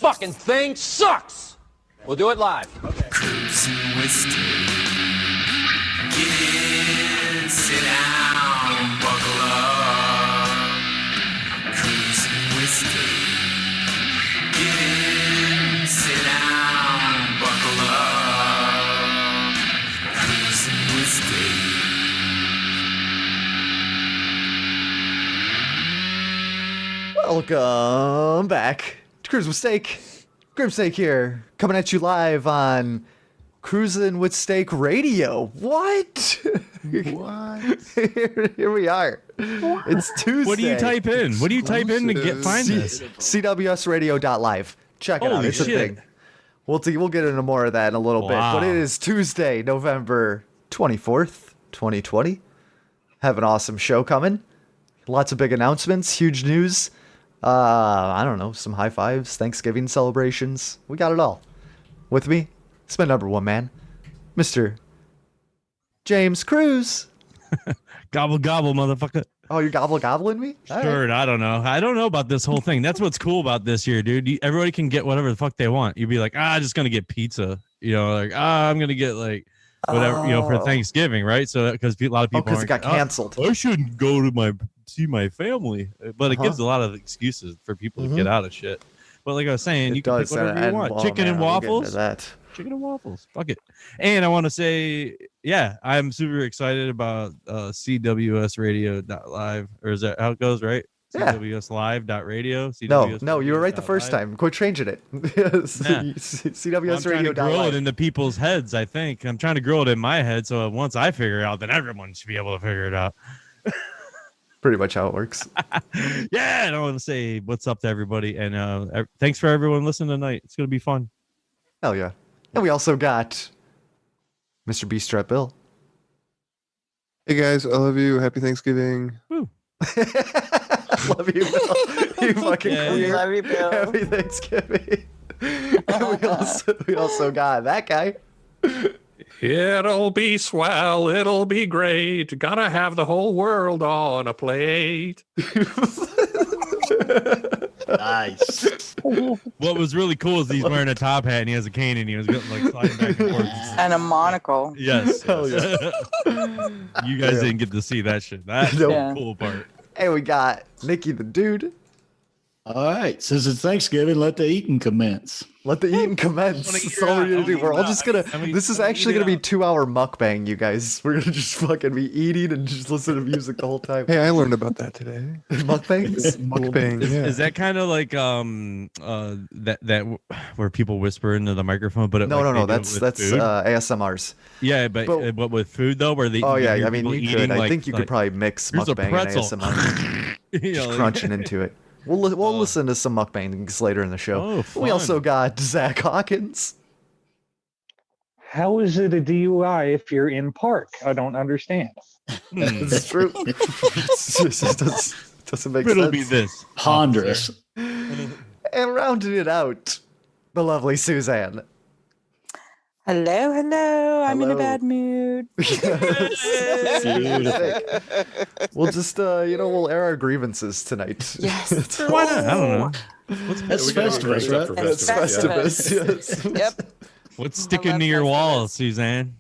fucking thing sucks. We'll do it live. Okay. Cruising with Steve. Get in, sit down, buckle up. Cruising with Steve. Get in, sit down, buckle up. Cruising with Steve. Welcome back to Cruise with Steak. Grimsteak here, coming at you live on Cruisin' with Steak Radio. What? What? Here we are. It's Tuesday. What do you type in? What do you type in to find this? CwSradio.live. Check it out. Holy It's a shit. thing. We'll get into more of that in a little bit. But it is Tuesday, November 24th, 2020. Have an awesome show coming. Lots of big announcements, huge news. I don't know, some high fives, Thanksgiving celebrations. We got it all. With me, it's my number one man, Mr. James Cruz. Gobble gobble, motherfucker. Oh, you're gobbling me? All Sure, right. I don't know. I don't know about this whole thing. That's what's cool about this year, dude. Everybody can get whatever the fuck they want. You'd be like, just gonna get pizza. You know, like, I'm gonna get like whatever, for Thanksgiving, right? So because a lot of people because it got canceled. I shouldn't go to see my family, but it gives a lot of excuses for people to get out of shit. But like I was saying, you can pick whatever you want. Chicken and waffles. Chicken and waffles. Fuck it. And I want to say, yeah, I'm super excited about CwS Radio.live, or is that how it goes, right? Yeah. CWS Live.radio. No, you were right the first time. Quit changing it. CwS I'm trying to grill it into people's heads, I think. I'm trying to grill it in my head, so once I figure it out, then everyone should be able to figure it out. Pretty much how it works. Yeah, and I want to say what's up to everybody, and thanks for everyone listening tonight. It's going to be fun. Hell yeah. And we also got Mr. B.Strut Bill. Hey guys, I love you. Happy Thanksgiving. Woo. Love you, Bill. You fucking queer. Love you, Bill. Happy Thanksgiving. And we also got that guy. It'll be swell. It'll be great. Gotta have the whole world on a plate. Nice. What was really cool is he's wearing a top hat and he has a cane and he was like sliding back and forth. And a monocle. Yes. Hell yeah. You guys didn't get to see that shit. That's the cool part. And we got Nickie the Dude. All right, since it's Thanksgiving, let the eating commence. Let the eating commence. That's all we're gonna do. We're all just gonna. This is actually gonna be 2-hour mukbang, you guys. We're gonna just fucking be eating and just listen to music the whole time. Hey, I learned about that today. Mukbangs. Mukbang. Yeah. Is that kind of like that where people whisper into the microphone? But No. That's ASMRs. Yeah, but with food though, where they. Oh yeah, hear I mean people you eating, could. I think you could probably mix here's a mukbang and pretzel. ASMR. You know, Just like- crunching into it. We'll listen to some mukbangs later in the show. Oh, We fun. also got Zac Hawkins. How is it a DUI if you're in park? I don't understand. That's true. It just doesn't make It'll sense. be this. Ponderous. And rounding it out, the lovely Suzanne. Hello. I'm in a Hello. bad mood. We'll just, we'll air our grievances tonight. Yes. Why not? I don't know. That's Festivus, right? That's Festivus, yes. Yep. What's sticking to your wall, Suzanne?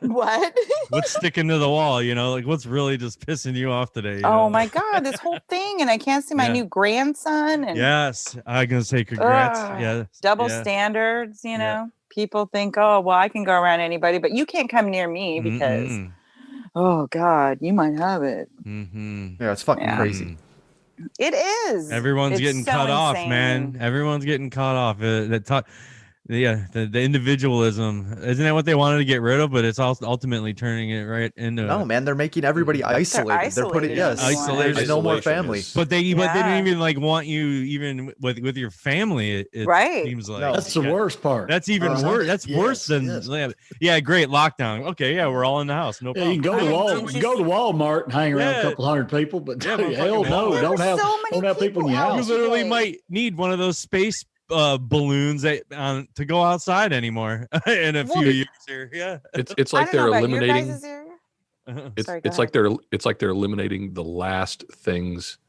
What? What's sticking to the wall? You know, like what's really just pissing you off today? You Oh know? my God, this whole thing, and I can't see my Yeah. new grandson, and Yes, I'm gonna say congrats. Ugh. Yeah, double yeah. standards. You know, Yeah. people think, oh well, I can go around anybody, but you can't come near me because, oh God, you might have it. Yeah, it's fucking Yeah. crazy. It is. Everyone's It's getting so cut off, man. insane. Everyone's getting cut off. The individualism, isn't that what they wanted to get rid of? But it's also ultimately turning it right into. No, man, they're making everybody isolated. They're putting isolated. There's no more family. But they didn't even like want you even with your family. It Right. seems like That's the worst part. That's even worse. That's worse than yeah. Great lockdown. Okay, yeah, we're all in the house. No Yeah, you problem. can go to Walmart and hang around Yeah. a couple hundred people, but Yeah, but hell fucking no, hell. don't have so many people in your people You house. literally today. might need one of those space balloons to go outside anymore in a few years here. Yeah, It's like I they're don't know about your eliminating. guys' area. It's Sorry, go it's like they're eliminating the last things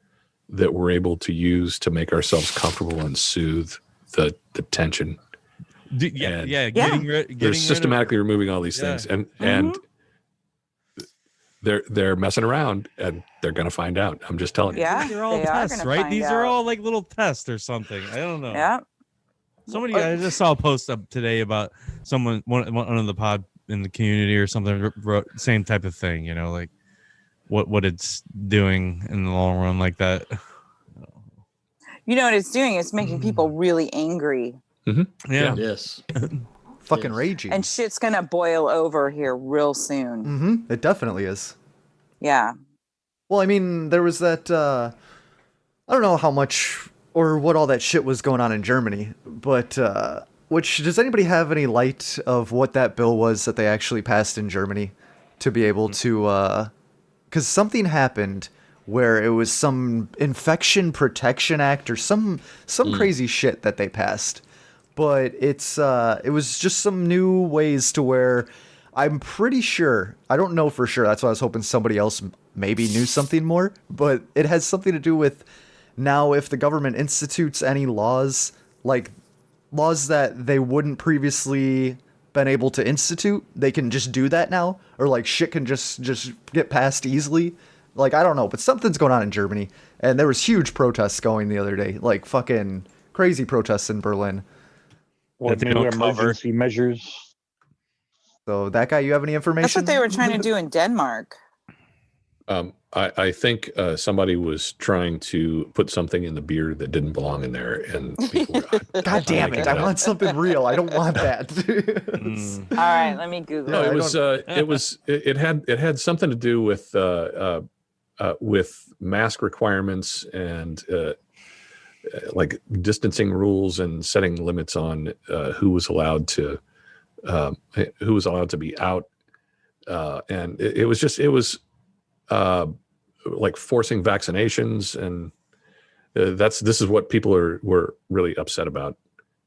that we're able to use to make ourselves comfortable and soothe the tension. They're systematically removing all these things, and they're messing around, and they're gonna find out. I'm just telling you. Yeah, these are all tests, right? These are all like little tests or something. I don't know. Yeah. Somebody, I just saw a post up today about someone, one of the pod in the community or something, wrote same type of thing. You know, like what it's doing in the long run, like that. You know what it's doing? It's making people really angry. Mm-hmm. Yeah. Yes. Fucking raging. And shit's gonna boil over here real soon. Mm-hmm. It definitely is. Yeah. Well, I mean, there was that, I don't know how much or what all that shit was going on in Germany, but, does anybody have any light of what that bill was that they actually passed in Germany to be able to, because something happened where it was some Infection Protection Act or some crazy shit that they passed. But it was just some new ways to where I'm pretty sure, I don't know for sure, that's why I was hoping somebody else maybe knew something more, but it has something to do with now if the government institutes any laws, like laws that they wouldn't previously been able to institute, they can just do that now, or like shit can just get passed easily. Like, I don't know, but something's going on in Germany, and there was huge protests going the other day, like fucking crazy protests in Berlin. What new emergency measures? So that guy, you have any information? That's what they were trying to do in Denmark. I think somebody was trying to put something in the beer that didn't belong in there, and people were, God damn it! I want something real. I don't want that. All right, let me Google. No, it had something to do with mask requirements and like distancing rules and setting limits on who was allowed to be out, and it was like forcing vaccinations, and this is what people were really upset about.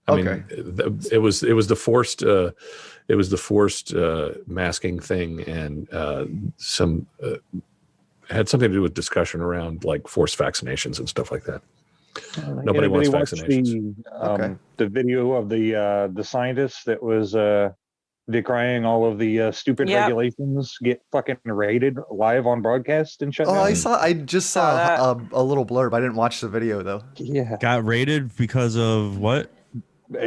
I mean, it was the forced masking thing, and some had something to do with discussion around like forced vaccinations and stuff like that. Nobody wants vaccinations. The video of the scientist that was decrying all of the stupid regulations get fucking raided live on broadcast and shut down. I just saw a little blurb. I didn't watch the video though. Yeah. Got raided because of what?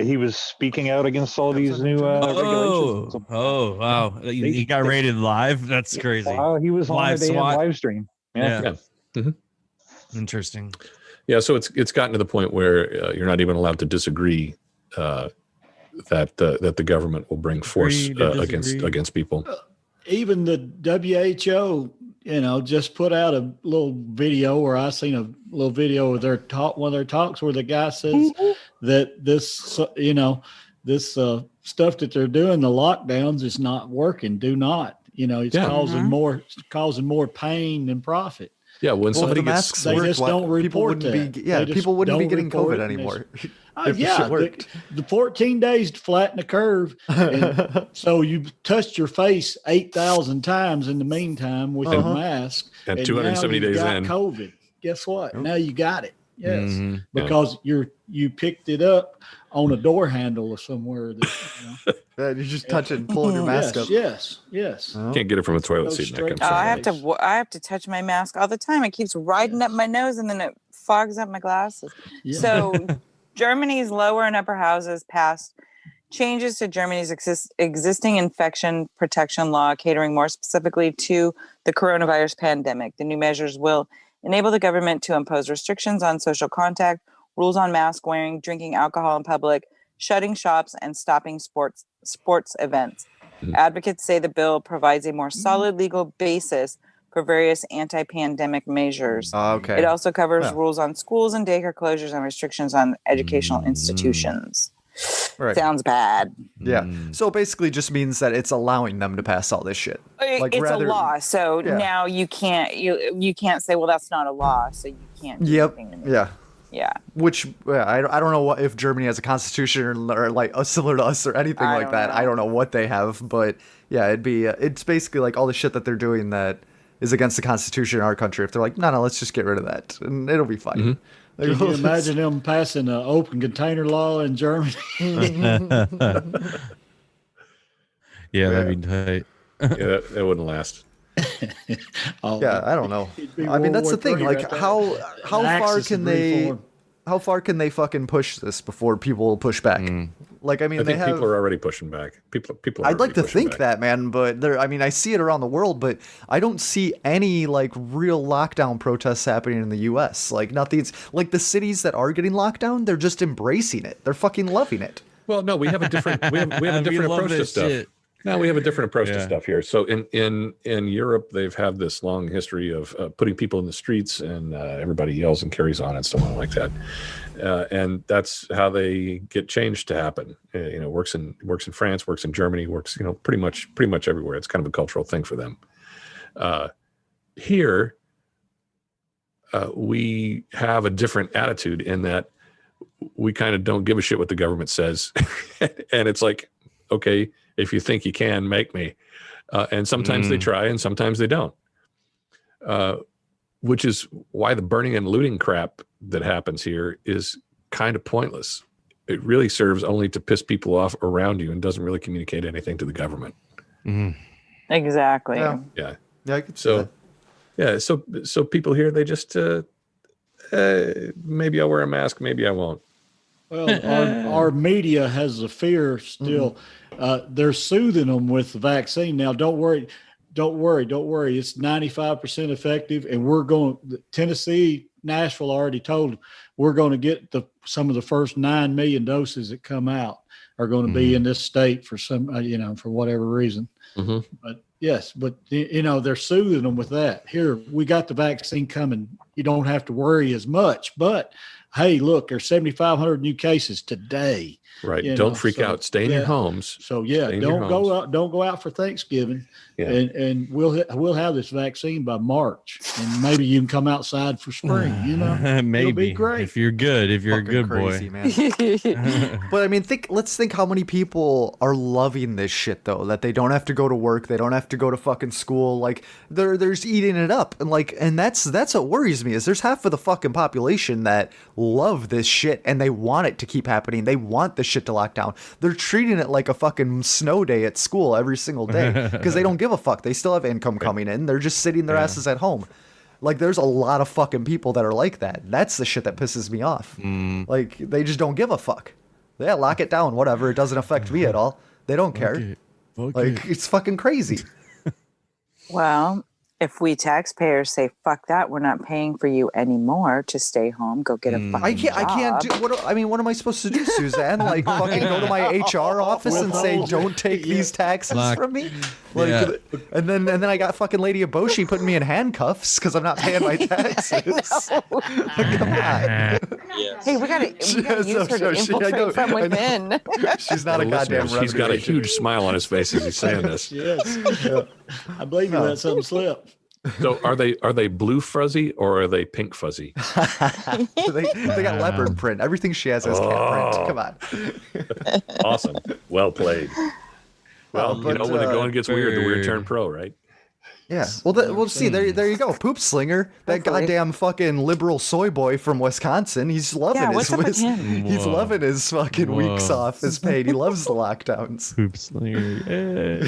He was speaking out against all these new regulations. Oh, wow. He got raided live? That's crazy. He was on a damn live stream. Yeah. Mm-hmm. Interesting. Yeah, so it's gotten to the point where you're not even allowed to disagree that the government will bring force against people. Even the WHO, just put out a little video where I seen a little video of one of their talks where the guy says that this stuff that they're doing, the lockdowns, is not working. Do not, it's causing more pain than profit. Yeah, when somebody masks they just don't report people wouldn't be getting COVID anymore. The 14 days to flatten the curve. And so you touched your face 8,000 times in the meantime with your mask, and 270 days in COVID. Guess what? Now you got it. Yes, because you picked it up on a door handle or somewhere. You're just pulling your mask up. Yes. Can't get it from a toilet seat. I have to touch my mask all the time. It keeps riding up my nose, and then it fogs up my glasses. Yeah. So Germany's lower and upper houses passed changes to Germany's existing infection protection law, catering more specifically to the coronavirus pandemic. The new measures will enable the government to impose restrictions on social contact, rules on mask wearing, drinking alcohol in public, shutting shops, and stopping sports events. Advocates say the bill provides a more solid legal basis for various anti-pandemic measures. It also covers rules on schools and daycare closures and restrictions on educational institutions. Right. Sounds bad. Yeah. So basically just means that it's allowing them to pass all this shit. It's a law. So now you can't say, well, that's not a law. So you can't do anything. Yeah. Which I don't know if Germany has a constitution or like similar to us or anything like that. I don't know what they have, but yeah, it's basically like all the shit that they're doing that is against the constitution in our country. If they're like, no, let's just get rid of that and it'll be fine. Can you imagine them passing an open container law in Germany? Yeah, that'd be tight. Yeah, that wouldn't last. Yeah, I don't know. I mean, that's the thing. Like, how far can they fucking push this before people will push back? Like, I mean, I think people are already pushing back. People. I'd like to think that, man, but there. I mean, I see it around the world, but I don't see any like real lockdown protests happening in the U.S. Like, nothing's like the cities that are getting locked down. They're just embracing it. They're fucking loving it. Well, no, we have a different we have a different approach to stuff. Shit. No, we have a different approach to stuff here. So in Europe, they've had this long history of putting people in the streets, and everybody yells and carries on and so on like that. And that's how they get change to happen. Works in France, works in Germany, works pretty much everywhere. It's kind of a cultural thing for them. Here, we have a different attitude in that we kind of don't give a shit what the government says, and it's like, okay, if you think you can, make me. And sometimes they try, and sometimes they don't. Which is why the burning and looting crap that happens here is kind of pointless. It really serves only to piss people off around you and doesn't really communicate anything to the government. Exactly. Yeah, I could see So, that. yeah, so people here, they just maybe I'll wear a mask, maybe I won't. Well, our media has a fear still. They're soothing them with the vaccine. Now, don't worry. It's 95% effective, and we're going. Tennessee, Nashville already told them we're going to get some of the first 9 million doses that come out are going to be in this state for some, for whatever reason. But yes, they're soothing them with that. Here, we got the vaccine coming. You don't have to worry as much. But hey, look, there's 7,500 new cases today. Right. Don't freak out. Stay in your homes. So don't go out for Thanksgiving. Yeah. And we'll have this vaccine by March, and maybe you can come outside for spring. Maybe it'll be great if you're a good crazy, boy, man. But I mean, let's think how many people are loving this shit though. That they don't have to go to work, they don't have to go to fucking school. Like they're just eating it up, and that's what worries me is there's half of the fucking population that love this shit and they want it to keep happening. They want the shit to lock down. They're treating it like a fucking snow day at school every single day because they don't give a fuck. They still have income coming in. They're just sitting their asses at home. Like there's a lot of fucking people that are like that. That's the shit that pisses me off. Like they just don't give a fuck. Yeah, lock it down, whatever. It doesn't affect me at all. They don't care. Like it's fucking crazy. Well, if we taxpayers say fuck that, we're not paying for you anymore to stay home, go get a fucking job. I can't do what am I supposed to do, Suzanne? Like fucking go to my HR office and say don't take these taxes from me? Like and then I got fucking Lady Eboshi putting me in handcuffs because I'm not paying my taxes. Come on. Hey, we gotta use her to infiltrate from within. She's not a goddamn He's got a huge smile on his face as he's saying this. Yes. I believe you let something slip. So are they blue fuzzy or are they pink fuzzy? they got leopard print. Everything she has cat print. Come on. Awesome. Well played. Well, when the going gets weird, the weird turn pro, right? Yeah. Well, we'll see. There you go. Poop Slinger, that goddamn fucking liberal soy boy from Wisconsin. He's loving he's loving his fucking weeks off his paid. He loves the lockdowns. Poop Slinger.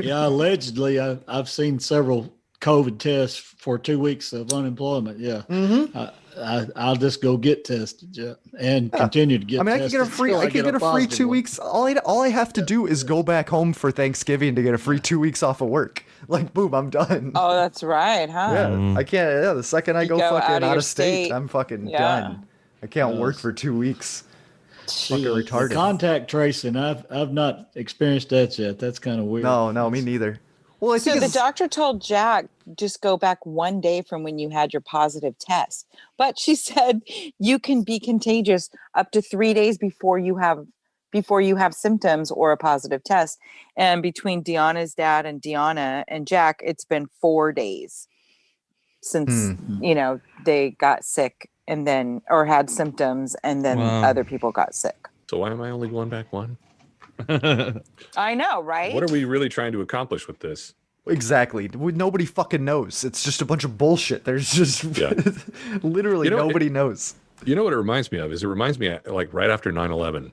Yeah, allegedly, I've seen several COVID tests for 2 weeks of unemployment. Yeah. I'll just go get tested and continue to get tested. I mean, I can get a free 2 weeks. All I have to do is go back home for Thanksgiving to get a free 2 weeks off of work. Like, boom, I'm done. Oh, that's right, huh? Yeah, I can't. Yeah, the second I go fucking out of state, I'm fucking done. I can't work for 2 weeks. Fucking retarded. The contact tracing, I've not experienced that yet. That's kind of weird. No, me neither. Well, I think the doctor told Jack just go back 1 day from when you had your positive test. But she said you can be contagious up to 3 days before you have symptoms or a positive test. And between Deanna's dad and Deanna and Jack, it's been 4 days since they got sick and then or had symptoms and then other people got sick. So why am I only going back one? I know, right? What are we really trying to accomplish with this? Exactly. Nobody fucking knows. It's just a bunch of bullshit. There's just literally nobody knows. You know what it reminds me of? It reminds me like right after 9/11,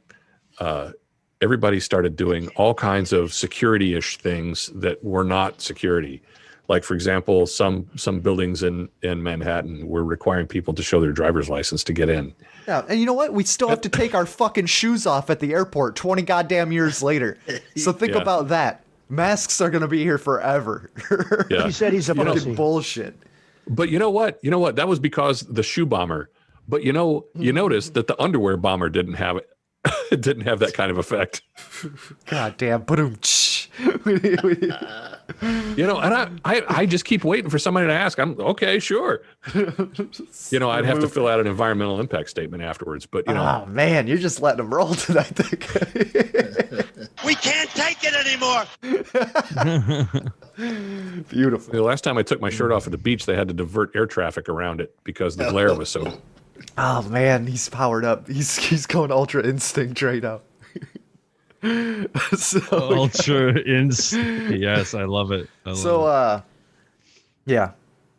everybody started doing all kinds of security-ish things that were not security. Like, for example, some buildings in Manhattan were requiring people to show their driver's license to get in. Yeah, and you know what? We still have to take our fucking shoes off at the airport 20 goddamn years later. So think about that. Masks are going to be here forever. Yeah. He said he's a pussy. Bullshit. But you know what? That was because the shoe bomber. But you notice that the underwear bomber didn't have it. It didn't have that kind of effect. God damn. Boom. And I just keep waiting for somebody to ask. I'm okay, sure. I'd have to fill out an environmental impact statement afterwards. But oh man, you're just letting them roll tonight. We can't take it anymore. Beautiful. The last time I took my shirt off at the beach, they had to divert air traffic around it because the glare was so. Oh man, he's powered up. He's going ultra instinct right now. Ultra instinct. Yes, I love it. Yeah,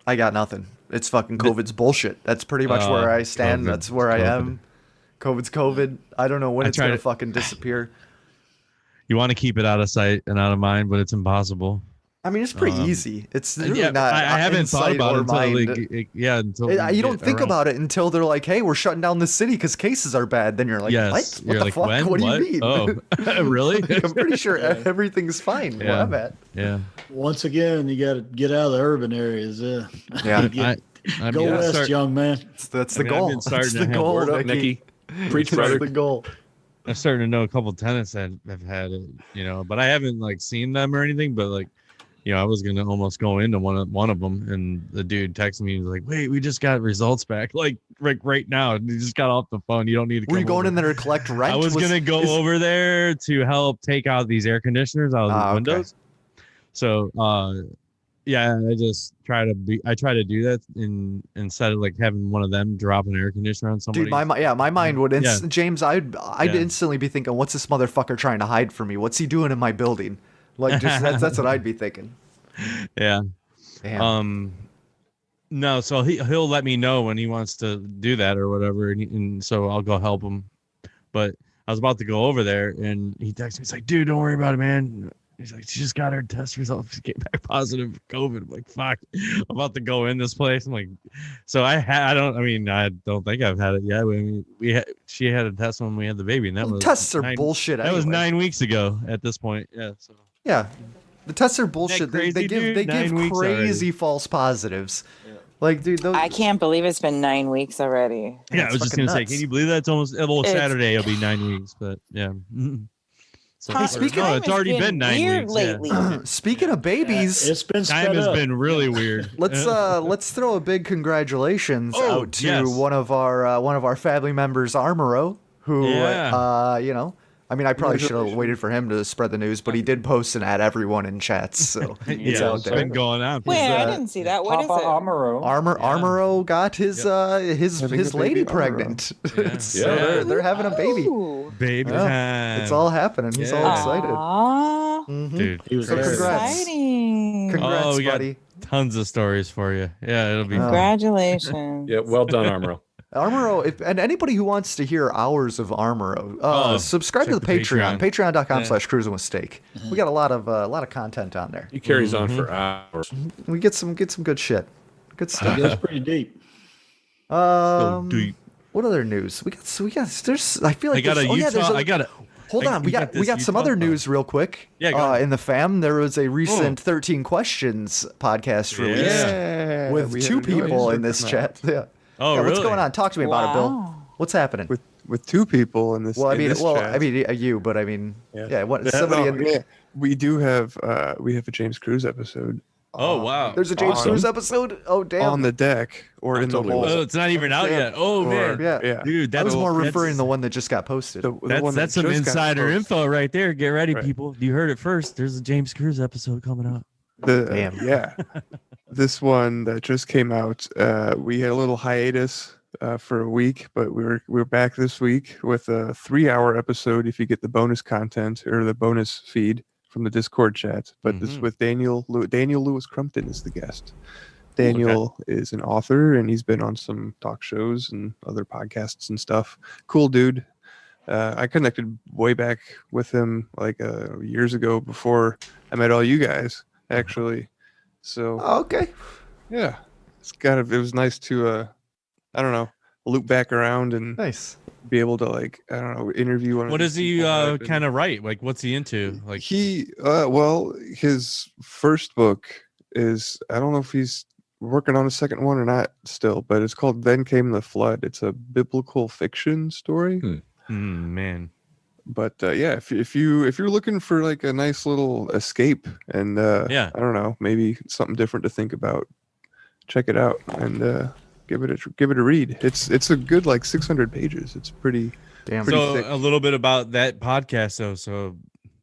I got nothing. It's fucking COVID's bullshit. That's pretty much where I stand. That's where I am. COVID's COVID. I don't know when it's gonna fucking disappear. You want to keep it out of sight and out of mind, but it's impossible. I mean, it's pretty easy. It's really not. I haven't thought about it until you don't think about it until they're like, "Hey, we're shutting down the city because cases are bad." Then you're like, "What? What the fuck? When? What do you mean?" Oh, really? I'm pretty sure everything's fine where I'm at. Yeah. Once again, you got to get out of the urban areas. Yeah. Go west, young man. That's the goal. That's the goal, Word up, Nickie. Preach, brother. That's the goal. I'm starting to know a couple tenants that have had it, but I haven't seen them or anything. But I was gonna almost go into one of them, and the dude texted me. He was like, "Wait, we just got results back, right now. You just got off the phone. You don't need to." Were you going in there to collect rent? I was gonna go over there to help take out these air conditioners out of the windows. Okay. So, I just try to do that instead of having one of them drop an air conditioner on somebody. Dude, my mind would James, I'd instantly be thinking, what's this motherfucker trying to hide from me? What's he doing in my building? That's what I'd be thinking. Yeah. Damn. No, so he'll let me know when he wants to do that or whatever, and so I'll go help him. But I was about to go over there, and he texted me. He's like, "Dude, don't worry about it, man." He's like, "She just got her test results. She came back positive for COVID." I'm like, "Fuck, I'm about to go in this place." I'm like, so I don't think I've had it yet. I mean, she had a test when we had the baby, and that was tests are bullshit. That was 9 weeks ago at this point. Yeah. So. Yeah, the tests are bullshit. They give crazy false positives. Yeah. Dude, I can't believe it's been 9 weeks already. Yeah, I was just gonna say, can you believe that? It's almost Saturday. It'll be 9 weeks, but yeah. Mm-hmm. So it's already been 9 weeks. Lately. Yeah. Speaking of babies, it's been time has been really weird. Let's throw a big congratulations out to one of our family members, Armoro, who I probably should have waited for him to spread the news, but he did post and add everyone in chats, so it's out there. It's been going on. Wait, I didn't see that. What is it? Armoro got his lady pregnant. They're having a baby. Baby time. It's all happening. He's all excited. Mm-hmm. Dude, he was exciting. Congrats, we buddy. got tons of stories for you. Yeah, it'll be Congratulations. Yeah, well done, Armoro. Armoro, and anybody who wants to hear hours of Armoro, subscribe to the Patreon. Patreon.com/cruisingwithsteak. We got a lot of content on there. He carries on for hours. We get some good shit. Good stuff. That's pretty deep. So deep. What other news? We got. There's. I feel like Hold on, we got some other news real quick. Yeah, in the fam, there was a recent 13 Questions podcast released with 2 people in this chat. Yeah. Oh, really? What's going on? Talk to me about it, Bill. What's happening? With 2 people in this. Well, chat. you, but I mean, we do have we have a James Cruz episode. Oh wow! There's a James Cruz episode. Oh damn! On the deck or in the hole. Oh, it's not even out yet. Oh man! Yeah. Dude, I was more referring to the one that just got posted. That's some insider info right there. Get ready, people. You heard it first. There's a James Cruz episode coming out. Damn. Yeah. This one that just came out. We had a little hiatus for a week, but we're back this week with a 3-hour episode. If you get the bonus content or the bonus feed from the Discord chat, but this with Daniel Lewis Crumpton is the guest. Daniel is an author, and he's been on some talk shows and other podcasts and stuff. Cool dude. I connected way back with him like years ago before I met all you guys, actually. So okay, yeah, it was nice to I don't know, loop back around and nice be able to like I don't know interview one. What does he kind of write? Like, what's he into? Like well, his first book is I don't know if he's working on a second one or not still, but it's called Then Came the Flood. It's a biblical fiction story. Man. But yeah, if you're looking for like a nice little escape and I don't know, maybe something different to think about, check it out and give it a read. It's a good like 600 pages. It's pretty damn. So thick. A little bit about that podcast though. So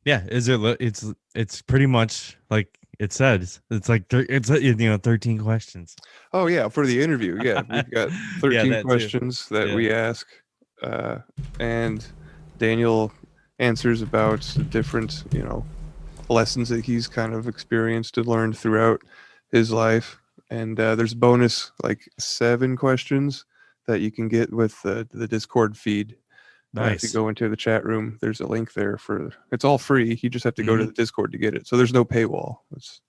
yeah, it's pretty much like it says. It's like it's 13 questions. Oh yeah, for the interview. Yeah, we've got 13 questions that we ask. And Daniel answers about the different, lessons that he's kind of experienced and learned throughout his life. And there's bonus like 7 questions that you can get with the Discord feed. Nice. If you go into the chat room, there's a link there it's all free. You just have to go to the Discord to get it. So there's no paywall. It's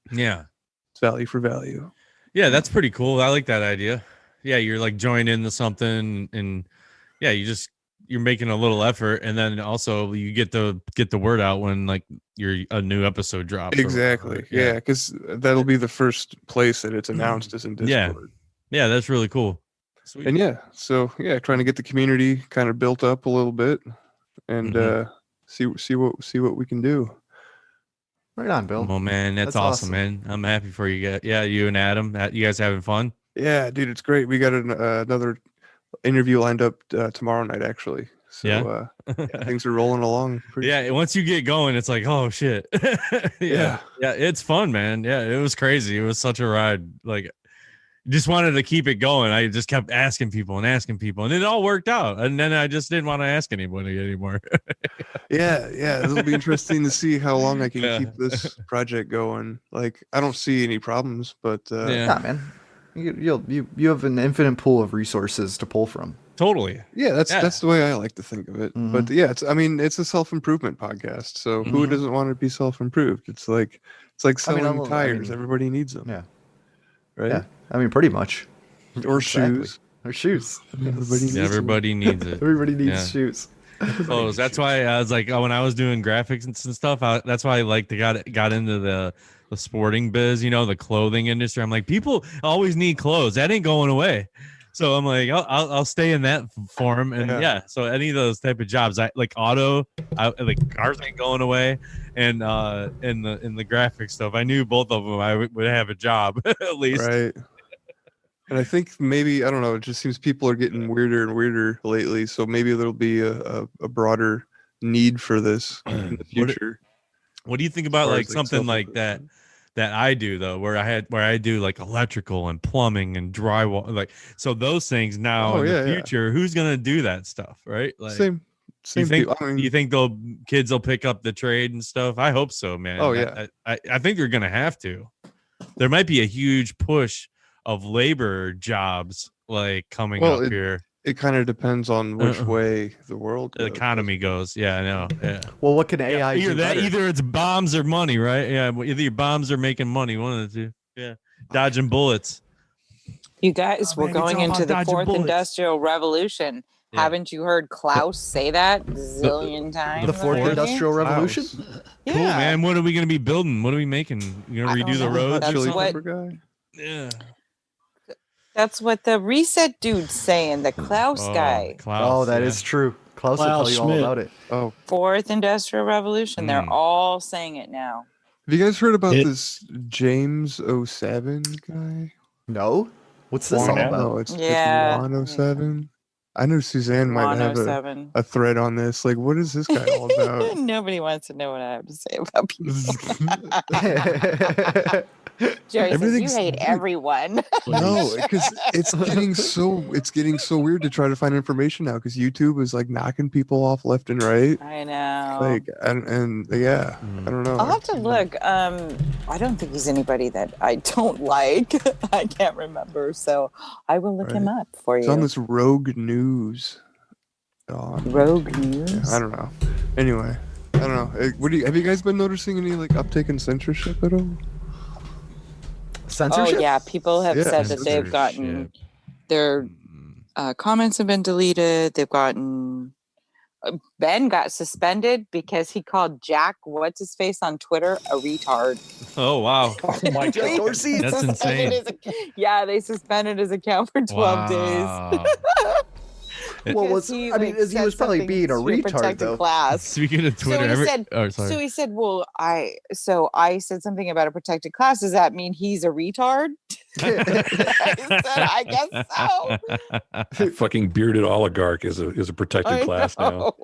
value for value. Yeah, that's pretty cool. I like that idea. Yeah, you're like joining into something and yeah, you're making a little effort, and then also you get the word out when like a new episode drops. Exactly. Yeah, because that'll be the first place that it's announced is in Discord. Yeah, that's really cool. Sweet. And so trying to get the community kind of built up a little bit, and see what we can do. Right on, Bill. Oh man, that's awesome, man. I'm happy for you guys. Yeah, you and Adam, you guys having fun? Yeah, dude, it's great. We got another interview lined up tomorrow night, actually. So things are rolling along. Once you get going, it's like, oh shit. yeah, it's fun, man. Yeah, it was crazy. It was such a ride. Like, just wanted to keep it going. I just kept asking people, and it all worked out. And then I just didn't want to ask anybody anymore. yeah, it'll be interesting to see how long I can keep this project going. Like, I don't see any problems, but nah, man. You have an infinite pool of resources to pull from. Totally. Yeah, that's the way I like to think of it. But yeah, it's a self-improvement podcast. So who doesn't want to be self-improved? It's like selling tires. Everybody needs them. Yeah. Right? Yeah. I mean, pretty much. Or shoes. Or shoes. Everybody needs it. Everybody needs shoes. Oh, that's why I was like, when I was doing graphics and stuff, that's why I got into the sporting biz, the clothing industry. I'm like, people always need clothes. That ain't going away. So I'm like, I'll stay in that form. And so any of those type of jobs, like cars ain't going away. And in the graphic stuff, I knew both of them I would have a job at least. Right. And I think maybe, I don't know, it just seems people are getting weirder and weirder lately. So maybe there'll be a broader need for this in the future. What do you think about like something like that I do though, where I do like electrical and plumbing and drywall, like, so those things now in the future, who's gonna do that stuff, right? Like same. You think kids will pick up the trade and stuff? I hope so, man. Oh yeah, I think they're gonna have to. There might be a huge push of labor jobs like coming up here. It kind of depends on which way the world goes. The economy goes. Yeah, I know. Yeah. Well, what can AI do better? Either it's bombs or money, right? Yeah, either your bombs or making money. One of the two. Yeah, dodging bullets. You guys, we're going into the fourth industrial revolution. Yeah. Haven't you heard Klaus say that a zillion times? The fourth industrial revolution? Yeah. Cool, man. What are we going to be building? What are we making? You going to redo the roads? Yeah. That's what the reset dude's saying, the Klaus guy. Klaus, that is true. Klaus will tell you all about it. Oh, fourth industrial revolution. They're all saying it now. Have you guys heard about this James 07 guy? No. What's this all about? No, it's Juan 07. I know Suzanne might have a thread on this. Like, what is this guy all about? Nobody wants to know what I have to say about people. Jerry says you hate everyone. No, because it's getting so weird to try to find information now because YouTube is like knocking people off left and right. I know. Like and yeah, I don't know. I'll have to look. I don't think he's anybody that I don't like. I can't remember, so I will look him up for you. It's on this Rogue News. Rogue News. Yeah, I don't know. Anyway, I don't know. Have you guys been noticing any like uptick in censorship at all? Censorship? Oh yeah, people have said that they've gotten their comments have been deleted. They've gotten Ben got suspended because he called Jack what's his face on Twitter a retard. Oh wow! Oh my God, Dorsey, that's insane. They suspended his account for 12 days. Well, he was probably being a retard though. Class. Speaking of Twitter, so he said, "Well, I said something about a protected class. Does that mean he's a retard?" I guess so. Fucking bearded oligarch is a protected class now.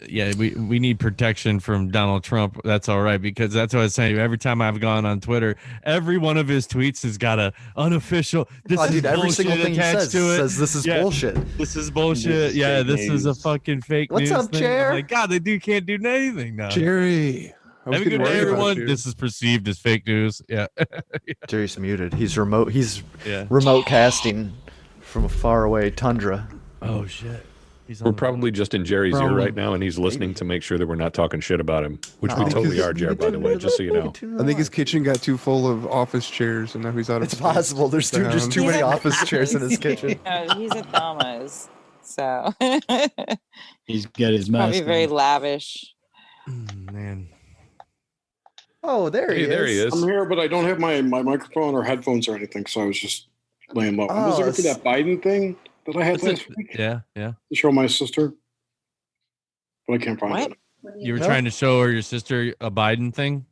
Yeah, we need protection from Donald Trump. That's all right, because that's what I was saying. Every time I've gone on Twitter, every one of his tweets has got a unofficial. Every single thing he says says this is bullshit. This is bullshit. This is a fucking fake news. What's up, Chair? Like, God, they can't do anything now. Jerry, have a good day, everyone. This is perceived as fake news. Yeah. Jerry's muted. He's remote. Remote casting from a faraway tundra. Oh shit. We're probably just in Jerry's ear right now, and he's listening to make sure that we're not talking shit about him, which we totally are, Jerry, by the way, just so you know. I think his kitchen got too full of office chairs, and now he's out of It's possible. There's just too many office chairs in his kitchen. He's at Thelma's, so he's got his mask. Probably very lavish. Man. Oh, there he is. I'm here, but I don't have my microphone or headphones or anything, so I was just laying low. I was looking for that Biden thing that I had last week. Yeah. To show my sister, but I can't find it. You were trying to show her your sister a Biden thing?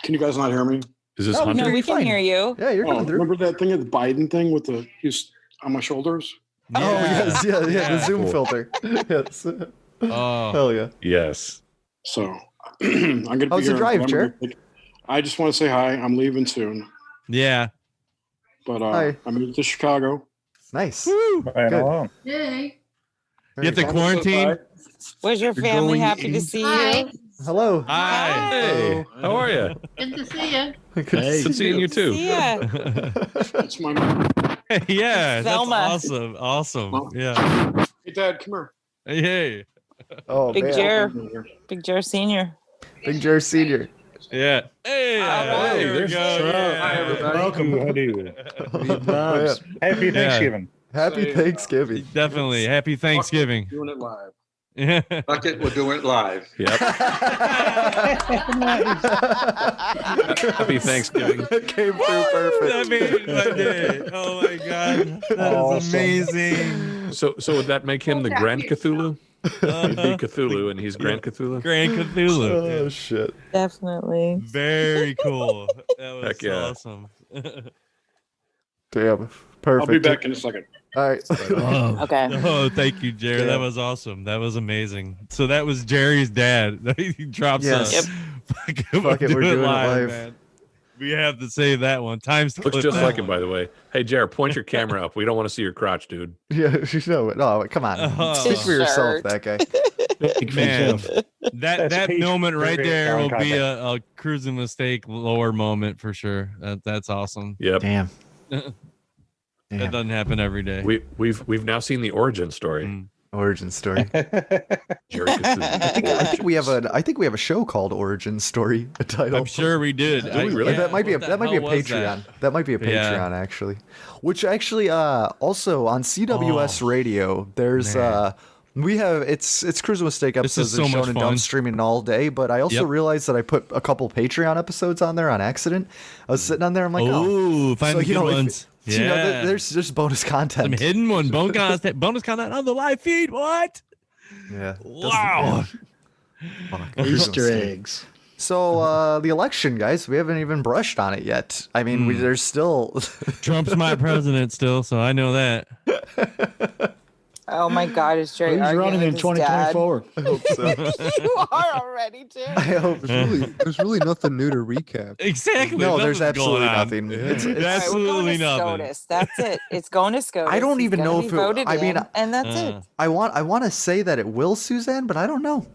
Can you guys not hear me? Is this Hunter? No, we can hear you. Yeah, you're coming through. Remember that thing, the Biden thing with he's on my shoulders? Oh, yes, yeah, the Zoom filter. Yes. Oh, hell yeah. Yes. So I'm going to be How's the drive, Jer? I just want to say hi. I'm leaving soon. Yeah. But I'm moving to Chicago. Nice. Right on. Yay. You have to quarantine? Was your family happy to see you? Hello. Hi. Hey, how are you? Good to see you. Good seeing you too. It's my Yeah, that's Thelma. awesome. Yeah. Hey, Dad, come here. Hey. Oh, Big man. Jer. Big Jer Senior. Big Jer Senior. Yeah. Hey. Hey, there we there's go. Yeah. Hi, everybody. Welcome. How do you? Happy Thanksgiving. Happy Thanksgiving. Definitely. Happy Thanksgiving. Doing it live. Yeah. Fuck it, we're doing it live. Yep. Happy Thanksgiving. It came through perfect. That made my day. Oh my God. That is amazing. So would that make him the Grand Cthulhu? He'd be Cthulhu, and he's Grand Cthulhu. Grand Cthulhu. Oh, shit. Definitely. Very cool. That was Heck yeah. awesome. Damn. Perfect. I'll be back in a second. All right. Okay. Oh, thank you, Jerry. Yeah. That was awesome. That was amazing. So that was Jerry's dad. He drops Yes. us. Fuck it, we're doing it live. Man. We have to say that one. Looks just like him, by the way. Hey, Jared, point your camera up. We don't want to see your crotch, dude. Yeah, no, come on. Speak for yourself, that guy. Man, that That's moment right Patriot there will be content. a cruising mistake lower moment for sure. That's awesome. Yep. Damn. That doesn't happen every day. We've now seen the origin story. Origin story. Jerry Cthulhu. I think we have a show called Origin Story. A title. I'm sure we did. Do we really? That might be a What the hell was Patreon. That might be a Patreon Yeah. actually. Which actually also on CWS Radio there's man. we have it's Cruise Mistake This is episodes so that's much shown and fun. dumb streaming all day, but I also Yep. realized that I put a couple Patreon episodes on there on accident. I was sitting on there, I'm like, Oh, find the good ones. so, you know, Yeah. there's just bonus Some content. hidden one. Bonus content on the live feed. What? Yeah. Wow. Fuck, Cruise Easter Mistake. eggs. So the election, guys, we haven't even brushed on it yet. I mean, there's still Trump's my president still, so I know that. Oh my God, is Jerry Who's arguing running with in his dad? 2024? I hope so. You are already, Jerry. I hope. There's really nothing new to recap. Exactly. No, there's Nothing's absolutely going on. nothing. Yeah. It's All right, we're Absolutely going to nothing. SCOTUS. That's it. It's going to SCOTUS. I don't He's even gonna know be if it. voted I mean, in, and that's it. I want to say that it will, Suzanne, but I don't know.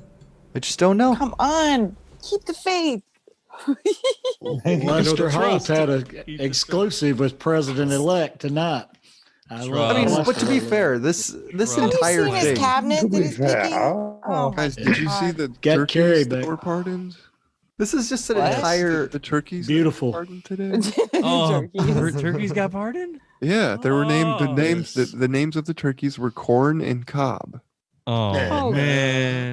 I just don't know. Come on, keep the faith. Lester Holt trust. had an exclusive with President-elect tonight. I I mean, but to be fair, this entire Have you seen his thing. cabinet that he's picking? Oh, Oh my Guys, did you see God. the Get turkeys carried that back. were pardoned? This is just an What? entire. The turkeys Beautiful. that were pardoned today? Turkeys. Turkeys got pardoned? Yeah, there were named the Oh, names. yes. The names of the turkeys were Corn and Cobb. Oh, Oh. man.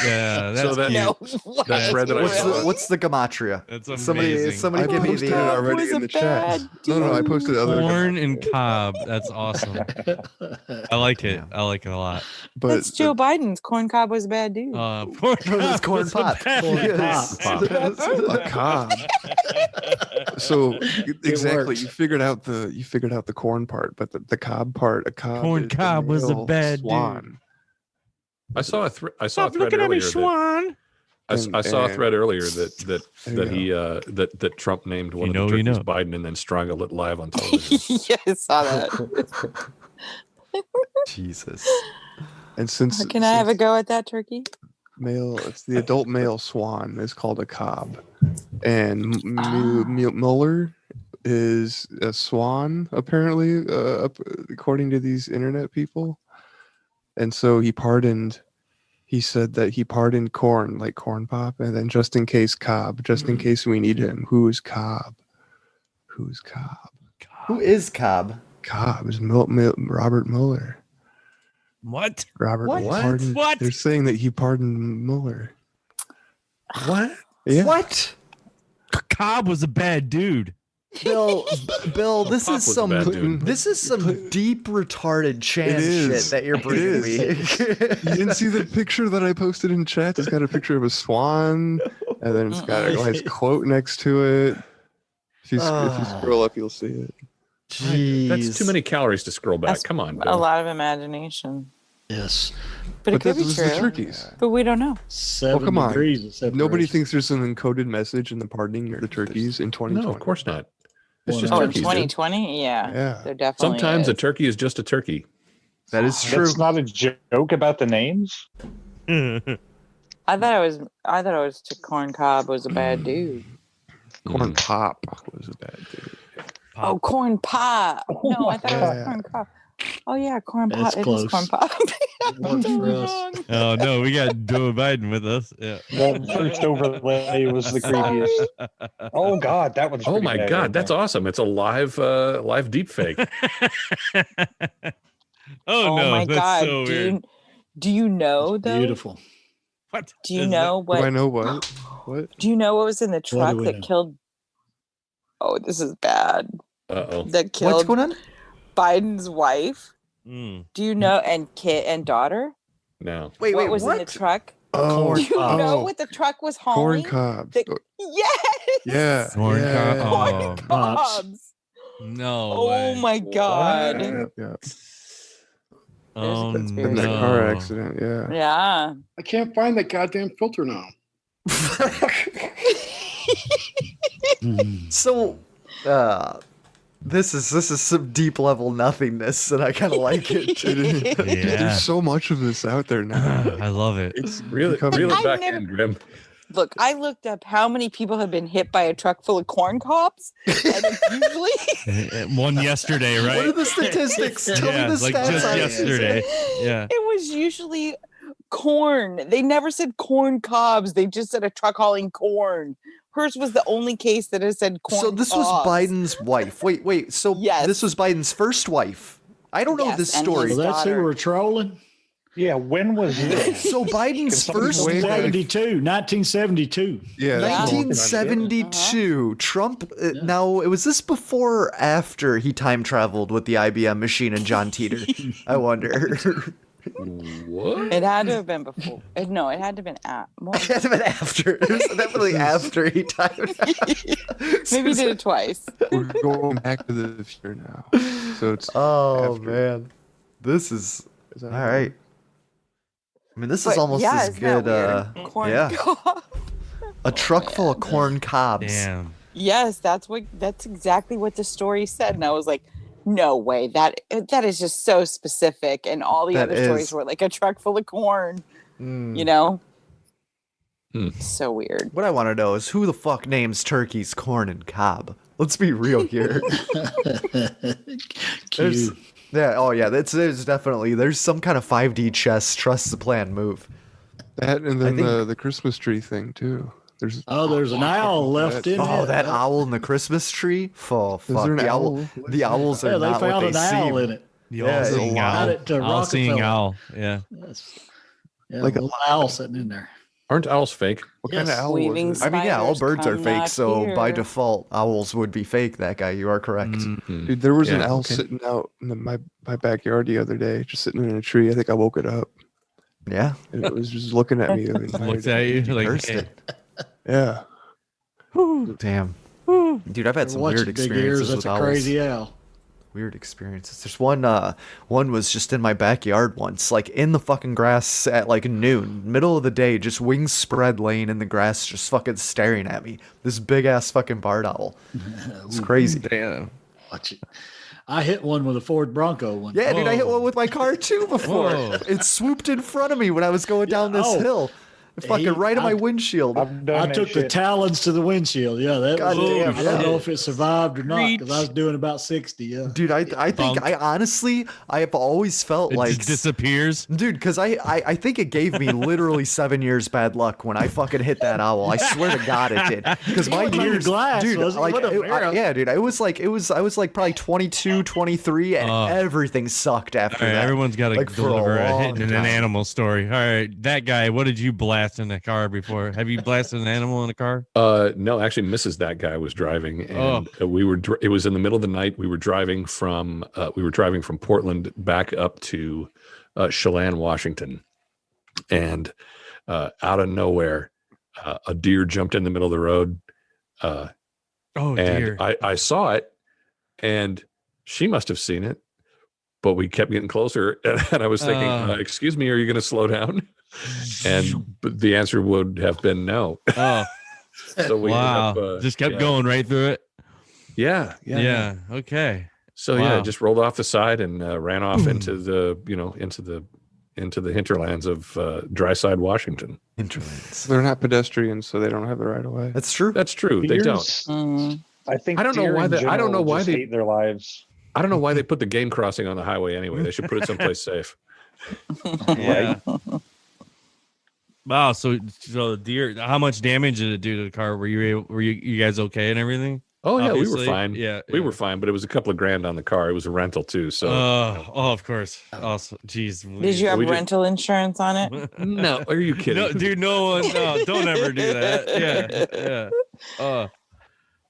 Yeah, that's So that- cute. No That thread that I What's saw. what's the gematria? That's Somebody amazing. I give me posted it the. already was in a the chat. bad No, I posted other. Corn and Cobb. That's awesome. I like it. Damn. I like it a lot. But That's Joe Biden's corn cob was a bad dude. Corn It's corn was the pop. best. Corn Yes. pop. a cob. So exactly, works. you figured out the corn part, but the cob part, a cob. Corn is the cob was a male bad swan. I saw a thread Stop looking at earlier. me, Swan. I saw a thread earlier that There you that Trump named one You of the know, turkeys you know. Biden and then strangled it live on television. Yeah, I saw that. Jesus. And since Can I have a since go at that turkey? it's the adult male swan is called a cob, and Ah. Mueller is a swan apparently, according to these internet people. And so he said that he pardoned Corn, like Corn Pop, and then just in case Cobb, just in case we need him. Who's Cobb? Who's Cobb? Who is Cobb? Cobb is Robert Mueller. What? Robert What? pardoned. What? They're saying that he pardoned Mueller. What? Yeah. What? Cobb was a bad dude. Bill, this Pop is was a bad dude. this is some deep retarded Chan It is. shit that you're It bringing me. You didn't see the picture that I posted in chat? It's got a picture of a swan, and then it's got a nice quote next to it. If you scroll up, you'll see it. Jeez. That's too many calories to scroll back. That's Come on, A Bill. lot of imagination. Yes. But it could that be was true. the turkeys. But we don't know. 7 come on. degrees of separation. Nobody thinks there's an encoded message in the pardoning of the turkeys in 2020. No, of course not. It's just Oh, in turkeys. dude. 2020? Yeah. Yeah. There definitely Sometimes a is. turkey is just a turkey. That is true. That's not a joke about the names. I thought it was to corn cob was a bad dude. Corn Pop was a bad dude. Oh, corn pop. No, I thought it was Yeah. corn cob. Oh yeah, corn pop. That's It is close. corn pop. Works for us. Oh no, we got Joe Biden with us. Yeah. That first overlay was the creepiest. Oh God, that one's. Oh pretty my bad, God, isn't that's it? awesome! It's a live deep fake. Oh, no, my that's god. so weird. Do you know though? Beautiful. What? Do you is know Do I what? know what? What? Do you know what was in the truck we that know? killed? Oh, this is bad. Uh-oh. That What's killed going on? Biden's wife. Mm. Do you know? And kid and daughter. No. Wait, What was in the truck? Oh, Do you know oh, what the truck was corn hauling? cobs. The- Yes. Yeah. Corn yeah, cob- Corn Oh, Pops. cobs. No Oh way. my god. yeah, yeah. Oh There's a In that no. car accident, yeah. Yeah. I can't find that goddamn filter now. So, this is some deep level nothingness, and I kind of like it. Yeah. There's so much of this out there now. I love it. It's Really, becoming- really I back never- in, Grim. Look, I looked up how many people have been hit by a truck full of corn cobs, and it's usually One yesterday, right? What are the statistics? Tell yeah, me the like stats. just on it. yesterday. Yeah. it was usually corn. They never said corn cobs. They just said a truck hauling corn. Hers was the only case that it said corn. So this was cobs. Biden's wife. Wait. So Yes. this was Biden's first wife. I don't know Yes, this and story. his Well, that's who daughter. we're trolling. Yeah, when was this? So Biden's somebody first way back- wife, 1972. Yeah. that's the one. 1972. Trump. Now, was this before or after he time traveled with the IBM machine and John Teeter? I wonder. What? It had to have been before. No, it had to have been at. Well, It had to have been after. It was definitely after he time. maybe he did it twice. We're going back to the future now. So it's Oh after. man, this is All right. I mean, this is But almost yeah, as isn't that good. weird? Corn Yeah, cob. a truck full of corn cobs. Damn. Yes, that's exactly what the story said, and I was like, no way, that is just so specific, and all the That other stories is. were like a truck full of corn. Mm. You know, Hmm. so weird. What I want to know is who the fuck names turkeys corn and cob? Let's be real here. There's- Cute. yeah, oh yeah, there's definitely there's some kind of 5D chess trust the plan move. That and then think- the Christmas tree thing too. There's There's an owl left in Oh, it. that owl in the Christmas tree? Oh, fuck. there an The owl? owls are Yeah, they not found what an they owl seem. in it. The Yeah, all-seeing wow. owl. Got it to All-seeing Rockefeller. owl. Yeah. Yes. Yeah, Like like a- a little owl sitting in there. Aren't owls fake? What kind of Yes. owl Weaving was it? I mean, yeah, all Spiders birds are come fake, not so by here. default, owls would be fake. That guy, you are correct. Mhm. Dude, there was an Yeah, owl okay. sitting out in my backyard the other day, just sitting in a tree. I think I woke it up, Yeah, and it was just looking at me. Looked at you like, cursed hey. it. Yeah. Damn. Dude, I've had some Watching weird Big experiences Ears, that's with a owls. crazy owl. Weird experiences. There's one was just in my backyard once, like in the fucking grass at like noon, middle of the day, just wings spread laying in the grass, just fucking staring at me. This big ass fucking barred owl. It's crazy. Damn. Watch it. I hit one with a Ford Bronco one. Yeah, dude, I hit Whoa. one with my car too before. Whoa. It swooped in front of me when I was going down this oh. hill. Fucking right on my windshield. I've done I that took the shit. talons to the windshield. Yeah, that God was. damn, I don't yeah. know if it survived or not because I was doing about 60. Yeah. Dude, I think Thunk. I honestly I have always felt It like just disappears. dude, because I think it gave me literally 7 years bad luck when I fucking hit that owl. I swear to God it did. Because my wasn't under years, glass, dude, was it? like, What a arrow. yeah, dude, I was like probably 22, 23, and everything sucked after All right, that. everyone's got to Like, for a deliver a long hit and an time. animal story. All right, that guy, what did you blast in the car before? Have you blasted an animal in a car? No, actually, Mrs. That Guy was driving, and we were. It was in the middle of the night. We were driving from Portland back up to Chelan, Washington, and out of nowhere, a deer jumped in the middle of the road. Oh, And dear. I saw it, and she must have seen it, but we kept getting closer, and I was thinking, "Excuse me, are you going to slow down?" And the answer would have been no. Oh, So we wow. ended up, Just kept yeah. going right through it. Yeah. Okay. So Wow. yeah, just rolled off the side and ran off into the hinterlands of dry side Washington. Hinterlands. They're not pedestrians, so they don't have the right of way. That's true. That's true. They don't. Mm. I think I don't know deer why in I don't know general why just they hate their lives. I don't know why they put the game crossing on the highway anyway. They should put it someplace safe. Yeah. Wow. So the deer. How much damage did it do to the car? Were you guys okay and everything? Oh yeah, we were Obviously. fine. Yeah, we yeah. were fine, but it was a couple of grand on the car. It was a rental too. So Of course. Also, geez. Did you have We just- rental insurance on it? no, are you kidding? No, dude. No one. No, don't ever do that. Yeah.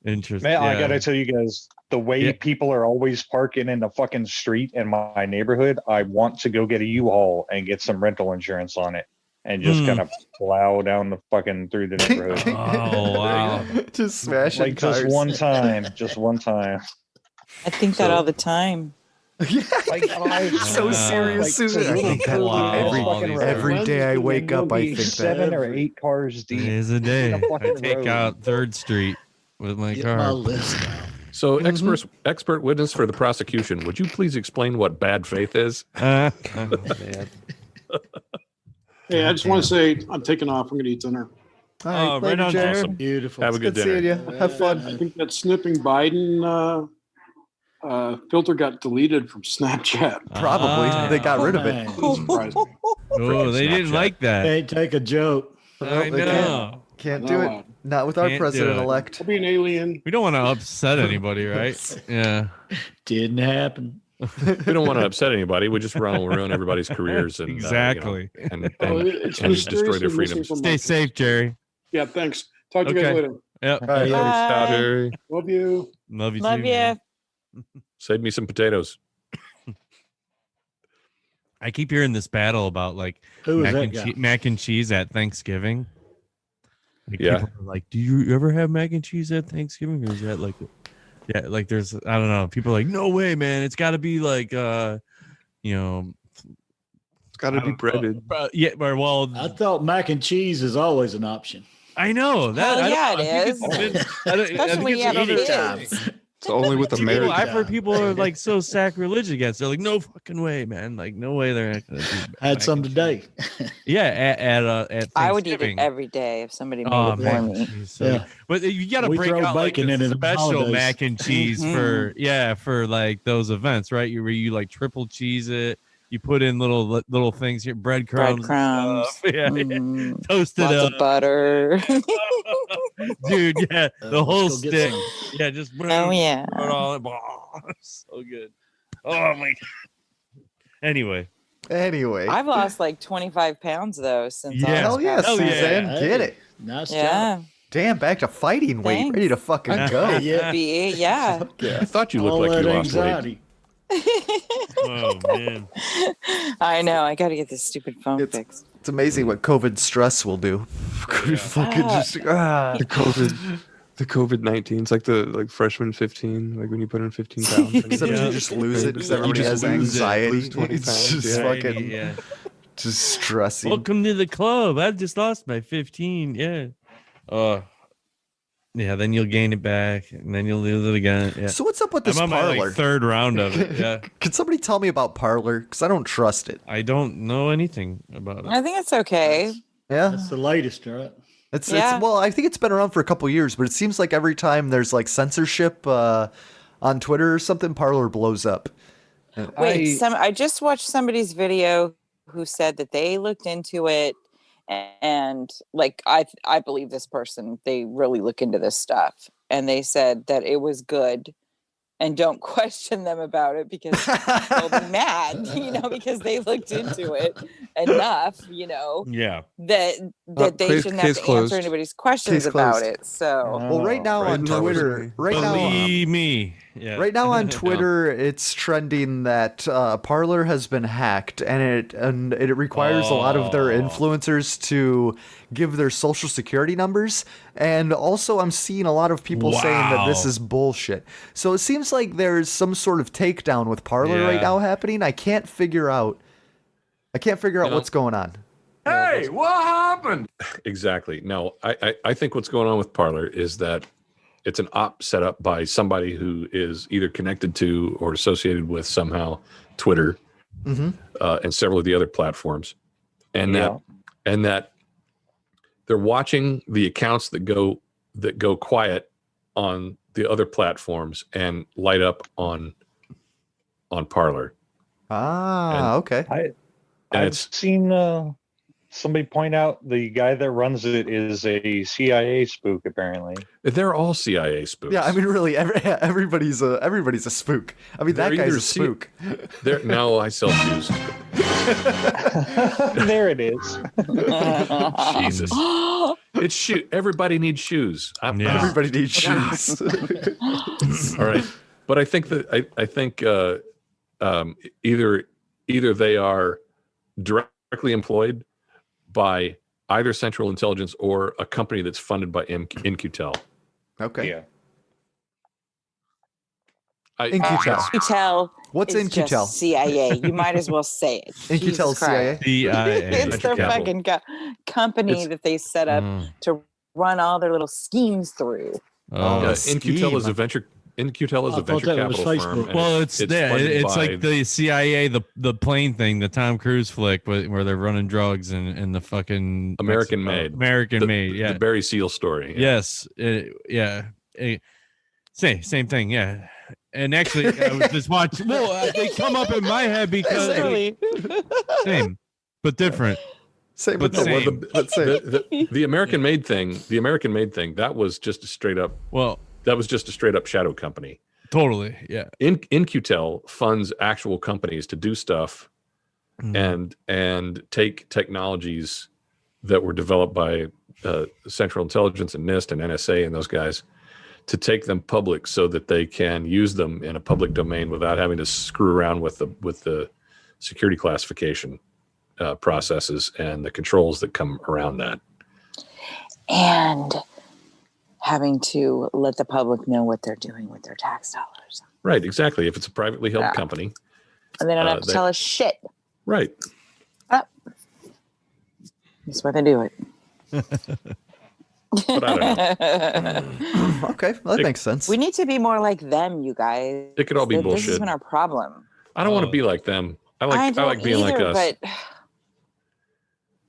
Interesting. Man, I yeah. gotta tell you guys, the way Yeah. people are always parking in the fucking street in my neighborhood, I want to go get a U-Haul and get some rental insurance on it and just kind of plow down the fucking through the neighborhood. Oh wow. Just smashing Like cars. just one time. I think that all the time. Like so serious, like, Susan. so I think that Wow. every, All these every day I wake up, I think that. 7 or 8 cars deep. It is a day. The I fucking take road. out 3rd Street with my Get my car. list out. So expert witness for the prosecution, would you please explain what bad faith is? Man. Hey, I just want to say I'm taking off. I'm going to eat dinner. All right, Oh, later, right on. Jared. Awesome. Beautiful. Have a good Good dinner. seeing you. Have fun. I think that snipping Biden filter got deleted from Snapchat. Probably. They got rid of it. Man. Doesn't surprise me. Oh, they didn't Snapchat. like that. Can't take a joke. I they know. Can't do No, it. Not with our Can't do president-elect. I'll be an alien. We don't want to upset anybody, right? Yeah. Didn't happen. We don't want to upset anybody. We just ruin everybody's careers and Exactly. and Oh, it's destroy mysteriously their missing freedoms. from Stay my- safe, Jerry. Yeah, thanks. Talk to you guys Okay. later. Yep. All right. Bye. Love you. Love you Love too. you. man. Save me some potatoes. I keep hearing this battle about like Who is that guy? mac and cheese at Thanksgiving. Like, Yeah. people are like, do you ever have mac and cheese at Thanksgiving? Or is that like, yeah, like there's, I don't know. People are like, no way, man. It's got to be like, It's got to be breaded. Yeah, well, I thought mac and cheese is always an option. I know that. Hell yeah, I it is. Especially when you have anytime. kids. It's only with America. I've heard people are like so sacrilegious against. They're like, no fucking way, man. Like, no way they're not gonna do. Had some today. Yeah, at I would eat it Thanksgiving. every day if somebody made it for me. Yeah. But you got to We break throw out like bacon in the it on special holidays. mac and cheese for like those events, right? Where you like triple cheese it. You put in little things here, breadcrumbs. Yeah, toasted Lots up of butter. dude. Yeah, the whole go get stick. some. Yeah, just Oh, yeah. throw it all in. So good. Oh my. Anyway, I've lost like 25 pounds though since Yeah. I was Hell yeah, Hell yeah. Suzanne, Hey, get it. Nice Yeah. Damn, back to fighting weight, Thanks. ready to fucking go. Yeah. Yeah. I thought you job. looked All like that you lost weight. anxiety. oh man. I know. I got to get this stupid phone It's- fixed. It's amazing what COVID stress will do. Fucking just The COVID-19. It's like the freshman 15, like when you put in 15 pounds. Except you just lose it because everybody just has lose it. anxiety. Lose 20 It's pounds, just yeah. fucking just stressing. Welcome to the club. I just lost my 15. Yeah. Yeah. Then you'll gain it back, and then you'll lose it again. Yeah. So what's up with this I'm on my Parlor? third round of it. Yeah. Can somebody tell me about Parlor? Because I don't trust it. I don't know anything about it. I think it's okay. Yeah, That's the latest, right? it's Yeah. well, I think it's been around for a couple years, but it seems like every time there's like censorship on Twitter or something, Parlor blows up. Wait, I just watched somebody's video who said that they looked into it and like I believe this person, they really look into this stuff and they said that it was good and don't question them about it because they'll be mad, because they looked into it enough, Yeah. that they case- shouldn't have case to closed. answer anybody's questions Case about closed. it. So Well, right now on that was Twitter, me. right now, Believe me. Yeah. right now on Twitter, it's trending that Parlor has been hacked, and it requires a lot of their influencers to give their social security numbers, and also I'm seeing a lot of people saying that this Wow. is bullshit. So it seems like there's some sort of takedown with Parlor right Yeah. now happening. I can't figure out what's going on. Hey, what happened? Exactly. No, I think what's going on with Parler is that it's an op set up by somebody who is either connected to or associated with somehow Twitter and several of the other platforms, and that they're watching the accounts that go quiet on the other platforms and light up on Parler. Okay. I've seen somebody point out the guy that runs it is a CIA spook. Apparently, They're all CIA spooks. Yeah, I mean, really, everybody's a spook. I mean, They're that guy's either a spook. No, I sell shoes. there it is. Jesus. It's shoe. Everybody needs shoes. Yeah. Everybody needs shoes. All right, but I think that I think either they are directly employed by either Central Intelligence or a company that's funded by In-Q-Tel. Okay. Yeah. In-Q-Tel. In-Q-Tel. What's is In-Q-Tel? just CIA. You might as well say it. In-Q-Tel Jesus Christ. CIA. It's their Venture fucking company that they set up to run all their little schemes through. In-Q-Tel is a venture. In-Q-Tel is I a thought venture that was capital firm. Facebook. and Well, it's funded by- like the CIA, the plane thing, the Tom Cruise flick, where they're running drugs and the fucking American Mexico. made. American made. Yeah. The Barry Seal story. Yes. Same thing. Yeah. And actually, I was just watching. Well, they come up in my head because same, but different. Same But with the same. one. Let's say The American made thing. The American made thing. That was just a straight up. Well, That was just a straight up shadow company. totally. Yeah. In-Q-Tel funds actual companies to do stuff and take technologies that were developed by Central Intelligence and NIST and NSA and those guys to take them public so that they can use them in a public domain without having to screw around with the security classification processes and the controls that come around that. And having to let the public know what they're doing with their tax dollars. Right, exactly. If it's a privately held company. And they don't have to tell us shit. Right. That's why they do it. But I don't know. Okay, well, that makes sense. We need to be more like them, you guys. It could all be This has bullshit. been our problem. I don't want to be like them. I like being like us. But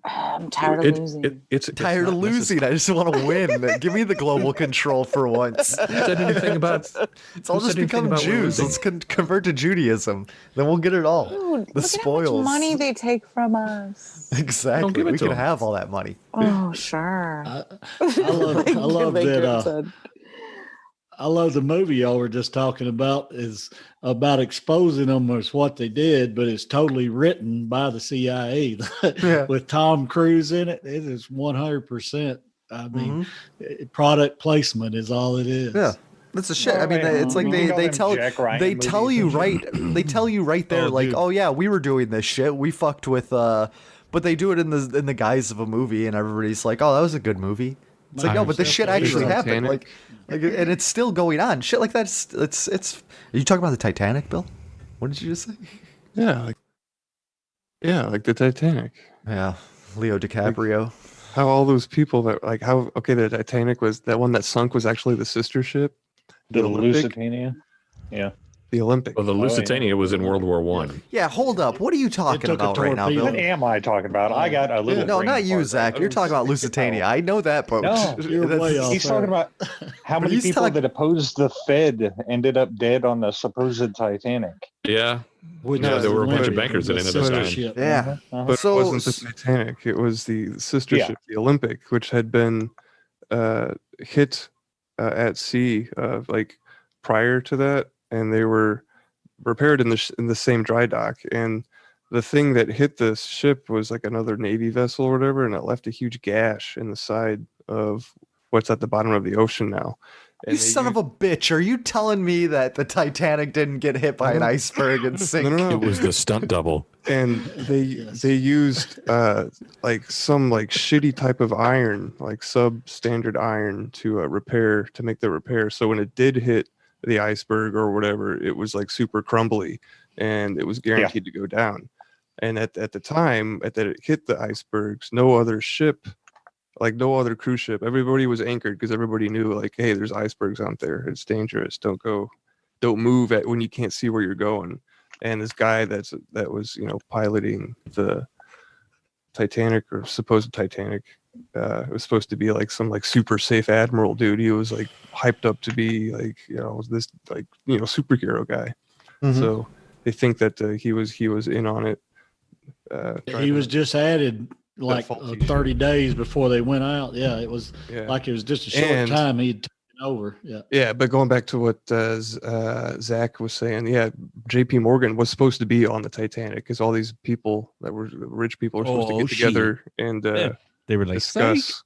I'm tired of losing. It's tired of losing. I just want to win. Give me the global control for once. Said anything about? It's all just become Jews. Let's convert to Judaism. Then we'll get it all. Dude, the look spoils. At how much money they take from us. Exactly. We can have all that money. Oh, sure. I love that. I love the movie y'all were just talking about is about exposing them as what they did, but it's totally written by the CIA with Tom Cruise in it. It is 100%. I mean, product placement is all it is. Yeah. That's a shit. I mean, it's like they tell you right there, like, oh yeah, we were doing this shit. We fucked with, but they do it in the guise of a movie, and everybody's like, oh, that was a good movie. It's like, no, but this shit actually happened. Like, and it's still going on. Shit like that. It's. Are you talking about the Titanic, Bill? What did you just say? Yeah, like the Titanic. Yeah, Leo DiCaprio. Like how all those people that the Titanic was that one that sunk was actually the sister ship, the Lusitania. Yeah. The Olympic. Well, the Lusitania was in World War One. Yeah, hold up. What are you talking about right now, Bill? What am I talking about? I got a little. No, not you, Zach. You're talking about Lusitania. I know that, but no, he's talking about how many people that opposed the Fed ended up dead on the supposed Titanic. Yeah. There were a bunch of bankers that ended up dying. Yeah. But it wasn't the Titanic. It was the sister ship, the Olympic, which had been hit at sea like prior to that. And they were repaired in the same dry dock, and the thing that hit this ship was like another Navy vessel or whatever, and it left a huge gash in the side of what's at the bottom of the ocean now. And you son of a bitch! Are you telling me that the Titanic didn't get hit by an iceberg and sink? No. It was the stunt double. And they used like some like shitty type of iron, like substandard iron, to make the repair. So when it did hit the iceberg or whatever, it was like super crumbly and it was guaranteed to go down. And at the time that it hit the icebergs, no other cruise ship, everybody was anchored because everybody knew like, hey, there's icebergs out there, it's dangerous, don't move when you can't see where you're going. And this guy that was piloting the Titanic or supposed Titanic, it was supposed to be like some like super safe admiral dude. He was like hyped up to be like this like superhero guy. So they think that he was in on it. He was just added like 30 days before they went out. Yeah, it was like it was just a short time he'd taken over. Yeah, but going back to what Zach was saying, JP Morgan was supposed to be on the Titanic because all these people that were rich people were supposed to get together and they were like discuss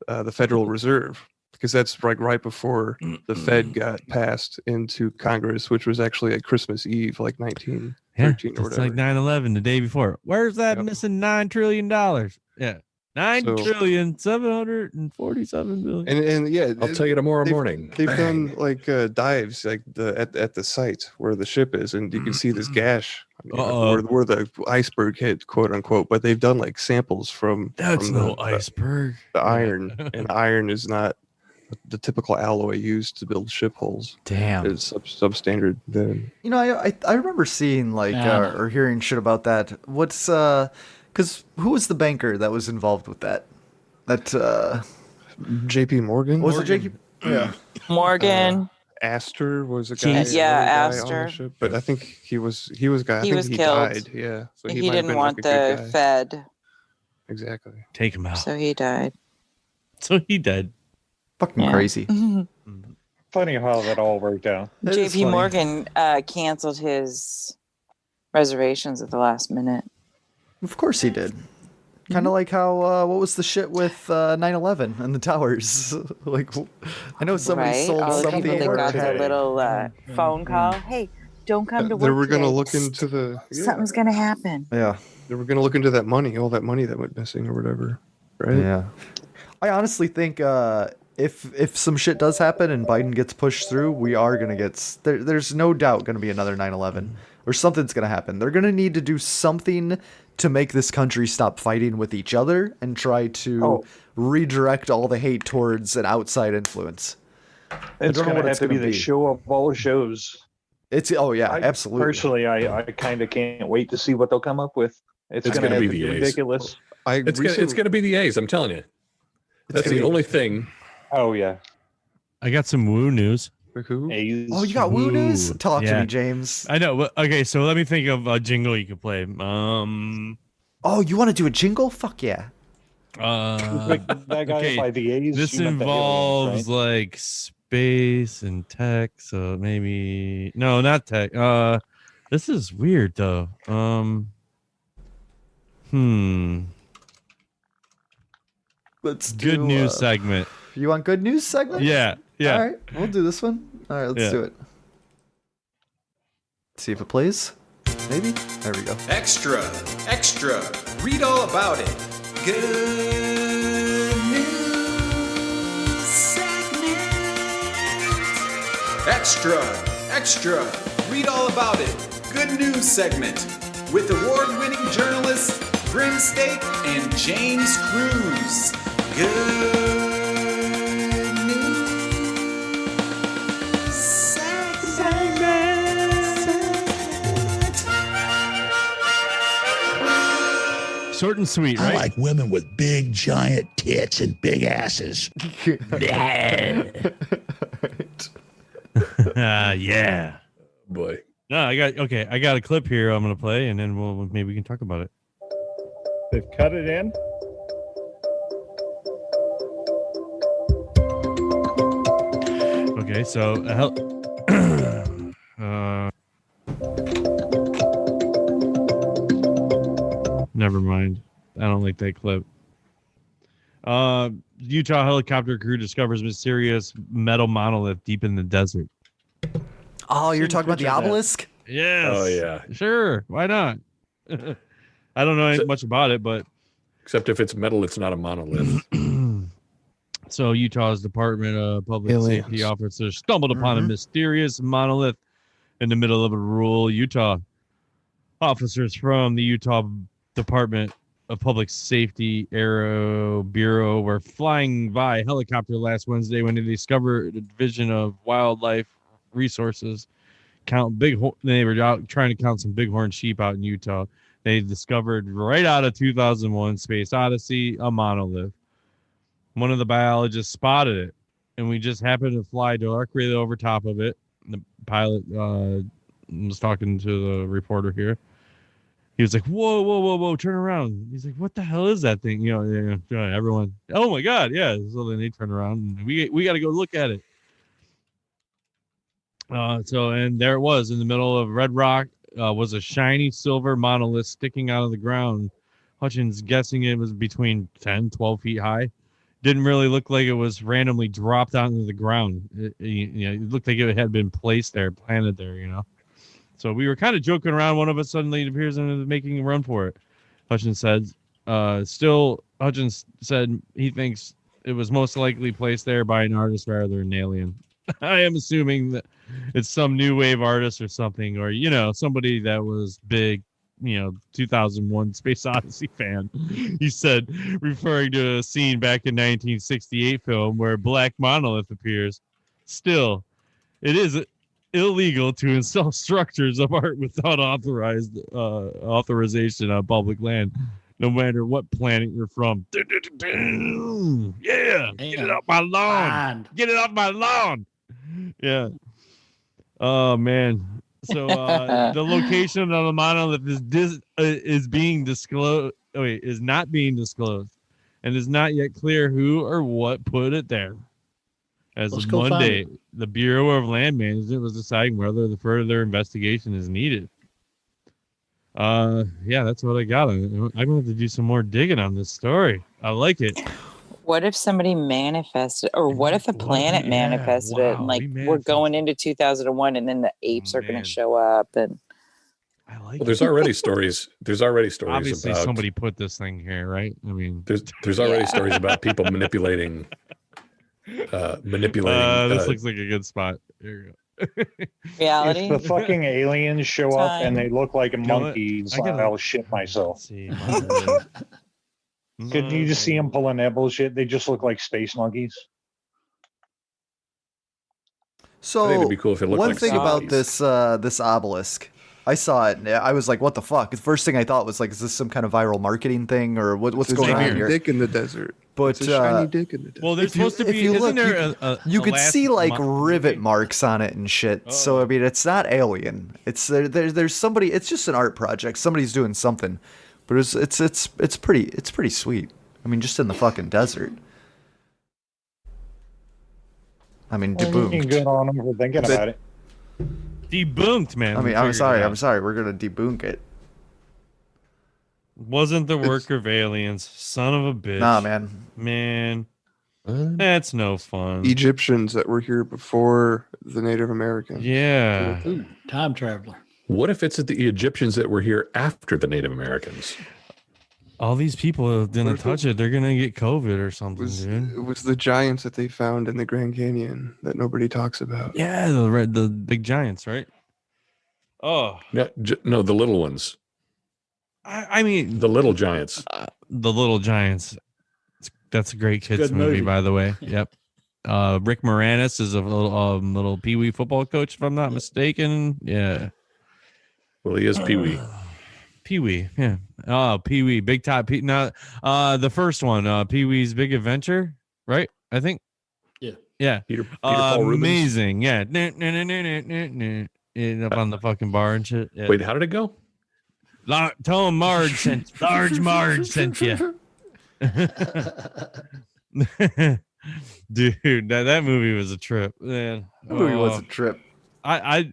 the Federal Reserve, because that's right before the Fed got passed into Congress, which was actually at Christmas Eve, like 1913 or whatever. It's like 9/11 the day before. Where's that missing $9 trillion? Yeah. 9,747 billion. And I'll tell you tomorrow morning. They've done like dives like at the site where the ship is, and you can see this gash where the iceberg hit, quote unquote. But they've done like samples from no iceberg. The iron, and iron is not the typical alloy used to build ship hulls. Damn, it's substandard. Then I remember seeing like or hearing shit about that. What's because who was the banker that was involved with that? J.P. Morgan. Was it J.P.? Yeah, Morgan. Astor was a guy. Astor. On the ship, but I think he was guy. He was killed. Died. Yeah, so he didn't want the Fed. Exactly. Take him out. So he died. Fucking crazy. Funny how that all worked out. J.P. Morgan canceled his reservations at the last minute. Of course he did. Kind of like how what was the shit with 9/11 and the towers? Like, I know somebody sold all something. The people that got the little phone call. Hey, don't come to work. They were going to today. look into the. Something's going to happen. Yeah. They were going to look into that money, all that money that went missing or whatever, right? Yeah. I honestly think if some shit does happen and Biden gets pushed through, we are going to get. There's no doubt going to be another 9/11 or something's going to happen. They're going to need to do something to make this country stop fighting with each other and try to redirect all the hate towards an outside influence. It's going to have to be the show of all shows. Absolutely. Personally, I kind of can't wait to see what they'll come up with. It's going to be ridiculous. It's going to be the A's. I'm telling you. That's the only thing. Oh yeah. I got some woo news. A's. Oh, you got woo news? Talk to me, James. I know. But, okay, so let me think of a jingle you could play. Oh, you want to do a jingle? Fuck yeah. That guy by the A's. This involves like space and tech, so maybe not tech. This is weird though. Let's good news segment. You want good news segment? Yeah. All right, we'll do this one. All right, let's do it. See if it plays. Maybe. There we go. Extra. Read all about it. Good news segment. Extra. Read all about it. Good news segment with award-winning journalists Grimsteak and James Cruz. Good news segment. Short and sweet, right? I like women with big, giant tits and big asses. Yeah. Boy. No, I got a clip here I'm gonna play, and then maybe we can talk about it. They've cut it in. Okay, so never mind. I don't like that clip. Utah helicopter crew discovers mysterious metal monolith deep in the desert. Oh, you're talking about the obelisk? Yes. Oh yeah. Sure. Why not? I don't know much about it, but except if it's metal, it's not a monolith. So Utah's Department of Public Safety officers stumbled upon a mysterious monolith in the middle of a rural Utah. Officers from the Utah Department of Public Safety Aero Bureau were flying by helicopter last Wednesday when they discovered a division of wildlife resources they were out trying to count some bighorn sheep out in Utah. They discovered right out of 2001 Space Odyssey a monolith. One of the biologists spotted it, and we just happened to fly directly over top of it. The pilot was talking to the reporter here. He was like, whoa, turn around. He's like, what the hell is that thing? Everyone, oh my God, yeah. So then they turn around, and we got to go look at it. And there it was in the middle of Red Rock, was a shiny silver monolith sticking out of the ground. Hutchins guessing it was between 10, 12 feet high. Didn't really look like it was randomly dropped onto the ground. It looked like it had been placed there, planted there, So we were kind of joking around. One of us suddenly appears and is making a run for it. Hutchins said, Hutchins said he thinks it was most likely placed there by an artist rather than an alien. I am assuming that it's some new wave artist or something, or, somebody that was big, 2001 Space Odyssey fan. He said, referring to a scene back in 1968 film where a black monolith appears. Still, it is illegal to install structures of art without authorization on public land, no matter what planet you're from. Yeah, get it off my lawn. Get it off my lawn. Yeah. Oh man. So the location of the monolith is being disclosed. Is not being disclosed, and is not yet clear who or what put it there. As of Monday, the Bureau of Land Management was deciding whether the further investigation is needed. Yeah, that's what I got. I'm gonna have to do some more digging on this story. I like it. What if somebody manifested, or what if the planet manifested it? And we're going into 2001, and then the apes are going to show up. And I like. Well, there's already stories. There's already stories. Obviously, about somebody put this thing here, right? I mean, there's already stories about people manipulating. This looks like a good spot. Here you go. Reality. If the fucking aliens show up and they look like monkeys, I'll shit myself. Couldn't you just see them pulling that bullshit? They just look like space monkeys. So I think it'd be cool if it looked one like thing about zombies. this obelisk, I saw it and I was like, what the fuck? The first thing I thought was like, is this some kind of viral marketing thing or what's going on here? Dick in the desert. But it's a shiny dick in the desert. Well, there's supposed to be. Isn't there you could see like rivet marks on it and shit. So I mean, it's not alien. It's there's somebody. It's just an art project. Somebody's doing something, but it's pretty sweet. I mean, just in the fucking desert. I mean, debunked. Good on them for thinking about it. Debunked, man. I mean, I'm sorry. We're gonna debunk it. Wasn't the work of aliens. Son of a bitch. Nah, man. Man. That's no fun. Egyptians that were here before the Native Americans. Yeah. Time traveler. What if it's the Egyptians that were here after the Native Americans? All these people didn't touch it. They're gonna get COVID or something, dude. It was the giants that they found in the Grand Canyon that nobody talks about. Yeah, the big giants, right? Oh. No, the little ones. I mean, the little giants. The little giants. That's a great kids movie, by the way. Yep. Rick Moranis is a little Pee Wee football coach, if I'm not mistaken. Yeah. Well, he is Pee Wee. Pee Wee, yeah. Oh, Pee Wee, Big Top Pee. Not the first one, Pee Wee's Big Adventure, right? I think. Yeah. Yeah. Peter Paul Rubens. Amazing. Yeah. Up on the fucking bar and shit. Yeah. Wait, how did it go? Tell him Marge sent you. Dude, that movie was a trip, man. That movie was a trip. I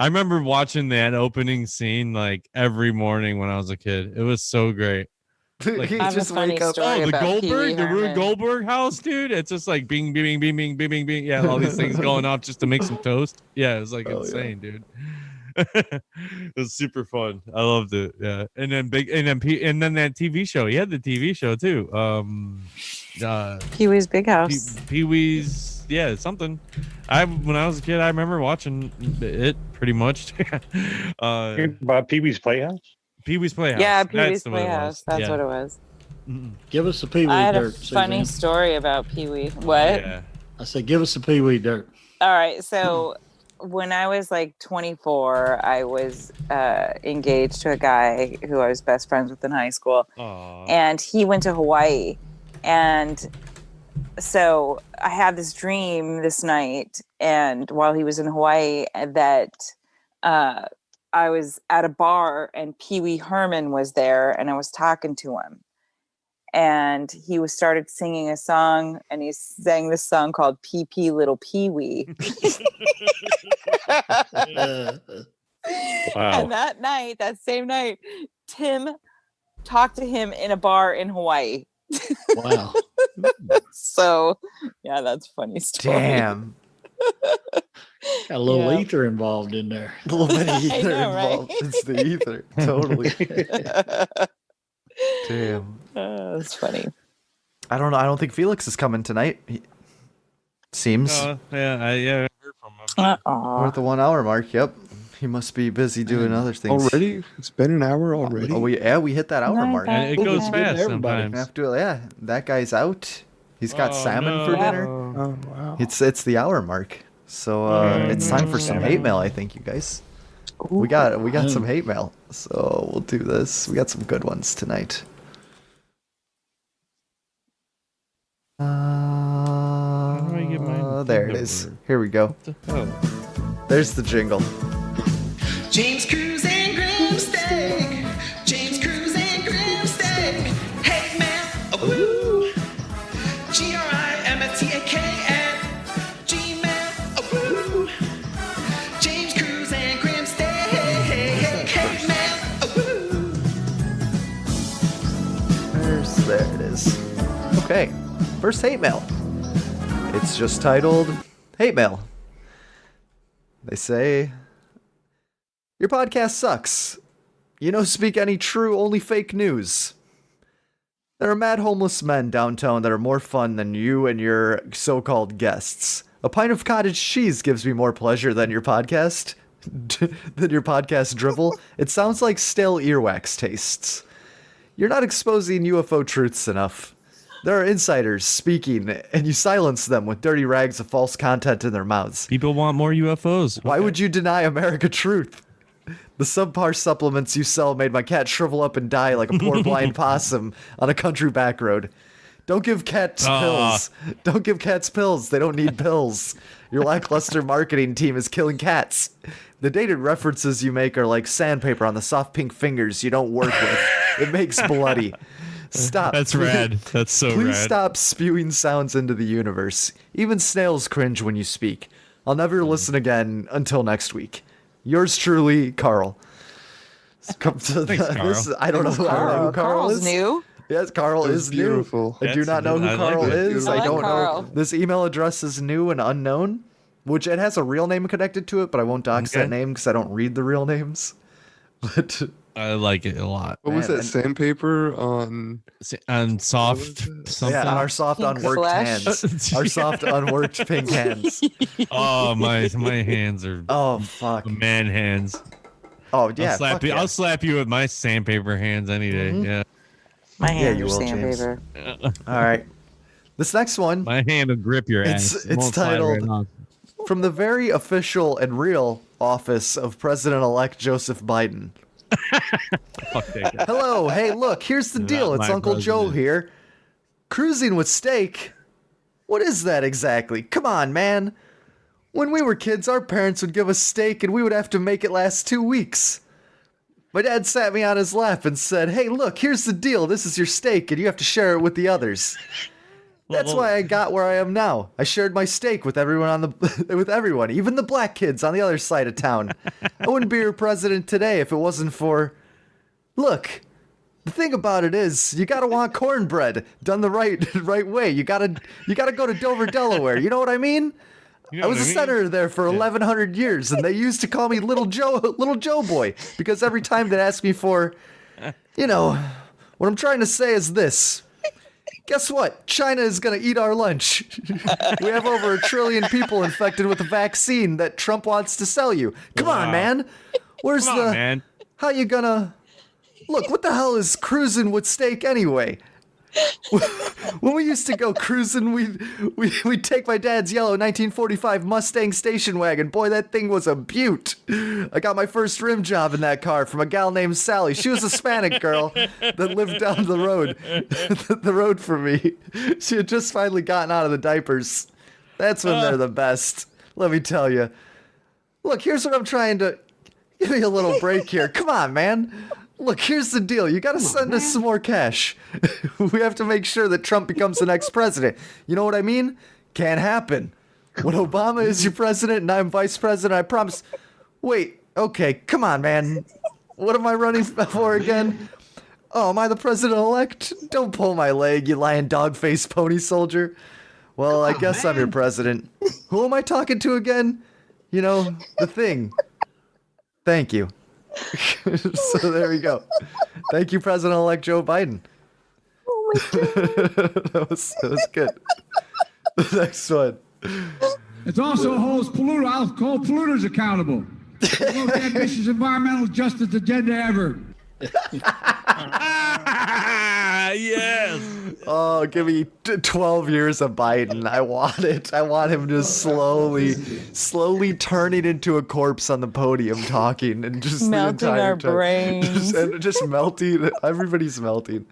remember watching that opening scene like every morning when I was a kid. It was so great. Like, I have a funny story the about Goldberg, the Rube Herman. Goldberg house, dude. It's just like bing, bing, bing, bing, bing, bing, bing. Yeah, all these things going off just to make some toast. Yeah, it was like insane, dude. It was super fun. I loved it. Yeah, and then that TV show. He had the TV show too. Pee Wee's Big House. Pee Wee's, yeah, something. When I was a kid, I remember watching it pretty much. About Pee Wee's Playhouse. Pee Wee's Playhouse. Yeah, Pee Wee's That's what it Playhouse. was. That's Yeah. what it was. Give us the Pee Wee I had a dirt. funny Suzanne. story about Pee Wee. What? Yeah. I said, give us the Pee Wee dirt. All right. So when I was like 24, I was engaged to a guy who I was best friends with in high school. Aww. And he went to Hawaii. And so I had this dream this night, and while he was in Hawaii, that I was at a bar and Pee Wee Herman was there, and I was talking to him. And he started singing a song, and he sang this song called Pee Pee Little Pee Wee. Wow. And that same night, Tim talked to him in a bar in Hawaii. Wow. So, yeah, that's a funny story. Damn. Got a little ether involved in there. A little bit of I ether know, right? involved. It's the ether. Totally. Damn. That's funny. I don't know. I don't think Felix is coming tonight. Seems. I heard from him. We're at the 1 hour mark. Yep. He must be busy doing other things. Already? It's been an hour already. Oh, we hit that hour mark. And it goes Ooh, fast everybody. sometimes. Have to, yeah. That guy's out. He's got salmon for no. dinner. Oh, wow. It's the hour mark. So it's time for some hate mail, I think, you guys. We got some hate mail. So we'll do this. We got some good ones tonight. How do I get my There it thing is. over? Here we go. What the hell? There's the jingle. James Cruz and Grimsteak. James Cruz and Grimsteak. Hey man, woo. GRIMSTAKN. G man, woo. James Cruz and Grimsteak. Hey man, woo. There it is. Okay. First hate mail. It's just titled Hate Mail. They say, your podcast sucks. You don't speak any true, only fake news. There are mad homeless men downtown that are more fun than you and your so-called guests. A pint of cottage cheese gives me more pleasure than your podcast. Than your podcast drivel. It sounds like stale earwax tastes. You're not exposing UFO truths enough. There are insiders speaking, and you silence them with dirty rags of false content in their mouths. People want more UFOs. Why would you deny America truth? The subpar supplements you sell made my cat shrivel up and die like a poor blind possum on a country back road. Don't give cats pills. Don't give cats pills. They don't need pills. Your lackluster marketing team is killing cats. The dated references you make are like sandpaper on the soft pink fingers you don't work with. It makes bloody. Stop. That's rad. That's so Please rad. stop spewing sounds into the universe. Even snails cringe when you speak. I'll never listen again until next week. Yours truly, Carl. Thanks, Carl. I don't know who Carl Carl's is. new. Yes, Carl That's is beautiful. new. I do That's not know who I like Carl it. is. I I like don't Carl. know. This email address is new and unknown, which it has a real name connected to it, but I won't dox that name because I don't read the real names. But I like it a lot. What was Man, that sandpaper on? And soft something. yeah, on our soft Pink unworked flesh. hands. Our soft unworked pink hands. Oh, my hands are Oh fuck. man hands. Oh yeah. I'll slap fuck you. yeah. I'll slap you with my sandpaper hands any day. Yeah. My Yeah, hands you are will, James. sandpaper. All right. This next one My hand will grip your ass. It's- It it's won't slide titled- right off. from the very official and real office of President-elect Joseph Biden. Fuck that guy. Hello, hey, look, here's the Not deal. It's my Uncle Joe president. here. Cruising with steak? What is that exactly? Come on, man. When we were kids, our parents would give us steak and we would have to make it last 2 weeks. My dad sat me on his lap and said, hey, look, here's the deal. This is your steak and you have to share it with the others. That's why I got where I am now. I shared my steak with everyone with everyone, even the black kids on the other side of town. I wouldn't be your president today if it wasn't for... Look, the thing about it is, you gotta want cornbread done the right way. You gotta go to Dover, Delaware. You know what I mean? You know I was what a mean? senator there for 1,100 years, and they used to call me Little Joe Boy, because every time they'd ask me for, what I'm trying to say is this. Guess what? China is gonna eat our lunch. We have over 1 trillion people infected with a vaccine that Trump wants to sell you. Come on, Wow. man. Where's Come on, man. How you gonna... Look, what the hell is cruising with steak anyway? When we used to go cruising, we'd take my dad's yellow 1945 Mustang station wagon. Boy, that thing was a beaut. I got my first rim job in that car from a gal named Sally. She was a Hispanic girl that lived down the road from me. She had just finally gotten out of the diapers. That's when they're the best. Let me tell you. Look, here's what I'm trying to... Give me a little break here. Come on, man. Look, here's the deal. You gotta send us some more cash. We have to make sure that Trump becomes the next president. You know what I mean? Can't happen. When Obama is your president and I'm vice president, I promise... Wait, okay, come on, man. What am I running for again? Oh, am I the president-elect? Don't pull my leg, you lying dog-faced pony soldier. Well, I guess I'm your president. Who am I talking to again? You know, the thing. Thank you. So there we go. Thank you, President-elect Joe Biden. Oh my God. that was good. The next one. It also holds polluters. I'll call polluters accountable. The most ambitious environmental justice agenda ever. Yes. Oh, give me 12 years of Biden. I want it. I want him just slowly turning into a corpse on the podium talking and just Melting the entire our time. brains. Just melting. Everybody's melting.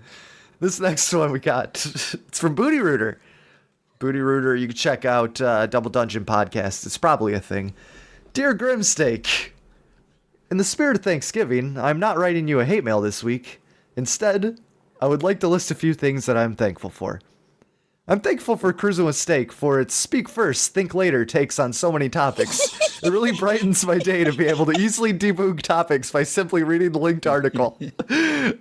This next one we got, it's from Booty Rooter. Booty Rooter, you can check out Double Dungeon Podcast. It's probably a thing. Dear Grimsteak, in the spirit of Thanksgiving, I'm not writing you a hate mail this week. Instead, I would like to list a few things that I'm thankful for. I'm thankful for Cruising with Steak for its speak first, think later takes on so many topics. It really brightens my day to be able to easily debug topics by simply reading the linked article.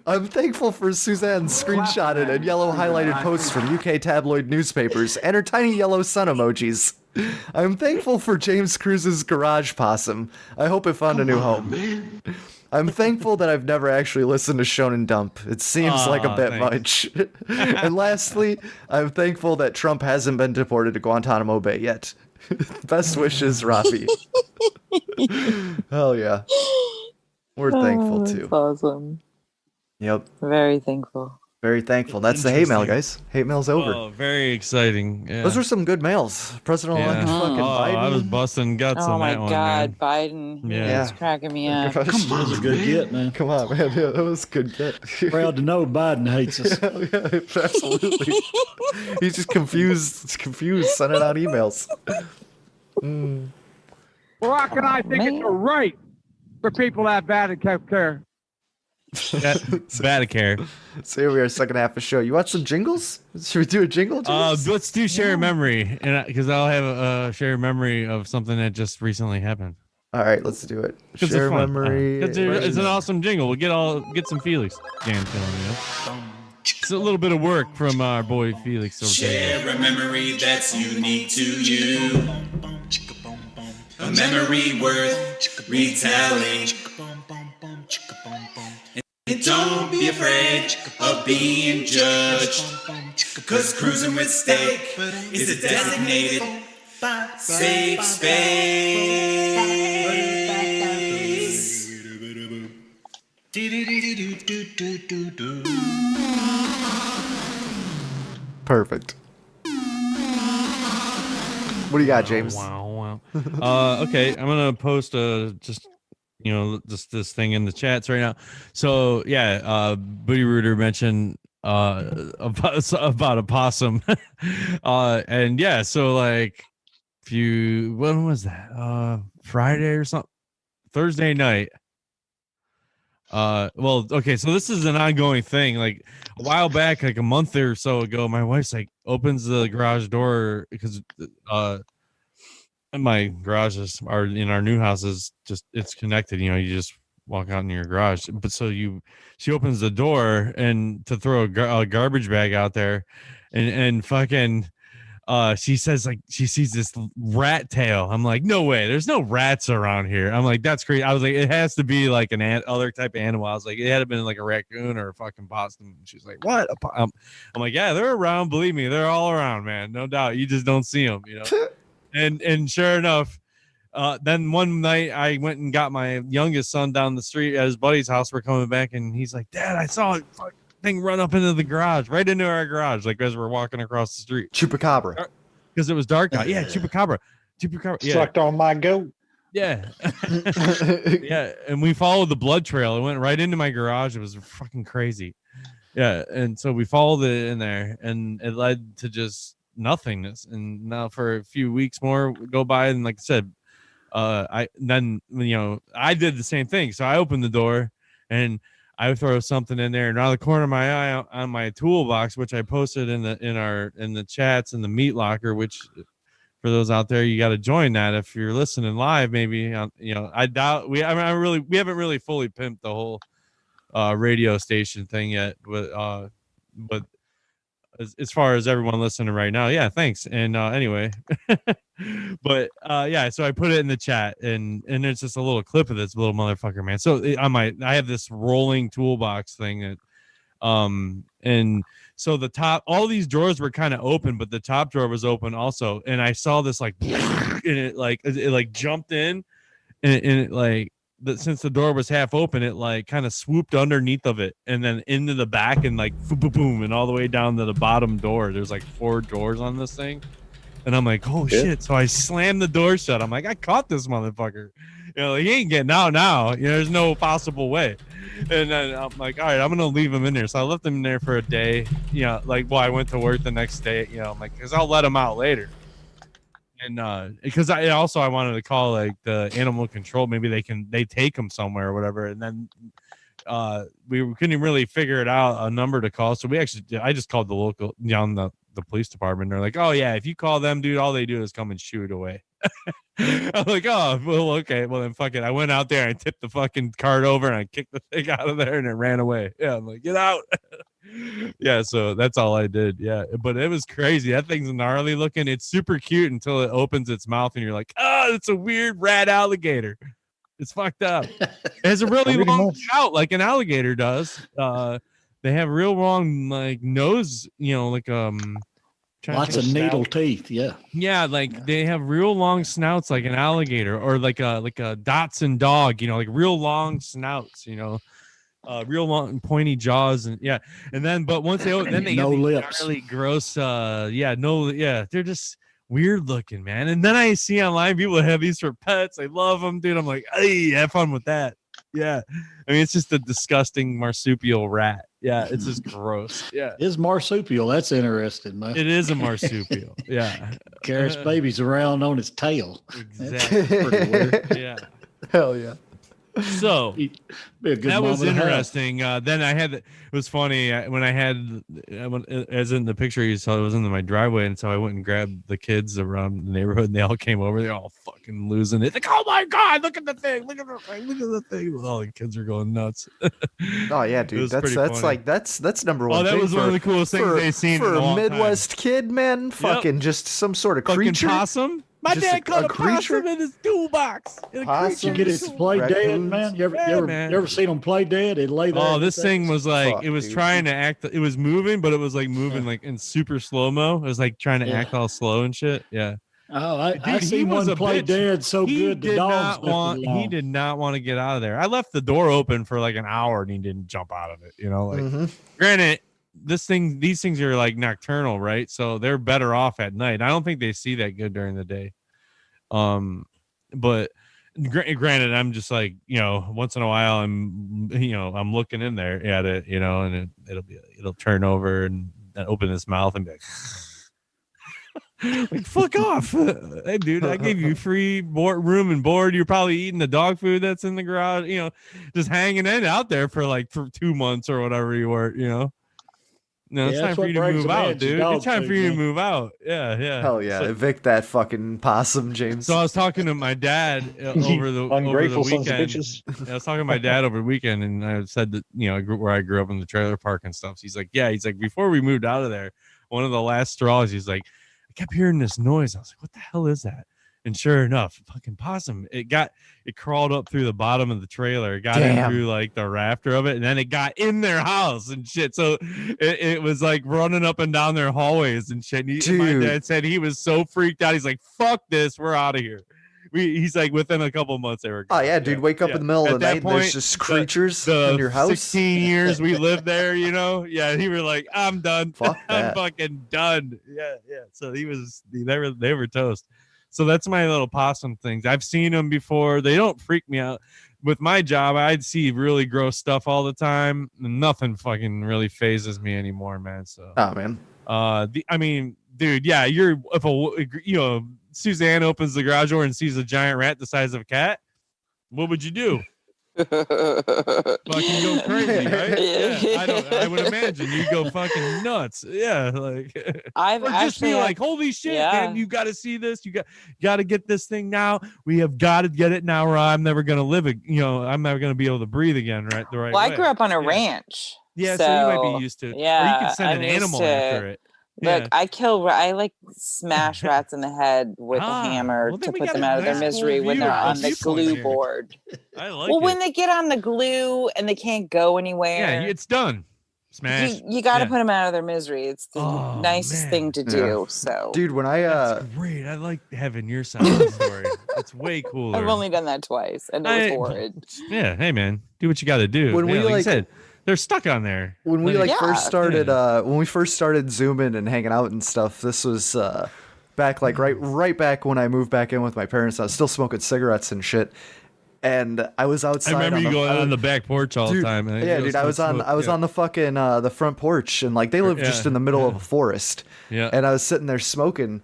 I'm thankful for Suzanne's screenshotted and yellow highlighted posts from UK tabloid newspapers and her tiny yellow sun emojis. I'm thankful for James Cruz's garage possum. I hope it found a new home. I'm thankful that I've never actually listened to Shonen Dump. It seems like a bit much. And lastly, I'm thankful that Trump hasn't been deported to Guantanamo Bay yet. Best wishes, Robbie. Hell yeah. We're thankful too. That's awesome. Yep. Very thankful. Very thankful. That's the hate mail, guys. Hate mail's over. Oh, very exciting. Yeah. Those were some good mails. President-elect fucking Biden. I was busting guts Oh on my that one. God, Man. Biden. Yeah. He's cracking me up. That was a good get, man. Come on, man. Yeah, that was a good get. Proud to know Biden hates us. Yeah, absolutely. He's just confused. He's confused, sending out emails. Barack and I think it's a right for people to have bad health care. Bad care. So here we are, second half of the show. You watch some jingles? Should we do a jingle? Let's do share a memory, and because I'll have a share a memory of something that just recently happened. All right, let's do it. Share memory. It's an awesome jingle. We'll get some Felix jams going. You know? It's a little bit of work from our boy Felix. Share a memory that's unique to you. A memory worth retelling. And don't be afraid of being judged. Cause cruising with steak is a designated safe space. Perfect. What do you got, James? Wow. Okay, I'm gonna post just this thing in the chats right now. So yeah, Booty Rooter mentioned about a possum, and yeah, so like when was that? Friday or something? Thursday night. Well, okay, so this is an ongoing thing. Like a while back, like a month or so ago, my wife's like opens the garage door because my garages are in our new house is just it's connected. You just walk out in your garage, but she opens the door and to throw a garbage bag out there, and fucking. She says like she sees this rat tail. I'm like, no way, there's no rats around here. I'm like, that's crazy. I was like, it has to be like an other type of animal. I was like, it had to been like a raccoon or a fucking possum. She's like, what? I'm like, yeah, they're around. Believe me, they're all around, man. No doubt. You just don't see them, and sure enough, then one night I went and got my youngest son down the street at his buddy's house. We're coming back, and he's like, Dad, I saw it. Thing run up into the garage, right into our garage, like as we're walking across the street. Chupacabra, because it was dark out. Yeah, chupacabra. Yeah. Sucked on my goat. Yeah, yeah. And we followed the blood trail. It went right into my garage. It was fucking crazy. Yeah, and so we followed it in there, and it led to just nothingness. And now for a few weeks more go by, and like I said, I did the same thing. So I opened the door and I would throw something in there, and out of the corner of my eye on my toolbox, which I posted in the chats in the meat locker, which for those out there, you got to join that if you're listening live. Maybe I doubt we haven't really fully pimped the whole radio station thing yet, but as far as everyone listening right now, yeah, thanks. And anyway, but yeah, so I put it in the chat, and it's just a little clip of this little motherfucker, man. So I have this rolling toolbox thing that and so the top, all these drawers were kind of open, but the top drawer was open also, and I saw this like and it jumped in, and it like since the door was half open, it like kind of swooped underneath of it and then into the back and like boom, boom, boom, and all the way down to the bottom door. There's like 4 doors on this thing, and I'm like, oh shit! So I slammed the door shut. I'm like, I caught this motherfucker. He ain't getting out now. There's no possible way. And then I'm like, all right, I'm gonna leave him in there. So I left him in there for a day. I went to work the next day. I'm like, because I'll let him out later. And because I wanted to call like the animal control, maybe they take them somewhere or whatever. And then we couldn't really figure it out, a number to call. So I just called the local the police department. They're like, oh yeah, if you call them, dude, all they do is come and shoo it away. I'm like, oh well, okay, well then fuck it. I went out there and tipped the fucking cart over and I kicked the thing out of there and it ran away. Yeah, I'm like, get out. Yeah, so that's all I did. Yeah, but it was crazy. That thing's gnarly looking. It's super cute until it opens its mouth and you're like, oh, it's a weird rat alligator. It's fucked up. It has a really long snout like an alligator does. They have real long like nose, like lots of needle teeth. Yeah, like they have real long snouts like an alligator, or like a Dotson dog, like real long snouts, real long pointy jaws, and but once they then they no get lips. Really gross they're just weird looking, man. And then I see online people have these for pets. I love them, dude. I'm like, hey, have fun with that. Yeah, I mean, it's just a disgusting marsupial rat. Yeah, it's just gross. Yeah, it's marsupial. That's interesting, man. It is a marsupial. Yeah, carries babies around on its tail. Exactly. That's pretty weird. Yeah, hell yeah. So that was interesting. Then I had, it was funny when as in the picture you saw, it was in my driveway, and so I went and grabbed the kids around the neighborhood, and they all came over. They're all fucking losing it. Like, oh my god, look at the thing, look at the thing, look at the thing. All the kids are going nuts. Oh yeah, dude, that's number one. Oh, that was one of the coolest things they've seen for a Midwest kid, man. Fucking just some sort of creature. Possum. My dad caught a possum in his toolbox. You get it to play dead, man. You ever seen them play dead? It lay there. Oh, this thing was like, it was trying to act. It was moving, but it was like moving like in super slow mo. It was like trying to act all slow and shit. Yeah. Oh, I seen one play dead so good. The dogs he did not want to get out of there. I left the door open for like an hour and he didn't jump out of it. Granted, these things are like nocturnal, right? So they're better off at night. I don't think they see that good during the day. But granted, I'm just like, once in a while I'm looking in there at it, and it'll turn over and open his mouth and be like, like, fuck off. Hey dude, I gave you free room and board. You're probably eating the dog food that's in the garage, just hanging it out there for like 2 months or whatever you were, No, it's time for you to move out, dude. It's time for you to move out. Yeah. Hell yeah. So, evict that fucking possum, James. So I was talking to my dad over the weekend. I was talking to my dad over the weekend, and I said that, where I grew up in the trailer park and stuff. So he's like, before we moved out of there, one of the last straws, he's like, I kept hearing this noise. I was like, what the hell is that? And sure enough, fucking possum, it crawled up through the bottom of the trailer, got in through like the rafter of it, and then it got in their house and shit. So it was like running up and down their hallways and shit. And my dad said he was so freaked out. He's like, fuck this, we're out of here. He's like, within a couple months they were gone. Oh yeah, dude, wake up in the middle of the night and there's just creatures in your house. 16 years we lived there, Yeah, he was like, I'm done. Fuck that. I'm fucking done. Yeah. So they were toast. So that's my little possum things. I've seen them before. They don't freak me out. With my job, I'd see really gross stuff all the time. Nothing fucking really phases me anymore, man. So, man. Dude, yeah, if Suzanne opens the garage door and sees a giant rat the size of a cat, what would you do? Fucking go crazy, right? Yeah, I would imagine you go fucking nuts. Yeah, like I've just be like, holy shit, man, you got to see this. You got to get this thing now. We have got to get it now, or I'm never gonna live it. I'm never gonna be able to breathe again, right? The right way. I grew up on a ranch. Yeah, so you might be used to it. Yeah, or you can send an animal after it. Look, I like smash rats in the head with a hammer to put them out of their misery when they're on the glue board. I like it. When they get on the glue and they can't go anywhere. Yeah, it's done. Smash. You got to put them out of their misery. It's the nicest thing to do. So, dude, when that's great. I like having your side of the story. It's way cooler. I've only done that twice, and it was horrid. Yeah, hey man, do what you got to do. When like you said, they're stuck on there. When we first started zooming and hanging out and stuff, this was back right back when I moved back in with my parents. I was still smoking cigarettes and shit. And I was outside. I remember you going on the back porch all the time. Yeah, dude. I was on the fucking the front porch, and like they lived just in the middle of a forest. Yeah. And I was sitting there smoking,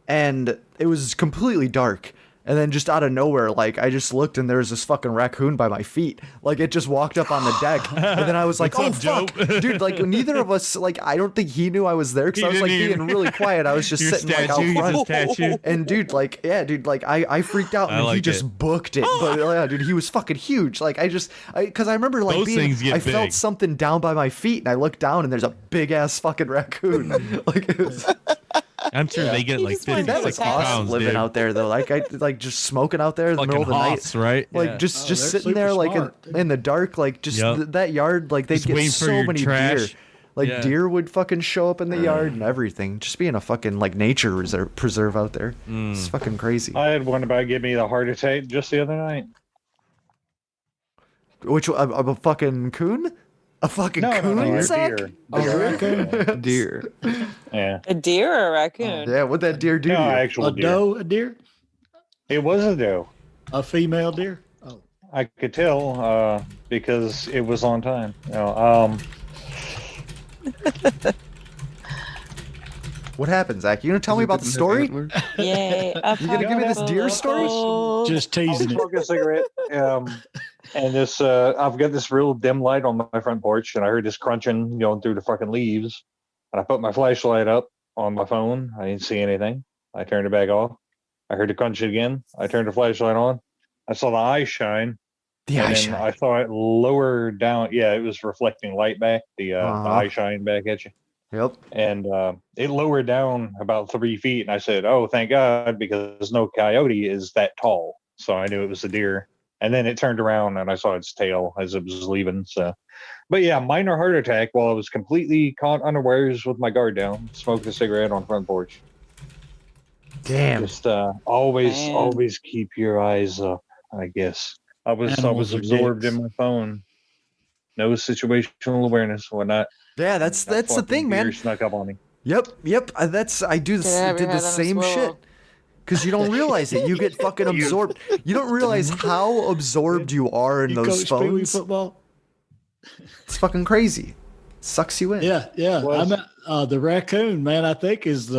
and it was completely dark. And then just out of nowhere, like I just looked and there was this fucking raccoon by my feet. Like it just walked up on the deck. And then I was like, oh fuck. Dude, like neither of us, like I don't think he knew I was there because I was like being really quiet. I was just sitting like out front. And dude, like, I freaked out and he just booked it. But yeah, dude, he was fucking huge. Like because I remember like I felt something down by my feet and I looked down and there's a big ass fucking raccoon. Like it was I'm sure they get like 50, that was 60 awesome pounds, living dude. out there though. Like I like just smoking out there in the middle of the Hoss, night, right? Like Yeah. just they're sitting super there like smart, in the dark, like just Yep. that yard. Like they'd Just get waiting for so your many trash. deer. Like Yeah. deer would fucking show up in the yard and everything. Just being a fucking like nature preserve out there. It's fucking crazy. I had one about give me the heart attack just the other night. Which a fucking coon? A fucking No, coon? a Zach? deer. Deer. Yeah. A deer or a raccoon? Yeah, what'd that deer do? No, to you? actual A deer. doe, a deer, It was a doe. a female deer. Oh, I could tell because it was on time. What happened, Zach? You gonna tell me about the story? Yay! You gonna give me this deer story? just I was teasing it. smoking a cigarette, and this I've got this real dim light on my front porch, and I heard this crunching going through the fucking leaves, and I put my flashlight up on my phone. I didn't see anything. I turned it back off. I heard it crunch again. I turned the flashlight on. I saw the eye shine. Then I saw it lower down. Yeah, it was reflecting light back, the eye shine back at you. Yep. And it lowered down about 3 feet. And I said, oh, thank God, because no coyote is that tall. So I knew it was a deer. And then it turned around and I saw its tail as it was leaving. So, but yeah, minor heart attack while I was completely caught unawares with my guard down, smoking a cigarette on front porch. Damn. Just always keep your eyes up, I guess. I was Animals are absorbed dicks. in my phone. No situational awareness, whatnot. Yeah, that's the thing, man. Deer snuck up on me. Yep. I did the same shit. Because you don't realize it. You get fucking absorbed. You don't realize how absorbed you are in You those coach Pee Wee phones. football. It's fucking crazy. Sucks you in. Yeah. The raccoon, man, I think is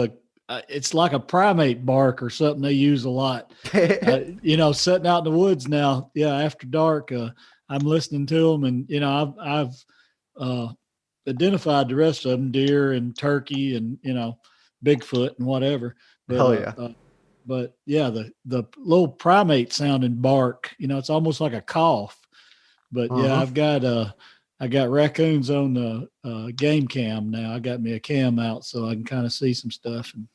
it's like a primate bark or something they use a lot. Sitting out in the woods now. Yeah, after dark, I'm listening to them, and I've identified the rest of them: deer and turkey, and Bigfoot and whatever. But, Hell yeah. But yeah, the little primate sounding bark, it's almost like a cough. But yeah, I got raccoons on the game cam now. I got me a cam out so I can kind of see some stuff. And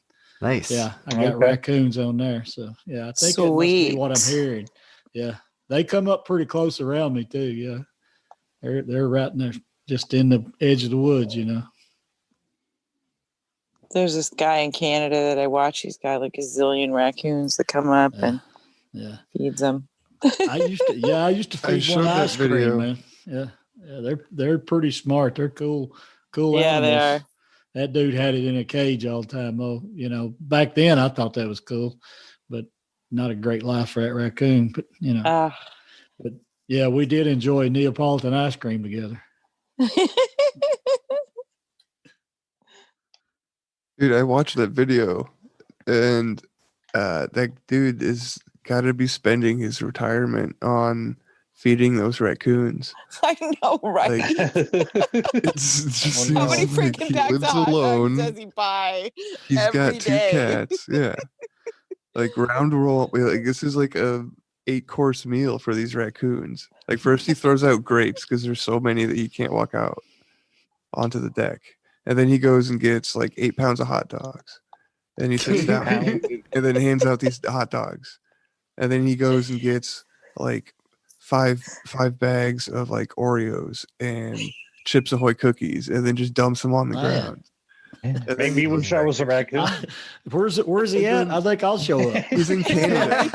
nice. yeah, I got raccoons on there. So yeah, I think that must be what I'm hearing. Yeah, they come up pretty close around me too. Yeah, they're right in there, just in the edge of the woods. There's this guy in Canada that I watch. He's got like a zillion raccoons that come up and feeds them. I used to feed one ice cream, man. Yeah, they're pretty smart. They're cool. Yeah, animals. they are. That dude had it in a cage all the time, though. Back then I thought that was cool, but not a great life for that raccoon. But but yeah, we did enjoy Neapolitan ice cream together. Dude, I watched that video, and that dude is got to be spending his retirement on feeding those raccoons. I know, right? Like, it just How many seems like freaking he packs of lives hot alone. dogs does he buy? He's every got 2 day? cats. Yeah, like round roll. Like this is like a 8-course meal for these raccoons. Like first he throws out grapes because there's so many that he can't walk out onto the deck. And then he goes and gets like 8 pounds of hot dogs. And he sits down and then hands out these hot dogs. And then he goes and gets like five bags of like Oreos and Chips Ahoy cookies, and then just dumps them on the ground. Yeah. Make me wish I was a raccoon. Where's he at? I think I'll show up. He's in Canada.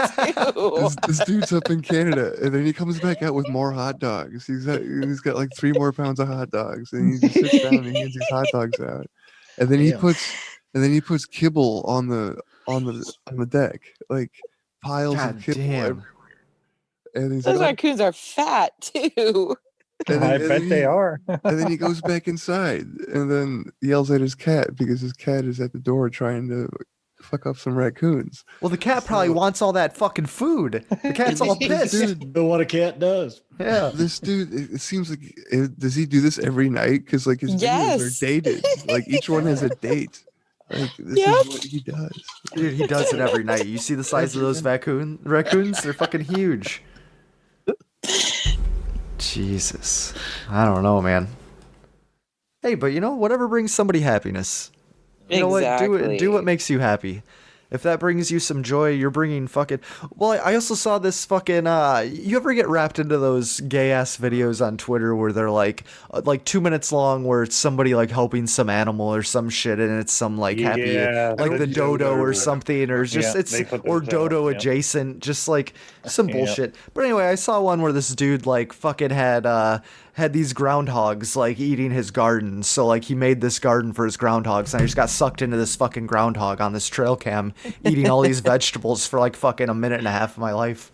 This dude's up in Canada, and then he comes back out with more hot dogs. He's got like 3 more pounds of hot dogs, and he just sits down and hands these hot dogs out. And then he puts kibble on the deck, like piles of kibble everywhere. And he's Those like, raccoons are fat too. I bet they are. And then he goes back inside and then yells at his cat because his cat is at the door trying to fuck up some raccoons. Well, the cat probably wants all that fucking food. The cat's all pissed. Dude, know what a cat does. Yeah. This dude, it seems like, does he do this every night? Because like his videos are dated. Like each one has a date. Like this is what he does. Dude, he does it every night. You see the size of those raccoons? They're fucking huge. Jesus. I don't know, man. Hey, but whatever brings somebody happiness. You know what? Do what makes you happy. If that brings you some joy, you're bringing fucking... Well, I also saw this fucking... you ever get wrapped into those gay-ass videos on Twitter where they're like 2 minutes long where it's somebody, like, helping some animal or some shit, and it's some, like, happy... Like the dodo or something, or just... or dodo adjacent, just, like, some bullshit. But anyway, I saw one where this dude, like, fucking had these groundhogs, like, eating his garden. So, like, he made this garden for his groundhogs, and I just got sucked into this fucking groundhog on this trail cam, eating all these vegetables for, like, fucking a minute and a half of my life.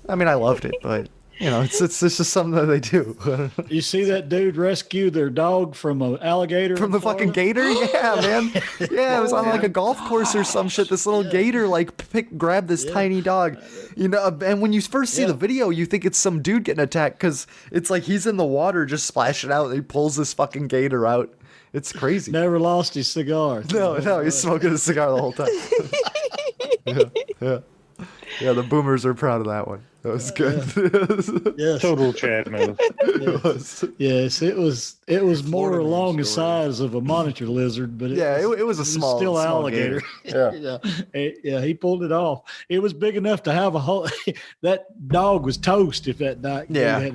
I mean, I loved it, but, you know, it's just something that they do. You see that dude rescue their dog from an alligator? From the fucking gator? Yeah, man. Yeah, it was on, like, a golf course or some shit. This little gator, like, grabbed this tiny dog. You know, and when you first see the video, you think it's some dude getting attacked because it's like he's in the water just splashing out and he pulls this fucking gator out. It's crazy. Never lost his cigar. No, he's smoking a cigar the whole time. Yeah, the boomers are proud of that one. That was good. Yes. Total Chad move. Yes, it was more along the size of a monitor lizard, but it was a small, still alligator. Yeah, he pulled it off. It was big enough to have a whole. That dog was toast if that dog.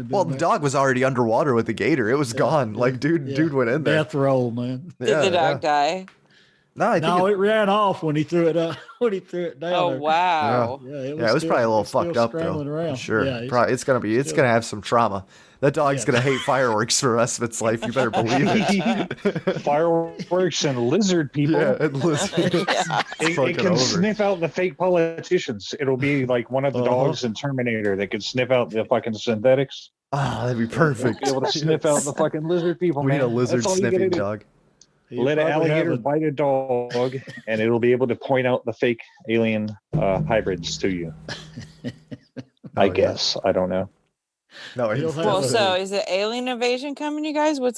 Well, the dog was already underwater with the gator. It was gone. Like dude went in there. Death roll, man. Did the dog die? No, it ran off when he threw it up. When he threw it down. Oh wow! It was probably a little fucked up though. Around. Sure, Yeah, it's gonna have some trauma. That dog's gonna hate fireworks for the rest of its life. You better believe it. Fireworks and lizard people. Yeah, and lizards. It can sniff out the fake politicians. It'll be like one of the dogs in Terminator that can sniff out the fucking synthetics. Ah, that'd be perfect. Be able to sniff out the fucking lizard people. We need a lizard sniffing dog. Let an alligator bite a dog, and it'll be able to point out the fake alien hybrids to you. I guess. I don't know. No, well, so is it alien invasion coming, you guys? What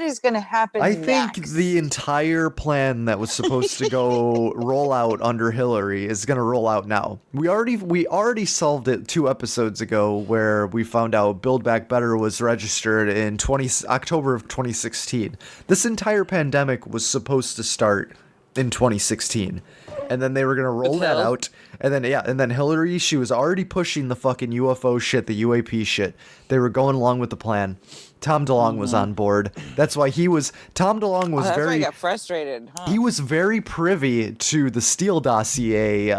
is going to happen? I think the entire plan that was supposed to go roll out under Hillary is going to roll out now. We already solved it 2 episodes ago, where we found out Build Back Better was registered in October of 2016. This entire pandemic was supposed to start in 2016. And then they were going to roll that out. And then Hillary, she was already pushing the fucking UFO shit, the UAP shit. They were going along with the plan. Tom DeLonge was on board. That's why Tom DeLonge was that's very... why I got frustrated, huh? He was very privy to the Steele dossier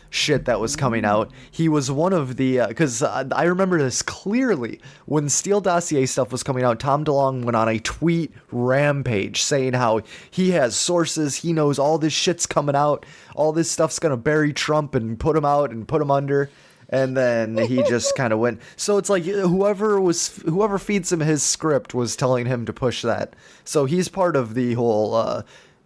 shit that was coming out. He was one of the... Because I remember this clearly. When Steele dossier stuff was coming out, Tom DeLonge went on a tweet rampage saying how he has sources, he knows all this shit's coming out, all this stuff's going to bury Trump and put him out and put him under. And then he just kind of went. So it's like whoever feeds him his script was telling him to push that. So he's part of the whole,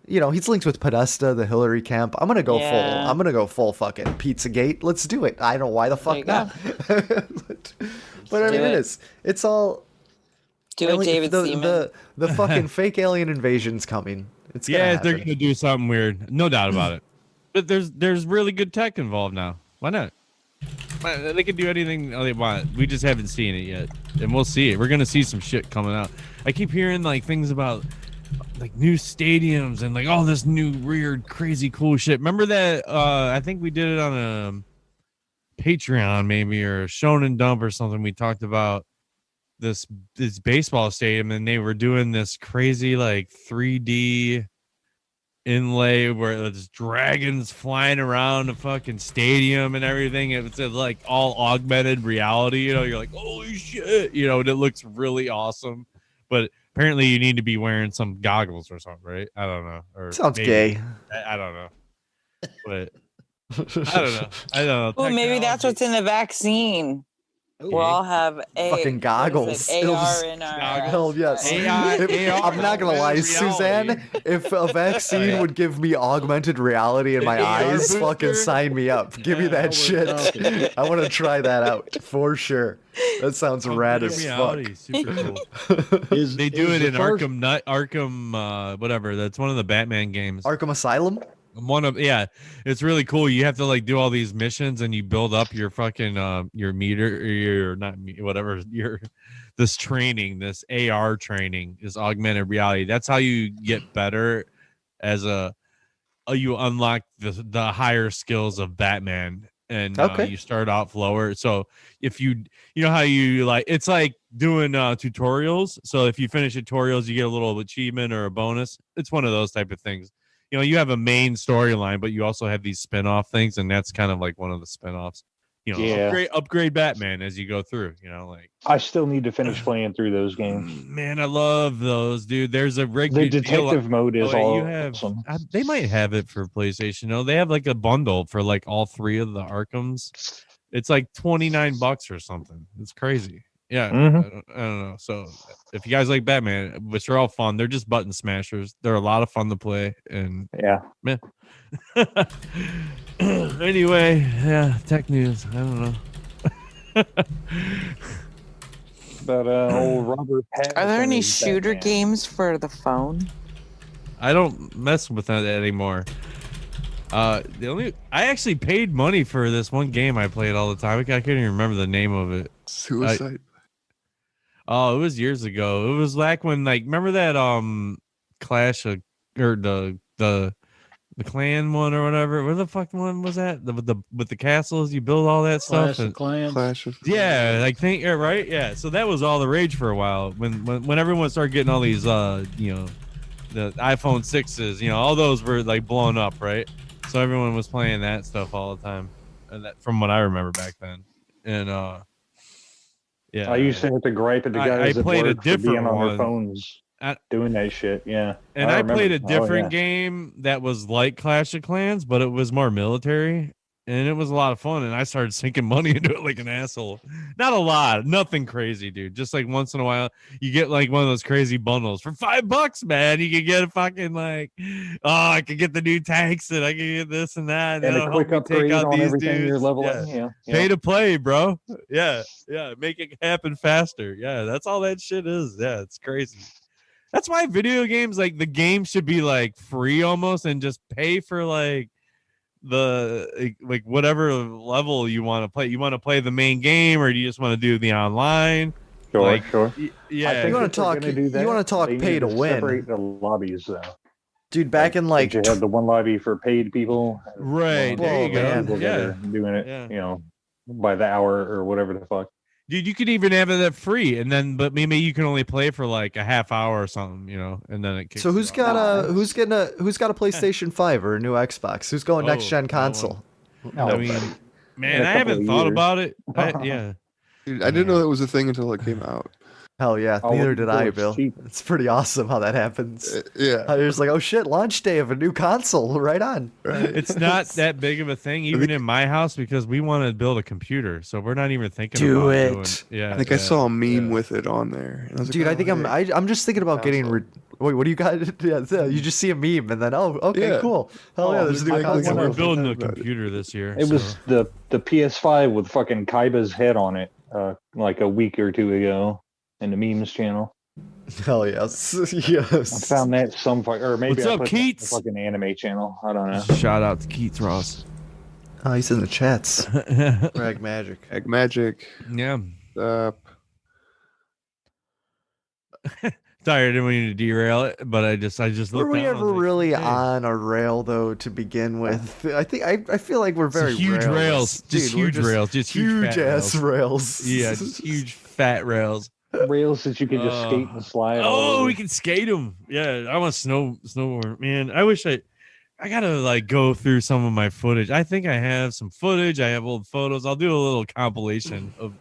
he's linked with Podesta, the Hillary camp. I'm gonna go full. I'm gonna go full fucking Pizzagate. Let's do it. I don't know why the fuck not. But I mean, it is. It's all. Do it, David Seaman. The fucking fake alien invasion's coming. It's they're gonna do something weird, no doubt about it. But there's really good tech involved now. Why not? They can do anything they want. We just haven't seen it yet, and we'll see it. We're gonna see some shit coming out. I keep hearing like things about like new stadiums and like all this new weird, crazy, cool shit. Remember that? I think we did it on a Patreon maybe or a Shonen Dump or something. We talked about this baseball stadium, and they were doing this crazy like 3D inlay where there's dragons flying around the fucking stadium and everything. It's like all augmented reality, you're like, holy shit, and it looks really awesome. But apparently you need to be wearing some goggles or something, right? I don't know. Or sounds gay. I don't know. But I don't know. Well, maybe that's what's in the vaccine. We'll all have fucking goggles. AR in our hell yes. I'm not gonna lie, Suzanne. If a vaccine would give me augmented reality in my eyes, fucking sign me up. Give me that shit. I want to try that out for sure. That sounds rad as fuck. Super cool. They do it in Arkham, whatever. That's one of the Batman games. Arkham Asylum. It's really cool. You have to like do all these missions and you build up your fucking your meter, this AR training, this augmented reality. That's how you get better as you unlock the higher skills of Batman, and you start off lower. So if you know how you like, it's like doing tutorials. So if you finish tutorials, you get a little achievement or a bonus. It's one of those type of things. You know, you have a main storyline, but you also have these spin-off things, and that's kind of like one of the spin-offs. You know, upgrade Batman as you go through, you know, like I still need to finish playing through those games. Man, I love those, dude. There's a the detective mode is awesome. They might have it for PlayStation. No, they have like a bundle for like all 3 of the Arkhams. It's like $29 or something. It's crazy. Yeah, I don't know. So if you guys like Batman, which are all fun, they're just button smashers. They're a lot of fun to play, and man. Anyway, yeah, tech news. I don't know. But old Robert Pattinson. Are there any shooter games for the phone? I don't mess with that anymore. I actually paid money for this one game I played all the time. I can't even remember the name of it. Suicide. It was years ago. It was like when, like, remember that Clash of, or the clan one or whatever. What the fuck one was that? With the castles, you build all that stuff. Clash of Yeah, like right? Yeah. So that was all the rage for a while when everyone started getting all these you know, the iPhone 6s, you know, all those were like blown up, right? So everyone was playing that stuff all the time. And that, from what I remember back then. And yeah. I used to have to gripe at the guys I played a for being different on one. their phones doing that shit. Yeah. And I played a different game that was like Clash of Clans, but it was more military, and it was a lot of fun. And I started sinking money into it like an asshole. Not a lot, nothing crazy, dude. Just like once in a while, you get like one of those crazy bundles for $5, man. You can get a fucking like, I could get the new tanks, and I can get this and that, and a quick upgrade on everything dudes. you're leveling. Yeah. Pay to play, bro. Yeah, make it happen faster. Yeah, that's all that shit is. Yeah, it's crazy. That's why video games, like the game should be like free almost, and just pay for like the like whatever level you want to play. You want to play the main game, or do you just want to do the online? Sure. Yeah. You want to talk? You want to talk pay to win? Separate the lobbies, though. Dude, back in like you have the one lobby for paid people, right? There you go. Yeah, doing it, you know, by the hour or whatever the fuck. Dude, you could even have it at free, and then but maybe you can only play for like a half hour or something, you know, and then it kicks. So who's got a PlayStation 5 or a new Xbox? Who's going next gen console? I mean, man, I haven't thought about it. Yeah. Dude, I didn't know that was a thing until it came out. Hell yeah, neither did I, Bill. It's pretty awesome how that happens. Yeah. I was like, oh shit, launch day of a new console, right on. Right. It's not that big of a thing, even in my house, because we want to build a computer, so we're not even thinking about doing it. Yeah, I think I saw a meme with it on there. And I was dude, like, I think I'm just thinking about getting. Wait, what do you got? Yeah, you just see a meme and then okay, cool. Hell yeah, there's a new console. We're building a computer this year. It was the PS5 with fucking Kaiba's head on it, like a week or two ago. In the memes channel. Hell yes. Yes. I found that or maybe What's up, Keats? Fucking anime channel. I don't know. Shout out to Keats Ross. Oh, he's in the chats. Rag Magic. Egg Magic. Yeah. Sorry, I didn't mean to derail it, but I just looked. Were we ever really on a rail though to begin with? I feel like we're very huge rails, just huge rails, just huge ass rails. Yeah, just huge fat rails. Rails that you can just skate and slide. Oh, we can skate them. Yeah, I want snowboard. Man, I wish I gotta like go through some of my footage. I think I have some footage. I have old photos. I'll do a little compilation of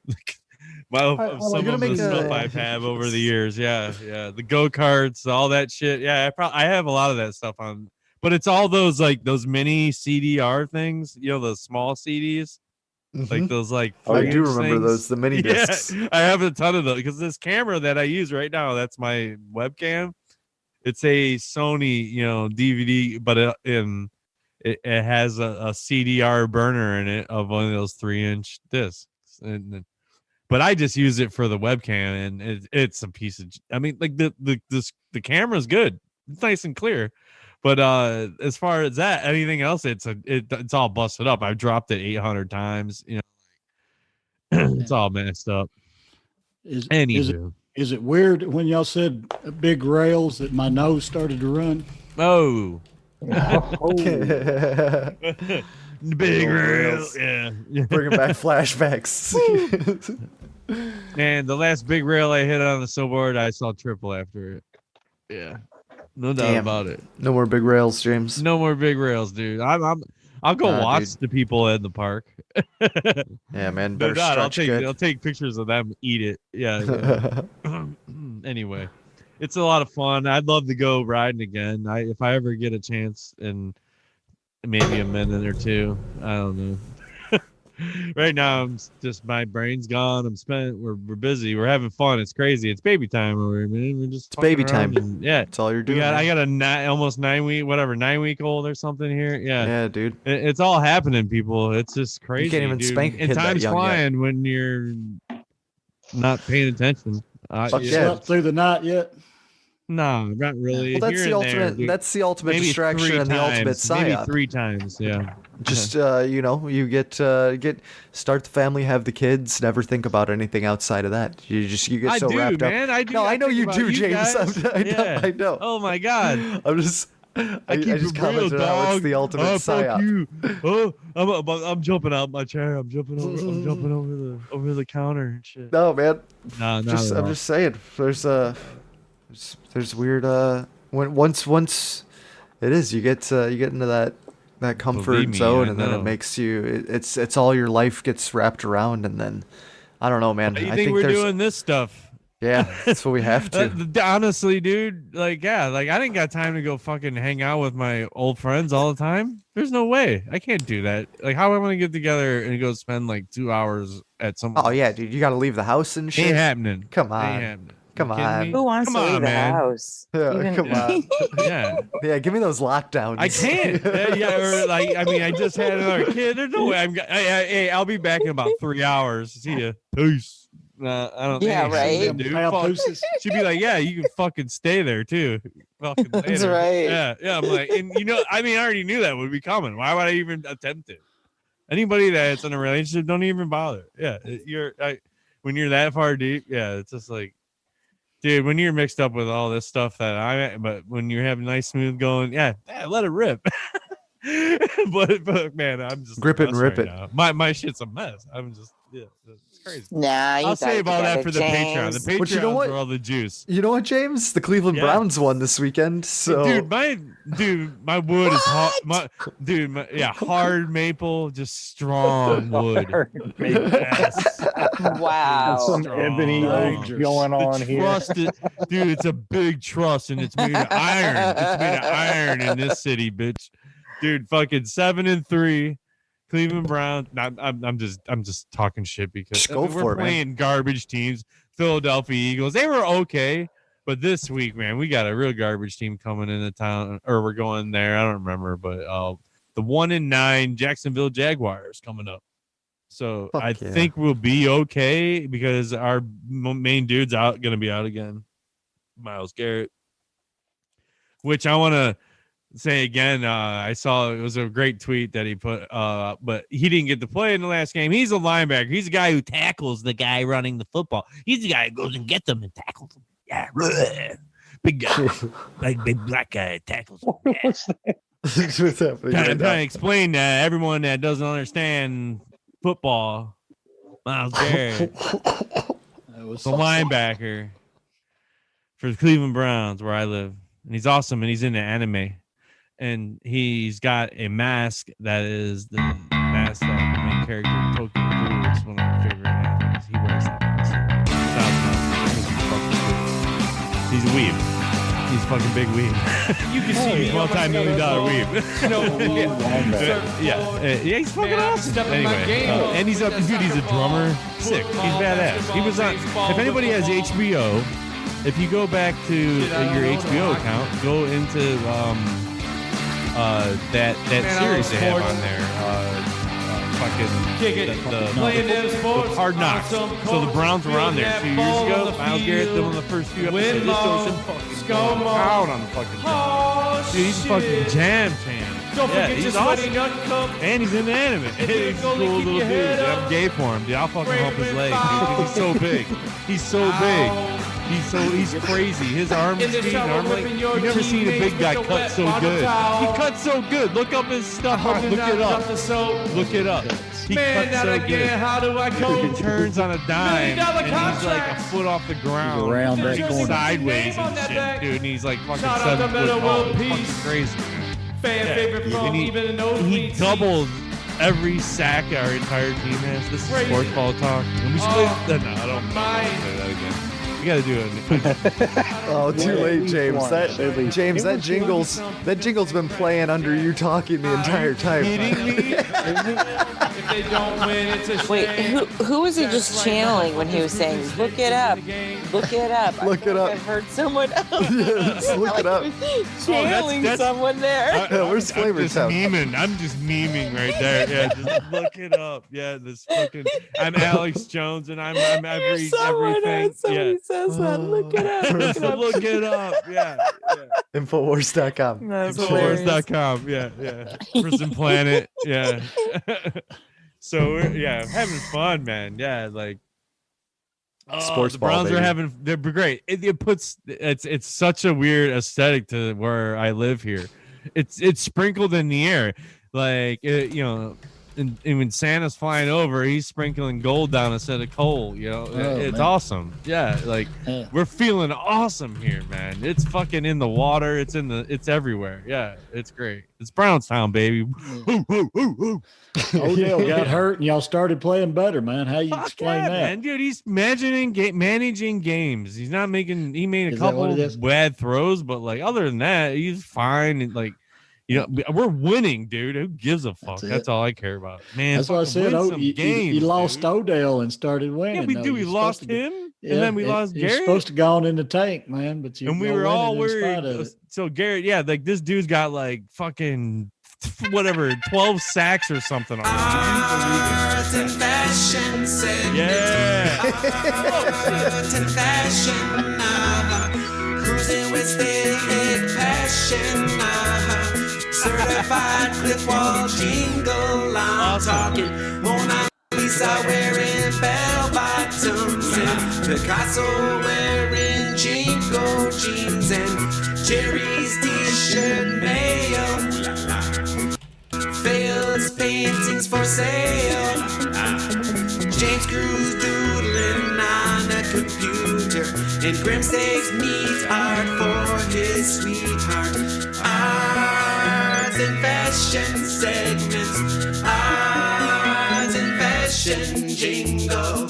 some of the stuff I've had over the years. Yeah. The go-karts, all that shit. Yeah, I have a lot of that stuff on, but it's all those like those mini CDR things, you know, the small CDs. Like those like I do remember things. Those, the mini discs. I have a ton of those because this camera that I use right now, that's my webcam. It's a Sony, you know, DVD, but it has a CDR burner in it of one of those 3-inch discs. But I just use it for the webcam, and it's a piece of. I mean, like the camera's good, it's nice and clear, but as far as that, anything else, it's all busted up. I've dropped it 800 times. You know, it's all messed up. Is it weird when y'all said big rails that my nose started to run? Oh. Big rails. Yeah. Bringing back flashbacks. And the last big rail I hit on the snowboard, I saw triple after it. Yeah. No doubt about it. No more big rails, James. No more big rails, dude. I'll go watch the people in the park. Yeah, man. No Better doubt. stretch I'll take pictures of them eat it. Yeah. Anyway, it's a lot of fun. I'd love to go riding again. If I ever get a chance in maybe a minute or two. I don't know. Right now, my brain's gone. I'm spent. We're busy. We're having fun. It's crazy. It's baby time over here, man. We're just baby time. Yeah, that's all you're doing. I got a almost 9-week-old or something here. Yeah, yeah, dude. It's all happening, people. It's just crazy. You can't even dude. spank a kid and time's that young flying when you're not paying attention. Slept through the night yet? No, not really. Well, that's the ultimate. That's the ultimate Maybe distraction and the ultimate psyop. Maybe 3 times. Yeah. Just you get start the family, have the kids, never think about anything outside of that. You get so wrapped up. I do. No, I know you do, you James. I know. Oh my God. I'm just. I just commented on what's the ultimate psyop. Oh, I'm jumping out my chair. I'm jumping over the counter and shit. No, man. No, I'm just saying. There's weird. Once it is, you get into that comfort zone, and then it makes you. It's all your life gets wrapped around, and then I don't know, man. I think we're doing this stuff. Yeah, that's what we have to. Honestly, dude, I didn't got time to go fucking hang out with my old friends all the time. There's no way. I can't do that. Like, how am I going to get together and go spend 2 hours at some? Oh yeah, dude, you got to leave the house and shit. Ain't happening. Come on. Ain't happening. Come on. Who wants to leave the house? Yeah, come on. Yeah, give me those lockdowns. I can't. I just had another kid. There's no way. Hey, I'll be back in about 3 hours. See ya. Peace. I don't. Yeah, right. Dude, she'd be like, "Yeah, you can fucking stay there too." Fucking later. That's right. Yeah. I'm like, and I already knew that would be coming. Why would I even attempt it? Anybody that's in a relationship, don't even bother. Yeah, when you're that far deep, yeah, it's just like, dude, when you're mixed up with all this stuff but when you're having nice smooth going, yeah, let it rip. but man, I'm just grip it and rip right it. Now. My shit's a mess. I'm just it's crazy. Nah, I'll save all that for the Patreon. The Patreon but you know what? For all the juice. You know what, James? The Cleveland Browns won this weekend. So my wood is hot. Hard maple, just strong wood. Wow. Some ebony oak going on here. Dude, it's a big truss and it's made of iron. It's made of iron in this city, bitch. Dude, fucking 7-3. Cleveland Browns. I'm just talking shit because we're playing garbage teams. Philadelphia Eagles. They were okay, but this week, man, we got a real garbage team coming into town, or we're going there. I don't remember, but the 1-9 Jacksonville Jaguars coming up. So I think we'll be okay because our main dude's going to be out again, Myles Garrett. Which I want to say again, I saw it was a great tweet that he put, but he didn't get to play in the last game. He's a linebacker. He's a guy who tackles the guy running the football. He's the guy who goes and gets them and tackles them. Yeah, big guy, like big black guy tackles them. Yeah. What's happening? Trying to explain that everyone that doesn't understand football, Myles Garrett, the linebacker for the Cleveland Browns, where I live, and he's awesome, and he's into anime. And he's got a mask that is the mask that the main character Tokyo Ghoul is one of my favorite animes. He wears that mask. He's a weeb. He's a fucking big weeb. You can see he's multi-million-dollar weeb. He's fucking awesome. Anyway, and he's a drummer. Sick. He's badass. He was on. If anybody has HBO, if you go back to your HBO account, go into that series they have on there, the Hard Knocks. So the Browns were on there 2 years ago. Myles Garrett did one of the first few episodes. Just him fucking out on the fucking Browns. Dude, he's a fucking jam champ. Don't forget your sweaty nut cup. And he's in the anime. He's a cool little dude. I'm gay for him, dude. I'll fucking hump his leg, dude. He's so big. He's so big. He's crazy. His arms, speed, arm length. You've never seen a big guy cut so good. He cuts so good. Look up his stuff. Look it up. Look it up. He cuts so good. How do I go? He turns on a dime, and he's like a foot off the ground, around that corner, sideways and shit, dude. And he's like fucking 7 foot tall. It's fucking crazy, man. Fan favorite from even a nosebleed. He doubled every sack our entire team has. This is sports ball talk. And we split. No, I don't say that again. You gotta do it. Oh, too late, James. That jingle's been playing under you talking the entire time. Kidding me? If they don't win, it's a shame. Wait, who was he just channeling when he was saying, look it up, look it up? Look it up. I heard someone else. Yes, look it up. Channeling someone there. Where's Flavor Town? I'm just memeing right there. Yeah, just look it up. Yeah, this fucking. I'm Alex Jones, and I'm everything. Somebody says that. Look it up. Look it up. Yeah. Infowars.com. Infowars.com. Yeah. Prison Planet. Yeah. So we're having fun, man. Yeah, like sports the ball. Browns they're great. It's such a weird aesthetic to where I live here. It's sprinkled in the air, like and when Santa's flying over, he's sprinkling gold down instead of coal. It's man. awesome. Yeah, like we're feeling awesome here, man. It's fucking in the water. It's everywhere. Yeah, it's great. It's Brownstown, baby. Odell got hurt, and y'all started playing better, man. How you explain that? Man, dude, he's managing games. He's not making. He made a couple bad throws, but like other than that, he's fine. And like. We're winning, dude. Who gives a fuck? That's all I care about, man. That's what I said. You lost Odell and started winning. Yeah, we lost him, and then we lost Gary. You're supposed to go on in the tank, man. But we were all worried. So Garrett, like this dude's got like fucking 12 sacks or something on him. Art and fashion segment. Yeah. Art and fashion. Cruising with steady passion. Certified clip wall jingle. I'm talking Mona Lisa wearing bell bottoms and Picasso wearing jingle jeans and Jerry's t-shirt mail. Fails paintings for sale. James Cruz doodling on a computer and Grim saves meat art for his sweetheart. Art and fashion segments. Art and fashion jingle.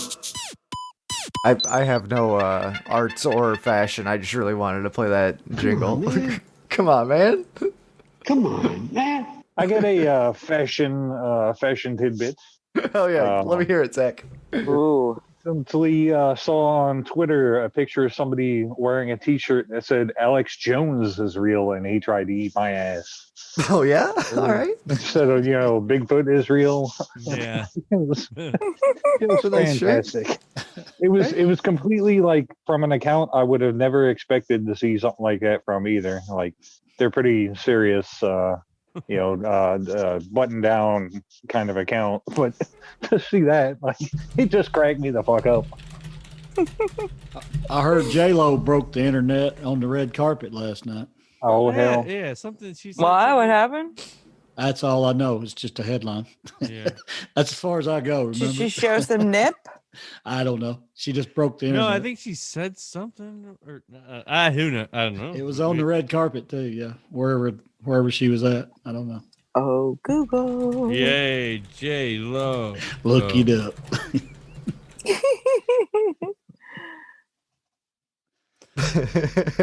I have no arts or fashion. I just really wanted to play that jingle. Come on, man. Come on, man. I got a fashion tidbit. Oh yeah, let me hear it, Zach. Ooh. Simply saw on Twitter a picture of somebody wearing a T-shirt that said Alex Jones is real, and he tried to eat my ass. Oh yeah, all right. Instead of Bigfoot is real. Yeah, it was fantastic. It was completely like from an account I would have never expected to see something like that from either. Like they're pretty serious. Button down kind of account, but to see that, like, it just cracked me the fuck up. I heard J-Lo broke the internet on the red carpet last night. Oh hell! Yeah, something she said. Why? What happened? That's all I know. It's just a headline. Yeah, that's as far as I go. Remember? Did she show some nip? I don't know. She just broke the internet. No, I think she said something. Or who knows? I don't know. It was on the red carpet too. Yeah, wherever she was at. I don't know. Oh, Google. Yay, J-Lo. Look it up.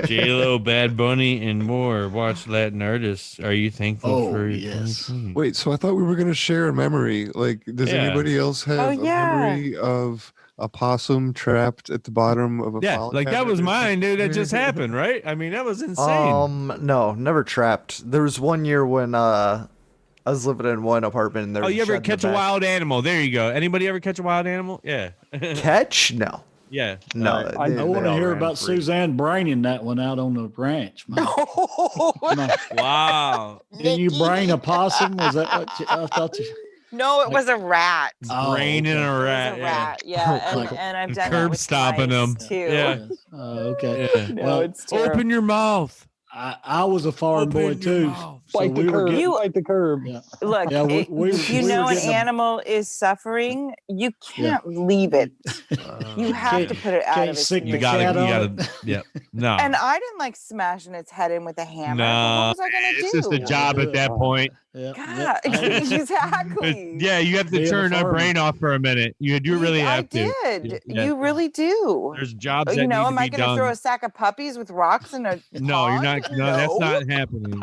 J-Lo, Bad Bunny, and more. Watch Latin artists. Are you thankful for yes. Wait, so I thought we were going to share a memory. Like, does anybody else have a memory of a possum trapped at the bottom of a file like that was mine, dude. That just happened, right? I mean, that was insane. No, never trapped. There was one year when I was living in one apartment and there was you ever catch a wild animal? There you go. Anybody ever catch a wild animal? Yeah. Catch? No. Yeah. No, I want to hear about Suzanne braining that one out on the ranch. Man. Wow. Did you brain a possum? Was that what I thought you? No, it was a rat. Braining a It was rat. a rat. Yeah, and I've done that Curb with stomping mice, them. too. Yeah. Okay. Yeah. No, Well, it's terrible. Open your mouth. I was a farm boy too. Fight the curb. Fight the curb. Yeah. Look, Yeah, if you we know were an getting animal is suffering, you can't leave it. You have to put it out of its sick the You gotta, cat you on gotta, yeah. No. And I didn't like smashing its head in with a hammer. No, What was I gonna do? it's just a job at that point. God, exactly. Yeah, you have to Being a turn our farmer. brain off for a minute. You do really have to. I did. Yeah. You really do. There's jobs that You know, need am to I be going to done. throw a sack of puppies with rocks in a No, you're not. pond? No, that's not happening.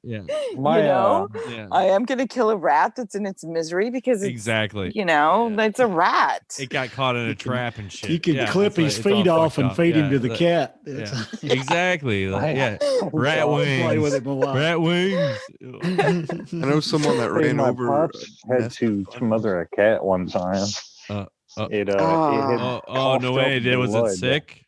Yeah. You know, Yeah. I am going to kill a rat that's in its misery because it's, Exactly. you know, it's a rat. It got caught in a trap and shit. You could Yeah, clip it's his like- it's feet all off fucked and up. feed him Yeah, to the that- cat. Yeah, exactly. Like, yeah, rat I'll wings. play with him a while. Rat wings. I know someone that ran my over. pops had to smother a cat one time. It had oh, coughed no way! up Was blood. it sick?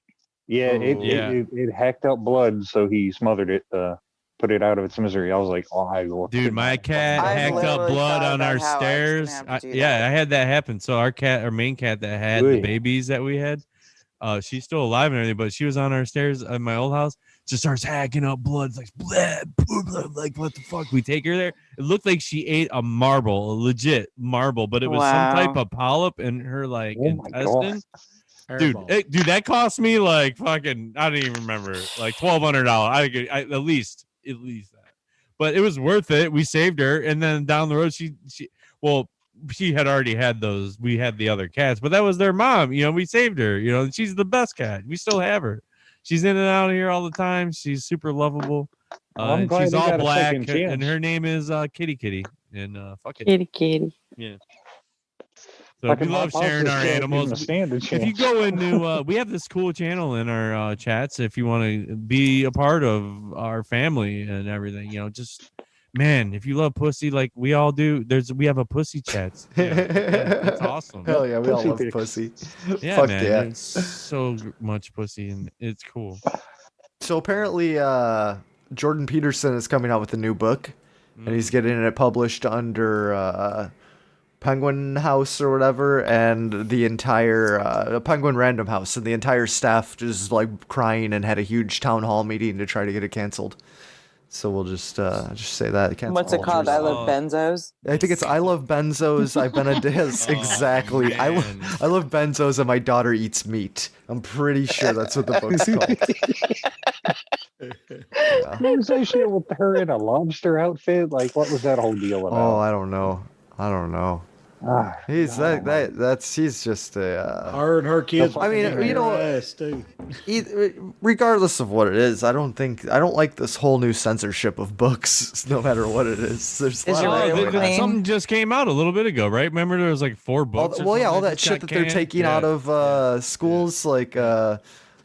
Yeah, it hacked up blood, so he smothered it to put it out of its misery. I was like, oh, I will. Dude, my cat hacked up blood on our stairs. I had that happen. So our main cat that had the babies that we had, she's still alive and everything, but she was on our stairs at my old house. Just starts hacking up blood. It's like, blah, blah, blah, like, what the fuck? We take her there. It looked like she ate a marble, a legit marble, but it was some type of polyp in her like intestine. Dude, that cost me like fucking, I don't even remember, like $1,200. I at least that. But it was worth it. We saved her, and then down the road, she had already had those. We had the other cats, but that was their mom. You know, we saved her. You know, and she's the best cat. We still have her. She's in and out of here all the time. She's super lovable. I'm glad she's they all got a black, second chance. and her name is Kitty. And fuck it. Kitty. Yeah. So we love sharing our animals. If you go into, we have this cool channel in our chats. If you want to be a part of our family and everything, you know, just man, if you love pussy like we all do, we have a pussy chats. You know, it's awesome. Hell yeah, we all love pussy. Yeah, Fuck man, yeah. it's so much pussy and it's cool. So apparently, Jordan Peterson is coming out with a new book, and he's getting it published under Penguin House or whatever, and the entire Penguin Random House, and the entire staff just like crying and had a huge town hall meeting to try to get it canceled. So we'll just say that. What's it called? I Love Benzos? I think it's I Love Benzos. I've been a yes, exactly. I love benzos and my daughter eats meat. I'm pretty sure that's what the book's called. What was that shit with her in a lobster outfit? Like, what was that whole deal about? Oh, I don't know. He's he's just a her and her kids. I mean, you know, regardless of what it is, I don't like this whole new censorship of books. No matter what it is, there's something just came out a little bit ago, right? Remember there was like 4 books. All that shit that they're taking out of schools, like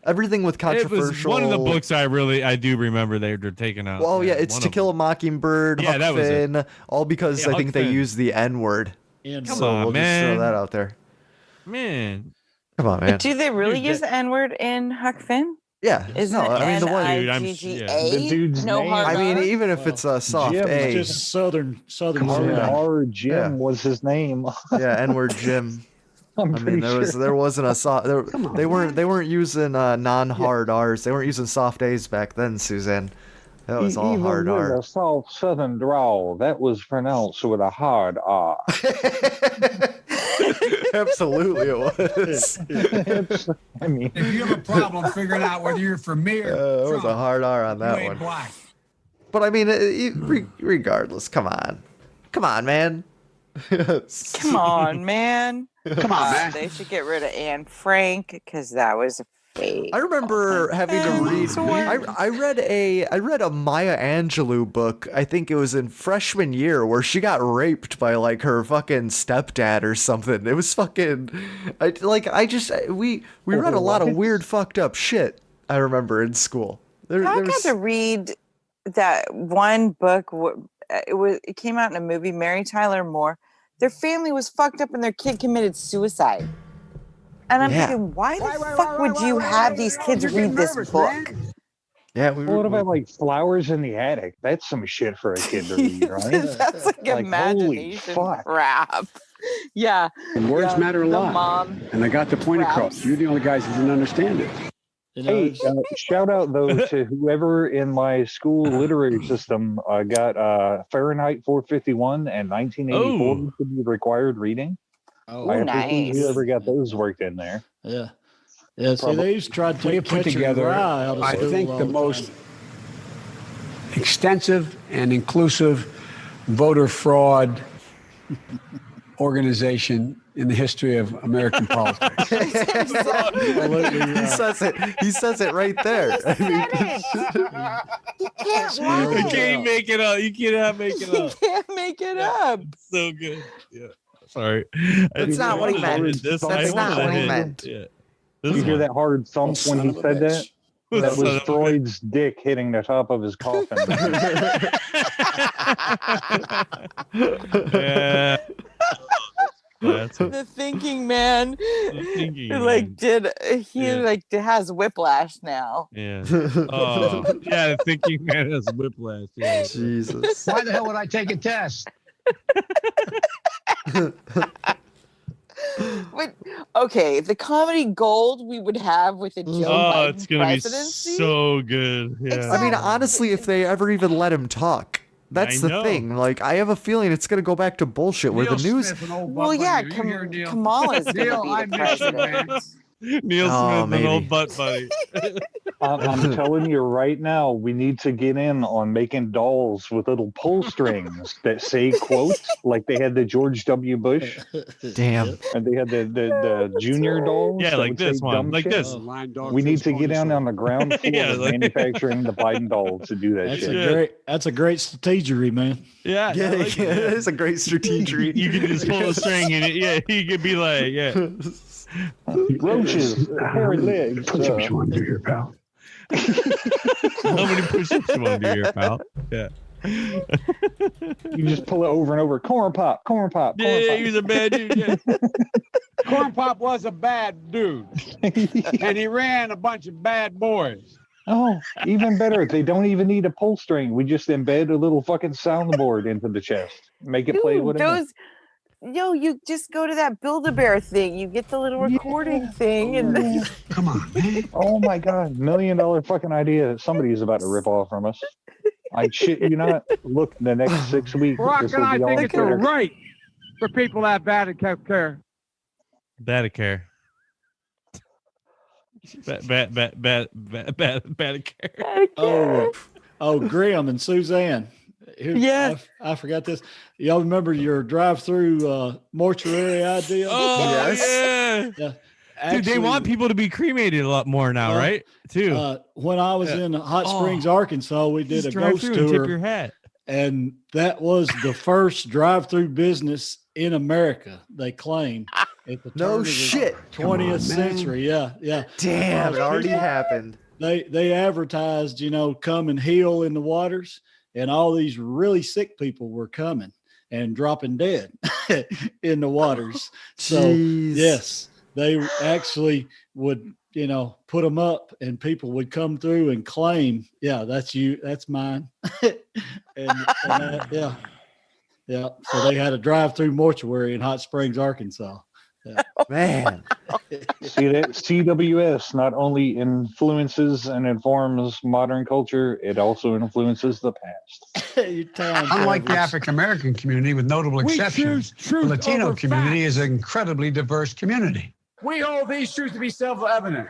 everything with controversial. It was one of the books I do remember they're taking out. Well, yeah, it's To Kill a Mockingbird, Huck Finn, all because I think they use the N-word. Come on, we'll man. just throw that out there. Man. Come on, man. Do they really use the N-word in Huck Finn? Yeah. Isn't it N-I-G-G-A? The dude's no name. hard I mean, R? even if it's a soft Jim, A. Just southern. Hard Jim was his name. Yeah, N-word Jim. I mean, there wasn't a soft. They weren't using non-hard R's. They weren't using soft A's back then, Suzanne. That was all Even hard with R. a soft southern drawl, that was pronounced with a hard R. Absolutely, it was. I mean, If you have a problem figuring out whether you're from me or there was a hard R on that you ain't one. black. But I mean, regardless, come on, man. Come on, man. Come on, man. They should get rid of Anne Frank because that was a fake. I remember having to read. I read a Maya Angelou book. I think it was in freshman year where she got raped by like her fucking stepdad or something. It was fucking. We read a lot of weird fucked up shit. I remember in school. I got to read that one book. It came out in a movie. Mary Tyler Moore. Their family was fucked up and their kid committed suicide. And I'm thinking, why the fuck would you have these kids read this book? Yeah, what about like Flowers in the Attic? That's some shit for a kid to read, right? That's like imagination crap. Yeah. Words matter a the lot. Mom and I got the point raps. across. You're the only guys who didn't understand it. Hey, shout out though to whoever in my school literary system got Fahrenheit 451 and 1984 to be required reading. Oh, I appreciate whoever got those worked in there. Yeah. Yeah, see, they used to try to We take put together, I think, the most extensive and inclusive voter fraud organization in the history of American politics. He says it right there. I mean, You can't make it up. You cannot make it up. You can't make it up. So good. Yeah. Sorry. That's not what he meant. That's not what he meant. Yeah. You hear that hard thump when he said that? That was Freud's dick hitting the top of his coffin. Yeah. The thinking man, has whiplash now. Yeah. Oh, yeah. The thinking man has whiplash. Yeah. Jesus. Why the hell would I take a test? But okay, the comedy gold we would have with a Joe Biden It's gonna presidency. be so good. Yeah. I mean, honestly, if they ever even let him talk, that's I the know. thing. Like, I have a feeling it's gonna go back to bullshit where the news. Well, yeah, Kamala's gonna be the president. Neil Smith, an old butt buddy. I'm telling you right now, we need to get in on making dolls with little pull strings that say quotes, like they had the George W. Bush. Damn. And they had the junior dolls. Yeah, that like would this say one, dumb like shit. this. We need to get down on the ground floor Yeah, of like- manufacturing the Biden dolls to do that That's shit. that's a great strategery, man. Yeah. Yeah, I like yeah, it. it is a great strategery. You can just pull a string in it. Yeah, he could be like, yeah. Roaches, hairy legs. Push-ups you want to do here, pal. How many push-ups you want to do here, pal? Yeah. You just pull it over and over. Corn pop, corn pop, corn Yeah, pop. he was a bad dude. Yeah. Corn Pop was a bad dude, and he ran a bunch of bad boys. Oh, even better. They don't even need a pull string. We just embed a little fucking soundboard into the chest. Make it play with it. You just go to that Build-A-Bear thing. You get the little recording thing, and Come on, man. Oh my God. $1 million fucking idea that somebody's about to rip off from us. I shit you not. Look, the next 6 weeks. Brock this and will I be think on it's a Twitter. right for people to have bad health care. Bad care. Bad care. Oh, Graham and Suzanne. Yeah. I forgot this. Y'all remember your drive-through mortuary idea? Oh, yes. yeah. Actually, Dude, they want people to be cremated a lot more now, right? Too. When I was in Hot Springs, Arkansas, we did Just a drive ghost through and tour. tip your hat. And that was the first drive-through business in America, they claim. At the No turn of the shit. 20th century. Yeah, yeah. Damn, it already happened. They advertised, come and heal in the waters, and all these really sick people were coming and dropping dead in the waters. So Jeez. yes, they actually would, put them up, and people would come through and claim, yeah, that's you, that's mine. Yeah. So they had a drive-through mortuary in Hot Springs, Arkansas. Yeah. Man. See that CWS not only influences and informs modern culture, it also influences the past. Unlike the African American community, with notable exceptions, the Latino community is an incredibly diverse community. We hold these truths to be self-evident.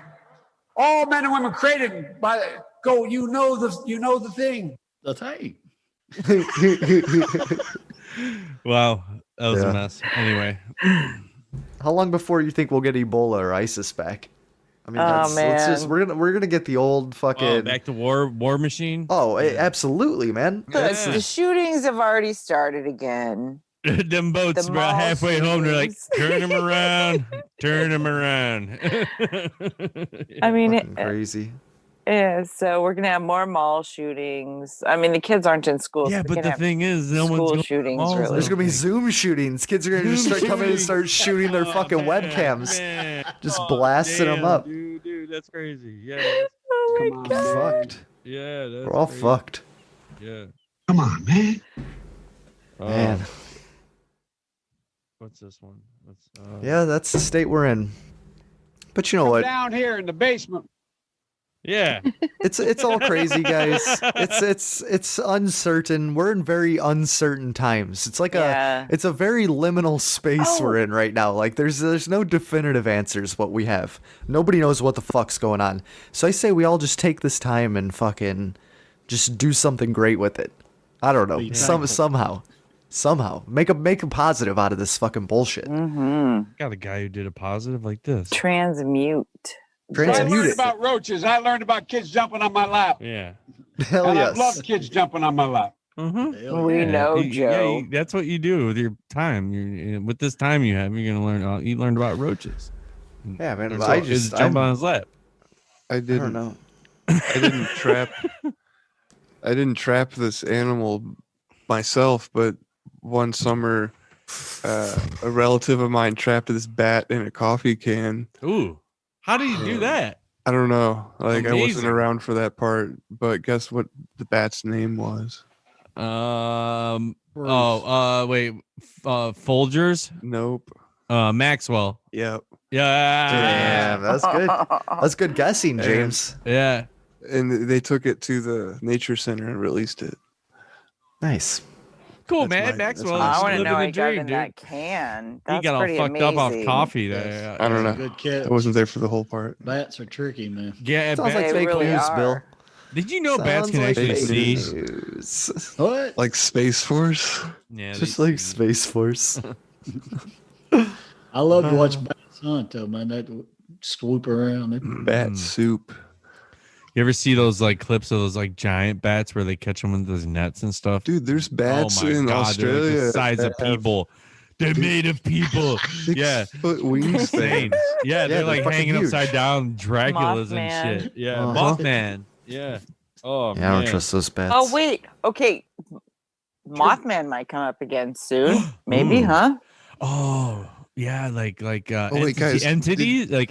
All men and women created by go. You know the thing. The thing. Wow, that was a mess. Anyway. How long before you think we'll get Ebola or ISIS back? I mean, we're gonna get the old fucking back to war machine. Oh, absolutely, man. the shootings have already started again. Them boats The about mall halfway home. They're like, shootings. turn them around, turn them around. I mean, Crazy. Yeah, so we're gonna have more mall shootings. I mean, the kids aren't in school. Yeah, so we but can the have thing is, no one's school going to shootings. malls, Really, There's gonna be Zoom shootings. Kids are gonna just start coming and start shooting their fucking webcams, just blasting them up. Dude, that's crazy. Yeah. Oh my God. Fucked. Yeah, that's We're all crazy. fucked. Yeah. Come on, man. Man. What's this one? Yeah, that's the state we're in. But you know Come what? down here in the basement. Yeah. It's all crazy, guys. It's uncertain. We're in very uncertain times. It's like it's a very liminal space we're in right now. Like there's no definitive answers what we have. Nobody knows what the fuck's going on. So I say we all just take this time and fucking just do something great with it. I don't know. Somehow make a positive out of this fucking bullshit. Got a guy who did a positive like this. Transmute. I learned about roaches. I learned about kids jumping on my lap. Yeah. Hell and yes. I love kids jumping on my lap. We know, Joe. That's what you do with your time. With this time you have, you're gonna learn. You learned about roaches. Yeah, man. So just jump on his lap. I don't know. I didn't trap this animal myself, but one summer a relative of mine trapped this bat in a coffee can. Ooh. How do you do that? I don't know. Like I wasn't Amazing. around for that part, but guess what the bat's name was? Wait. Folgers? Nope. Maxwell. Yep. Yeah. Damn, that's good. That's good guessing, James. Yeah. And they took it to the nature center and released it. Nice. Cool, That's man. my- Maxwell. that's I want to living know the I got dream, in dude. that can. That's He got all pretty fucked amazing. up off coffee there. I don't know. Good catch. I wasn't there for the whole part. Bats are tricky, man. Yeah, Sounds like They fake really news, are. Bill. Did you know bats Sounds can like actually fake sneeze? news. What? Like Space Force? Yeah, Just like Space Force. I love to watch bats hunt, though, man. That swoop around. Bat soup. You ever see those like clips of those like giant bats where they catch them with those nets and stuff? Dude, there's bats oh my in God, Australia. they're like the size of that have people. They're made of people. Yeah. 6-foot wingspan. Yeah, they're like fucking hanging huge. upside down Draculas Mothman. and shit. Yeah, Uh-huh. Mothman. Yeah. Oh, Yeah, I don't man. trust those bats. Oh wait, okay. Mothman might come up again soon. Maybe, Ooh. huh? Oh, yeah, like wait, guys, entities, Did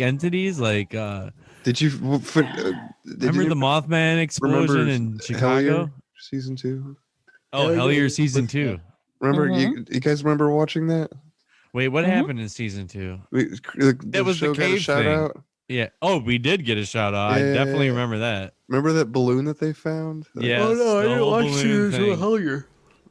you remember the Mothman explosion in Chicago? Hellier season 2? Oh, Hellier season 2. Remember you guys remember watching that? Wait, what happened in season 2? That was the show got a cave shout thing. out. Yeah. Oh, we did get a shout out. I Yeah. definitely remember that. Remember that balloon that they found? Yeah. Oh no, I the didn't whole watch balloon Series thing. of Hellier.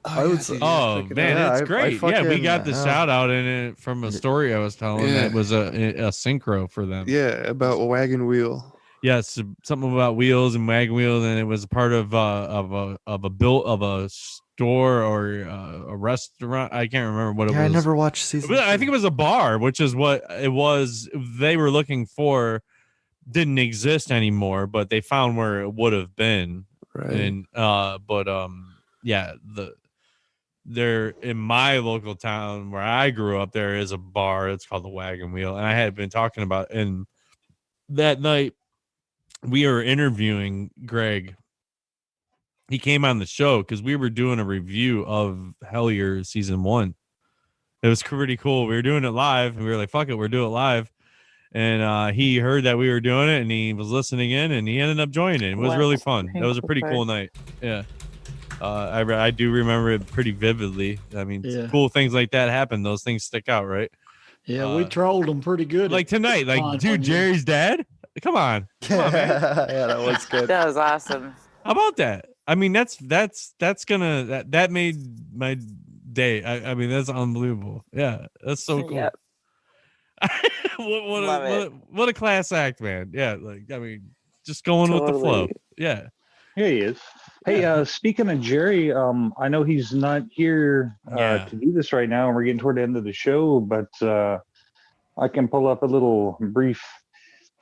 I would say. Oh check it man, out. it's Yeah, I great. Yeah, we fucking, got the shout out in it from a story I was telling. Yeah. That was a synchro for them. Yeah, about a wagon wheel. Yes, something about wheels and wagon wheels, and it was part of a store or a restaurant. I can't remember what it Yeah, was. I never watched season. I think it was a bar, which is what it was. They were looking for didn't exist anymore, but they found where it would have been. Right. And yeah, there in my local town where I grew up, there is a bar. It's called the Wagon Wheel, and I had been talking about. And that night, we were interviewing Greg. He came on the show because we were doing a review of Hellier season 1. It was pretty cool. We were doing it live, and we were like, "Fuck it, we're doing it live." And he heard that we were doing it, and he was listening in, and he ended up joining it. It was really fun. That was a pretty cool night. Yeah. I do remember it pretty vividly. I mean, cool things like that happen. Those things stick out, right? Yeah, we trolled them pretty good. Like tonight, like, dude, Jerry's dad? Come on. Come on, man. Yeah, that was good. That was awesome. How about that? I mean, that made my day. I mean, that's unbelievable. Yeah, that's so cool. Yep. What a class act, man. Yeah, like, I mean, just going with the flow. Yeah. Here he is. Hey, speaking of Jerry, I know he's not here to do this right now, and we're getting toward the end of the show, but I can pull up a little brief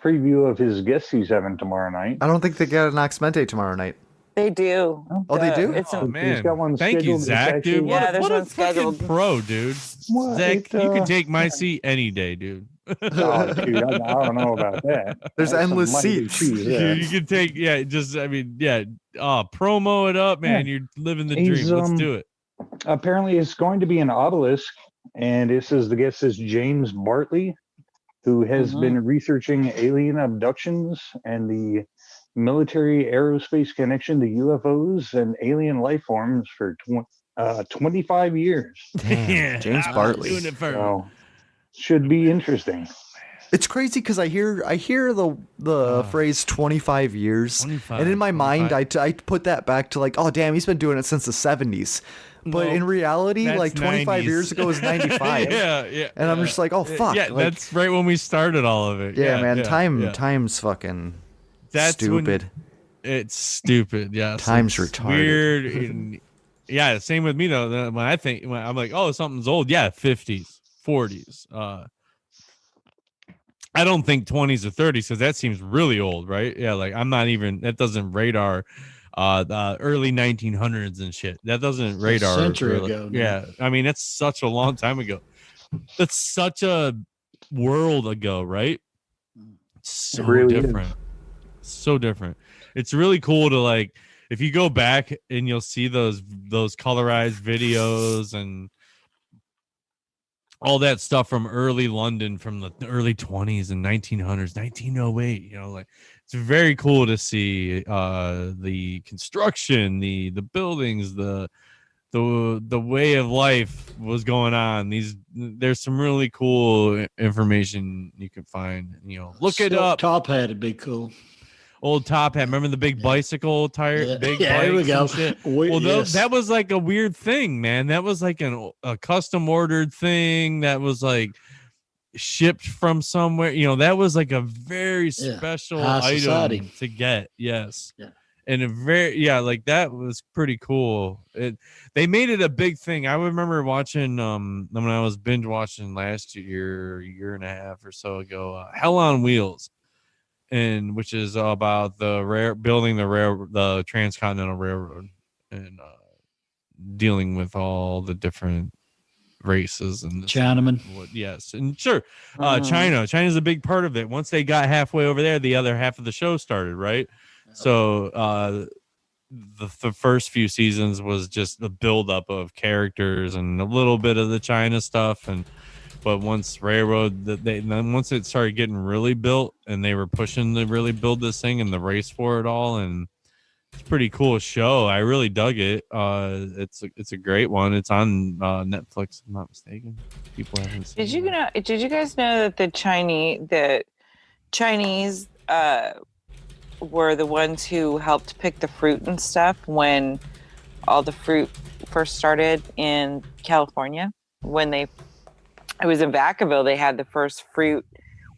preview of his guests he's having tomorrow night. I don't think they got an Oxmente tomorrow night. They do. Oh, they do? It's Man, He's got one thank you, scheduled. Zach, dude. Yeah, what there's a one fucking scheduled. pro, dude. Well, Zach, you can take my seat any day, dude. Oh, dude, I don't know about that. There's That's some endless mighty seats. cheese there. You can take, promo it up, man. Yeah. You're living the He's, dream. Let's do it. Apparently, it's going to be an obelisk, and the guest is James Bartley, who has been researching alien abductions and the military aerospace connection to UFOs and alien life forms for 25 years. Damn, James Bartley. Doing it for So, should be interesting. It's crazy because I hear the phrase 25 years, 25, and in my 25. mind I put that back to like, oh damn, he's been doing it since the 70s. But No, in reality, that's like 25 90s. years ago was 95. yeah. And I'm just like, oh fuck. Yeah, like, that's right when we started all of it. yeah, man. yeah. Time's fucking That's stupid. It's stupid. Yeah, Time's it's retarded. Weird. And, yeah, same with me though. When I'm like, oh, something's old. Yeah, 50s, 40s. I don't think 20s or 30s because that seems really old, right? Yeah, like I'm not even. That doesn't radar. The early 1900s and shit. That doesn't radar. A century ago. Yeah, I mean, it's such a long time ago. That's such a world ago, right? So really different. So different. It's really cool to like if you go back and you'll see those colorized videos and all that stuff from early London from the early 20s and 1900s, 1908, you know, like it's very cool to see the construction, the buildings, the way of life was going on. There's some really cool information you can find, you know, look it up. Top hat would be cool. Old top hat. Remember the big bicycle tire? Big there we bikes go. and shit? Well, Yes. that was like a weird thing, man. That was like a custom ordered thing that was like shipped from somewhere. You know, that was like a very special High item society. to get. Yes. Yeah. And like that was pretty cool. They made it a big thing. I remember watching when I was binge watching last year and a half or so ago, Hell on Wheels. And which is about building the transcontinental railroad and dealing with all the different races and Chinaman. Yes, and sure, China's a big part of it. Once they got halfway over there, the other half of the show started, right? So the first few seasons was just the buildup of characters and a little bit of the China stuff but once once it started getting really built and they were pushing to really build this thing and the race for it all, and it's a pretty cool show. I really dug it. It's a great one. It's on Netflix, if I'm not mistaken. People haven't seen it. Did you guys know that the Chinese were the ones who helped pick the fruit and stuff when all the fruit first started in California? It was in Vacaville. They had the first fruit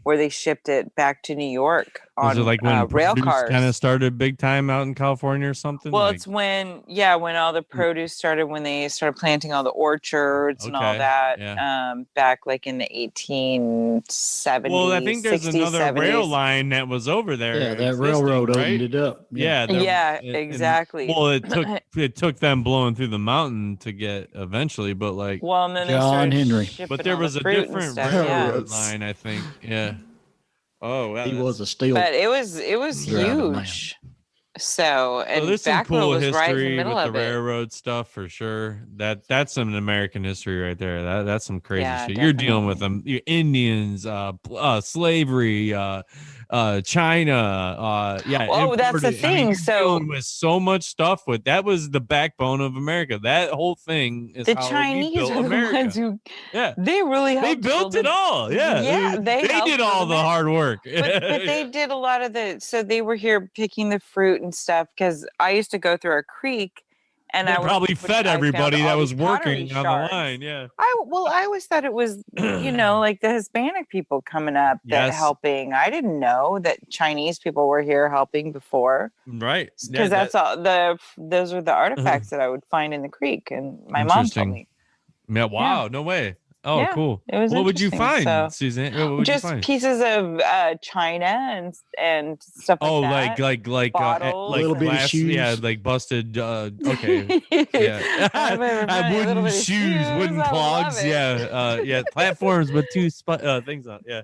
where they shipped it back to New York on Was it like when rail cars. kind of started big time out in California or something? Well, like, it's when all the produce started, when they started planting all the orchards and all Okay, that, back like in the 1870s. well, I think there's 60s, another 70s. rail line that was over there. Yeah, that existing, railroad right? opened it up. Yeah, exactly. Well, it took them blowing through the mountain to get eventually, but like Well, and then they John started Henry. shipping but there all was the a fruit and different stuff, railroad line, I think. Yeah. Oh, wow, He that's- was a steel. But it was Driving man. huge. So, and there's some Vacaville cool was right in the history middle with of the it. railroad stuff for sure. That's some American history right there. That's some crazy Yeah, shit. You're dealing with them, Indians, slavery, China. Yeah. Oh, that's the imported. thing. You're So dealing with so much stuff with that was the backbone of America. That whole thing is the how we Chinese built are the America. ones who Yeah. they really They helped built build it all. Yeah. Yeah, they helped did all build the hard work. but they did a lot of so they were here picking the fruit and stuff, because I used to go through a creek and They I would- probably would- fed I found everybody all that these was working pottery on shards. the line. Yeah. I always thought it was, like the Hispanic people coming up that Yes. helping. I didn't know that Chinese people were here helping before, Right. because that's all those are the artifacts that I would find in the creek, and my mom told Interesting. me. Yeah. Wow. No way. Oh, Yeah, cool. it was What would you interesting, find, so- Suzanne? What would Just you find? pieces of china and stuff like Oh, that. like bottles, Little bitty glass, shoes. yeah, like busted. Okay, yeah. I remember I little wooden bitty shoes, wooden I love clogs, it. yeah, platforms with two things on, yeah.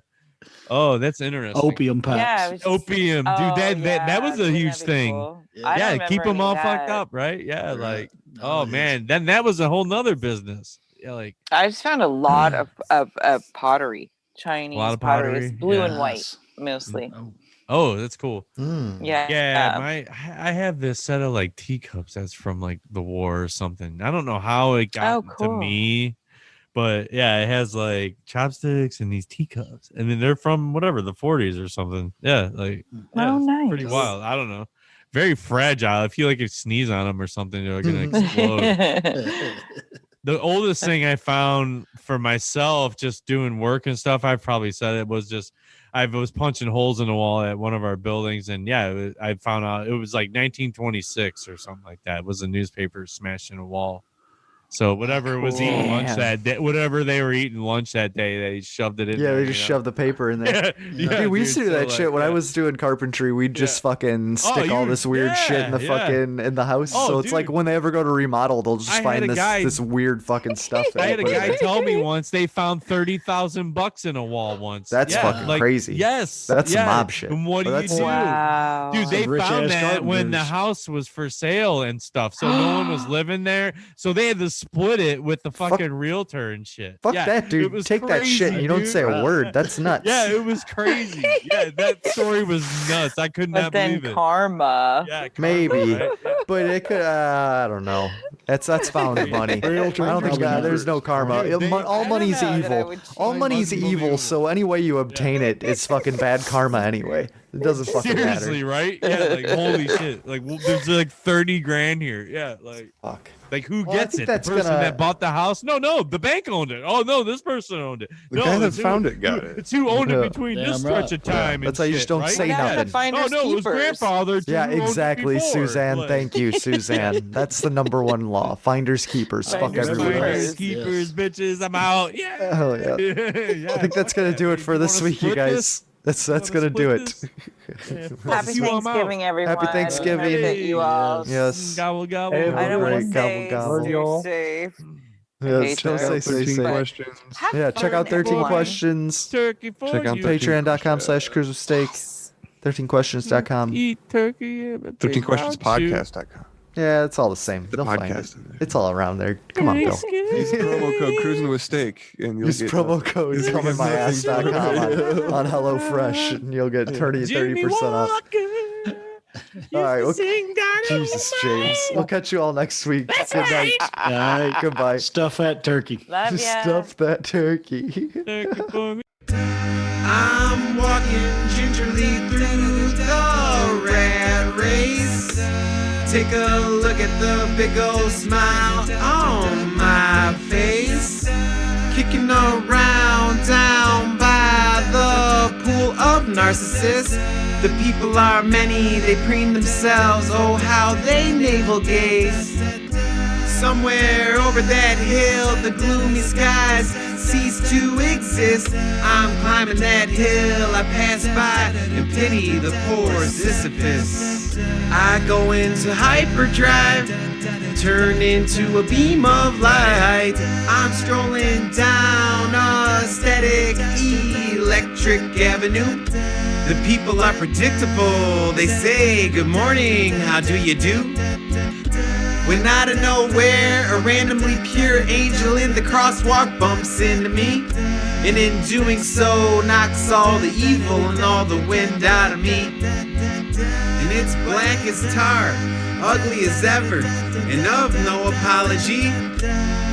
Oh, that's interesting. Opium packs. Yeah, it was just- Opium, dude. That was a dude, huge that'd be thing. cool. I don't Yeah, keep remember them all any of fucked that. up, right? Yeah, Right. like Oh, oh it is. man, then that was a whole nother business. Yeah, like I just found a lot of pottery, Chinese pottery. It's blue and white Yes. mostly. oh, that's cool. Yeah, Yeah, I have this set of like teacups that's from like the war or something. I don't know how it got to cool. me, but yeah, it has like chopsticks and these teacups, and then they're from whatever the 40s or something. Yeah, like Oh, it's pretty nice. wild. I don't know, very fragile. I feel like if you sneeze on them or something, they're gonna explode. The oldest thing I found for myself, just doing work and stuff, I've probably said it was just I was punching holes in the wall at one of our buildings, and yeah, I found out it was like 1926 or something like that. It was a newspaper smashed in a wall. So whatever was eating lunch that day, whatever they were eating lunch that day, they shoved it in. Yeah, there, they just shoved the paper in there. Dude, we used to do that shit when I was doing carpentry. We'd just fucking stick all this weird shit in the fucking in the house. So it's like when they ever go to remodel, they'll just find this weird fucking stuff. I had a guy tell me once they found $30,000 in a wall once. That's fucking crazy. Yes, that's some mob shit. And what do you do? Wow. Dude, they Some found rich-ass that when the carpenters. house was for sale and stuff, so no one was living there. So they had to split it with the fucking realtor and shit. Fuck Yeah, that, it dude. was Take that shit and you don't dude. say a word. That's nuts. Yeah, it was crazy. Yeah, that story was nuts. I could But not then believe it. karma. Yeah, Maybe, right? but it could. I don't know. That's found money. I don't think there's no karma. All money's evil. All money's evil. So any way you obtain it is fucking bad karma anyway. It doesn't fucking Seriously, matter. right? Yeah, like holy shit. Like there's like 30 grand here. Yeah, like fuck. Like who Well, I gets think it? The that's person gonna- that bought the house? No, the bank owned it. Oh no, this person owned it. The no, guy that it's who- found it got it. It's who owned Yeah. it between this Damn right. stretch of time. That's and why you shit, just don't right? say Yeah, nothing. finders Oh no, it was keepers. grandfather. Yeah, who owned it exactly, before. Suzanne. Like- Thank you, Suzanne. That's the number one law. Finders keepers. Fuck Finders everyone Finders, else. keepers, bitches. I'm out. Yeah. Hell yeah. Yeah, I think that's fuck gonna that. do it Hey, for you this wanna week, you split guys. this? That's Wanna gonna do split it. this? Yeah, fuck Happy you, I'm out. Thanksgiving, everyone. Happy Thanksgiving. Remember that you all. Yes. Gobble gobble. Hey, I don't Great. want to say Gobble, stay gobble. safe. Yes, hate don't that. say 13 safe. questions. Have Yeah, check out fun, 13 everyone. questions. Turkey for Check out you. 13 Patreon.com/cruisersteak. 13questions.com. Eat turkey. 13questionspodcast.com. Yeah, it's all the same. The They'll find podcast it. in there. It's all around there. Come on, Bill. Use the promo code cruising with steak and you'll Use get promo code you'll get comeinmyass.com on HelloFresh and you'll get 30% off. All right, Jesus, James. We'll catch you all next week. Good night. All right. Goodbye. Stuff that turkey. Love ya. Stuff that turkey. Turkey for me. I'm walking gingerly through the rat race. Take a look at the big old smile on my face. Kicking around down by the pool of narcissists. The people are many, they preen themselves, oh how they navel gaze. Somewhere over that hill, the gloomy skies cease to exist. I'm climbing that hill, I pass by and pity the poor Sisyphus. I go into hyperdrive, turn into a beam of light. I'm strolling down a static electric avenue. The people are predictable, they say good morning, how do you do? When out of nowhere, a randomly pure angel in the crosswalk bumps into me. And in doing so, knocks all the evil and all the wind out of me. And it's black as tar, ugly as ever, and of no apology.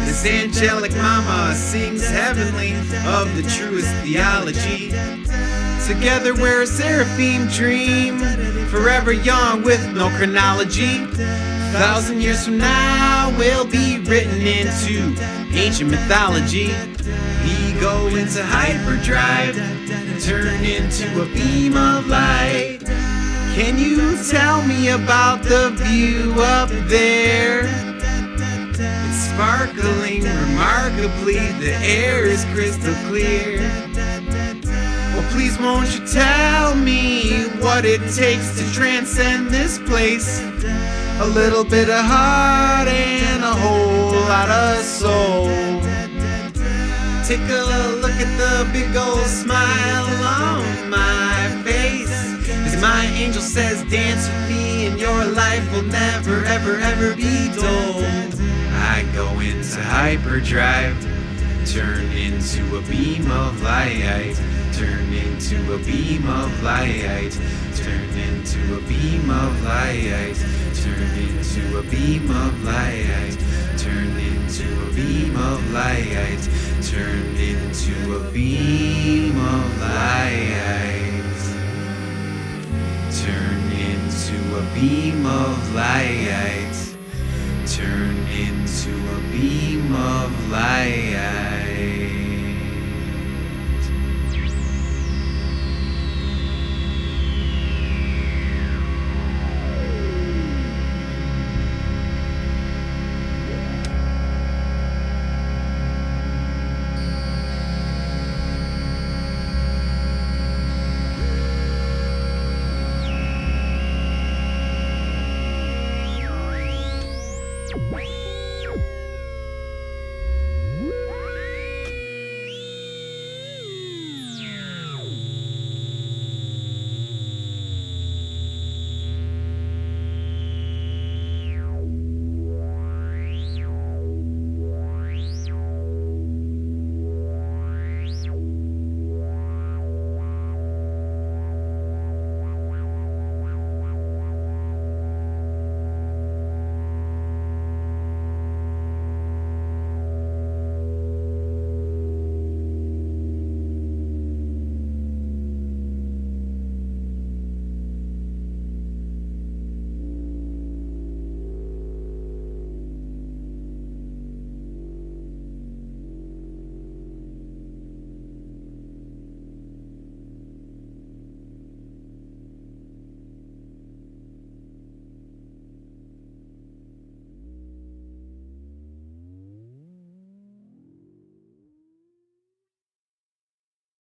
This angelic mama sings heavenly of the truest theology. Together we're a seraphim dream, forever young with no chronology. 1,000 years from now we'll be written into ancient mythology. We go into hyperdrive, turn into a beam of light. Can you tell me about the view up there? It's sparkling remarkably, the air is crystal clear. Well, please won't you tell me what it takes to transcend this place? A little bit of heart and a whole lot of soul. Take a look at the big old smile on my face. As my angel says, dance with me and your life will never, ever, ever be dull. I go into hyperdrive, turn into a beam of light, turn into a beam of light, turn into a beam of light, turn into a beam of light, turn into a beam of light, turn into a beam of light, turn into a beam of light.